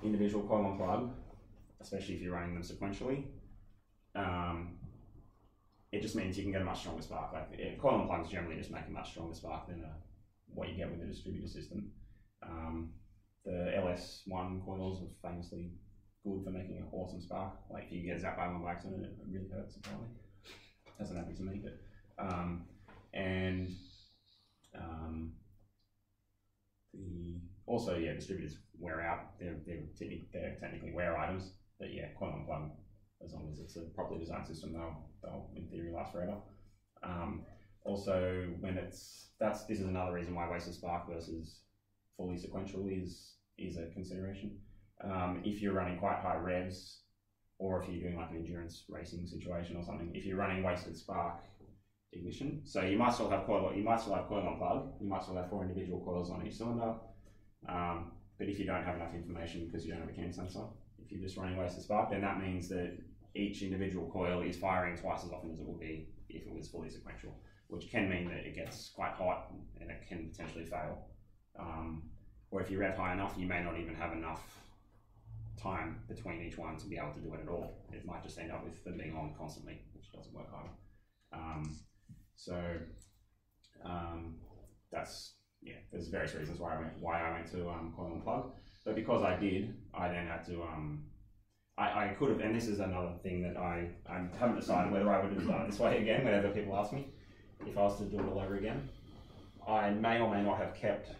individual coil on plug, especially if you're running them sequentially, it just means you can get a much stronger spark. Coil on plugs generally just make a much stronger spark than what you get with the distributor system. The LS1 coils are famously good for making an awesome spark. Like if you get zapped by one by accident, it really hurts apparently. Doesn't happen to me, but distributors wear out. They're technically wear items, but yeah, coil on plug, as long as it's a properly designed system, they'll in theory last forever. Also, this is another reason why wasted spark versus fully sequential is a consideration. If you're running quite high revs, or if you're doing like an endurance racing situation or something, if you're running wasted spark ignition, so you might still have coil on plug, you might still have 4 individual coils on each cylinder, but if you don't have enough information because you don't have a cam sensor, if you're just running wasted spark, then that means that each individual coil is firing twice as often as it would be if it was fully sequential, which can mean that it gets quite hot and it can potentially fail. Or if you rev high enough, you may not even have enough time between each one to be able to do it at all. It might just end up with them being on constantly, which doesn't work either. There's various reasons why I went to coil and plug, but because I did, I then had to I could have, and this is another thing that I haven't decided whether I would have done it this way again whenever people ask me if I was to do it all over again. I may or may not have kept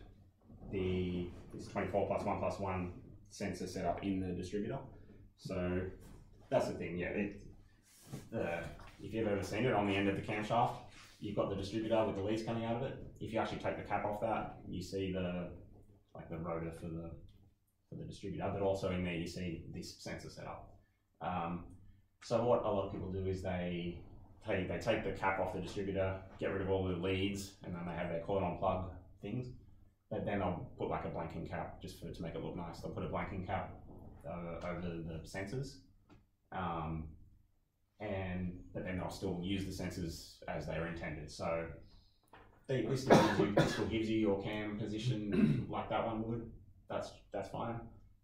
this 24 plus 1 plus 1 sensor set up in the distributor. So that's the thing, yeah. If you've ever seen it on the end of the camshaft, you've got the distributor with the leads coming out of it. If you actually take the cap off that, you see the rotor for the distributor, but also in there you see this sensor set up. So what a lot of people do is they take the cap off the distributor, get rid of all the leads, and then they have their coil on plug things. But then they'll put like a blanking cap just to make it look nice. They'll put a blanking cap over the sensors, but then they'll still use the sensors as they are intended. So this still gives you your cam position like that one would. That's fine.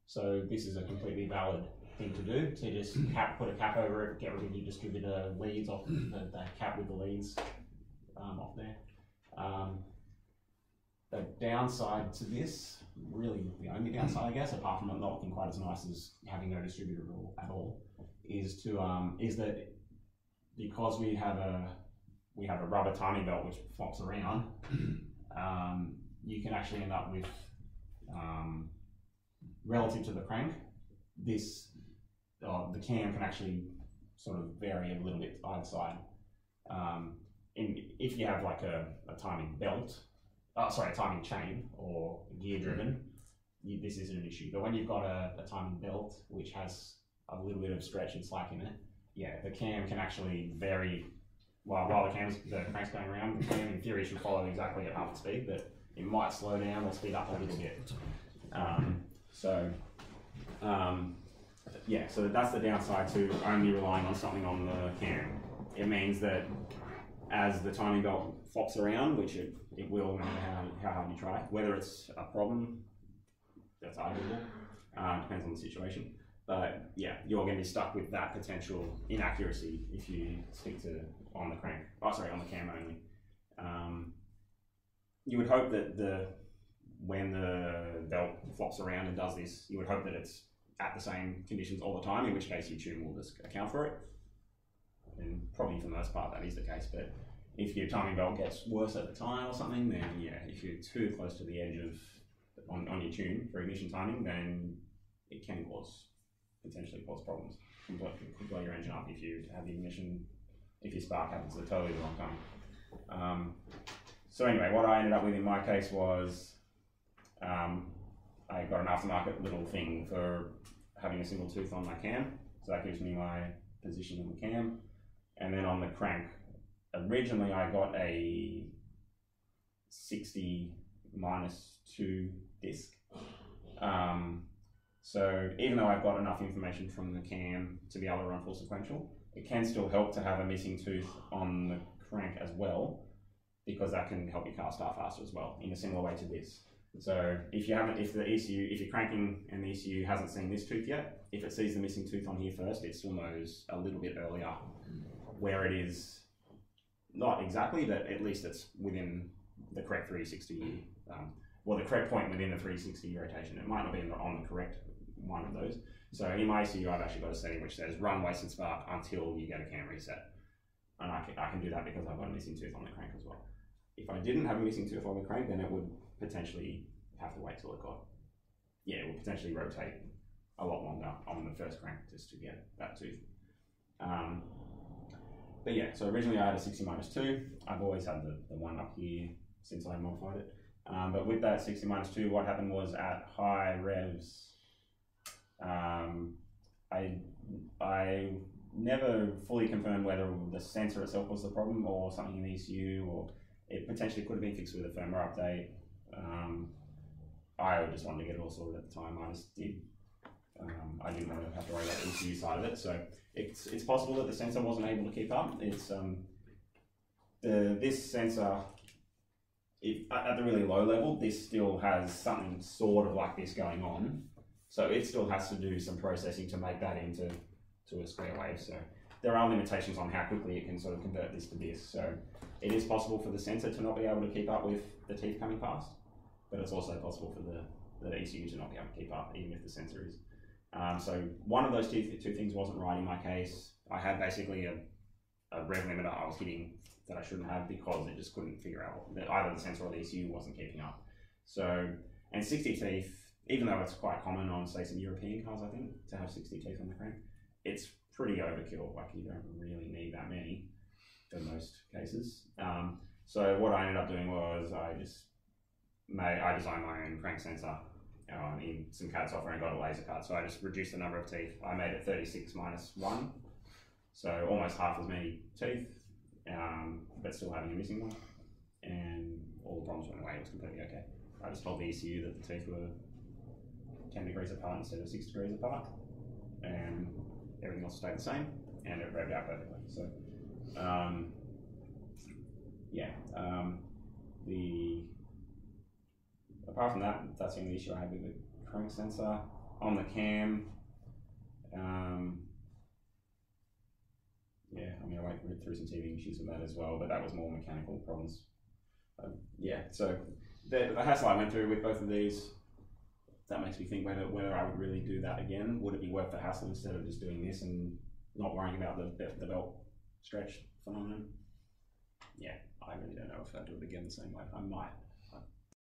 So this is a completely valid thing to do, to just put a cap over it, get rid of your distributor leads off the cap with the leads off there. The downside to this, really the only downside I guess, apart from it not looking quite as nice as having no distributor at all, is that because we have a rubber timing belt which flops around, you can actually end up with relative to the crank, the cam can actually sort of vary a little bit either side. If you have like a timing belt, a timing chain or gear driven, this isn't an issue. But when you've got a timing belt which has a little bit of stretch and slack in it, the cam can actually vary while the crank's going around. The cam in theory should follow exactly at half the speed, but it might slow down or speed up a little bit. So that's the downside to only relying on something on the cam. It means that as the timing belt flops around, which it will no matter how hard you try, whether it's a problem, that's arguable, depends on the situation. But yeah, you're going to be stuck with that potential inaccuracy if you stick to on the cam only. You would hope that when the belt flops around and does this, you would hope that it's at the same conditions all the time, in which case your tune will just account for it. And probably for the most part that is the case, but if your timing belt gets worse at the time or something, then yeah, if you're too close to the edge of on your tune for ignition timing, then it can potentially cause problems. Could blow your engine up if you have the ignition, if your spark happens at totally the wrong time. So anyway, what I ended up with in my case was I got an aftermarket little thing for having a single tooth on my cam, so that gives me my position on the cam. And then on the crank, originally I got a 60-2 disc. So even though I've got enough information from the cam to be able to run full sequential, it can still help to have a missing tooth on the crank as well, because that can help your car start faster as well, in a similar way to this. So if you're cranking and the ECU hasn't seen this tooth yet, if it sees the missing tooth on here first, it still knows a little bit earlier where it is. Not exactly, but at least it's within the correct 360, the correct point within the 360 rotation. It might not be on the correct one of those. So in my ECU, I've actually got a setting which says run wasted spark until you get a cam reset. And I can do that because I've got a missing tooth on the crank as well. If I didn't have a missing tooth on the crank, then it would potentially have to wait till it would potentially rotate a lot longer on the first crank just to get that tooth. But yeah, so originally I had a 60-2. I've always had the one up here since I modified it. But with that 60-2, what happened was at high revs, I never fully confirmed whether the sensor itself was the problem or something in the ECU, or it potentially could have been fixed with a firmware update. I just wanted to get it all sorted at the time. I just did. I didn't want to have to worry about the ECU side of it, so it's possible that the sensor wasn't able to keep up. It's this sensor, at the really low level, this still has something sort of like this going on, so it still has to do some processing to make that into a square wave. So there are limitations on how quickly it can sort of convert this to this. So it is possible for the sensor to not be able to keep up with the teeth coming past, but it's also possible for the ECU to not be able to keep up, even if the sensor is. So one of those two things wasn't right in my case. I had basically a rev limiter I was hitting that I shouldn't have because it just couldn't figure out that either the sensor or the ECU wasn't keeping up. So, and 60 teeth, even though it's quite common on, say, some European cars, I think, to have 60 teeth on the crank, it's pretty overkill. Like, you don't really need that many for most cases. So what I ended up doing was I designed my own crank sensor in some CAD software and got a laser cut. So I just reduced the number of teeth. I made it 36-1, so almost half as many teeth, but still having a missing one. And all the problems went away. It was completely okay. I just told the ECU that the teeth were 10 degrees apart instead of 6 degrees apart, and everything else stayed the same, and it revved out perfectly. So, apart from that, that's the only issue I had with the crank sensor. On the cam, I went through some teething issues with that as well, but that was more mechanical problems. So the hassle I went through with both of these, that makes me think whether I would really do that again. Would it be worth the hassle instead of just doing this and not worrying about the belt stretch phenomenon? Yeah, I really don't know if I'd do it again the same way. I might.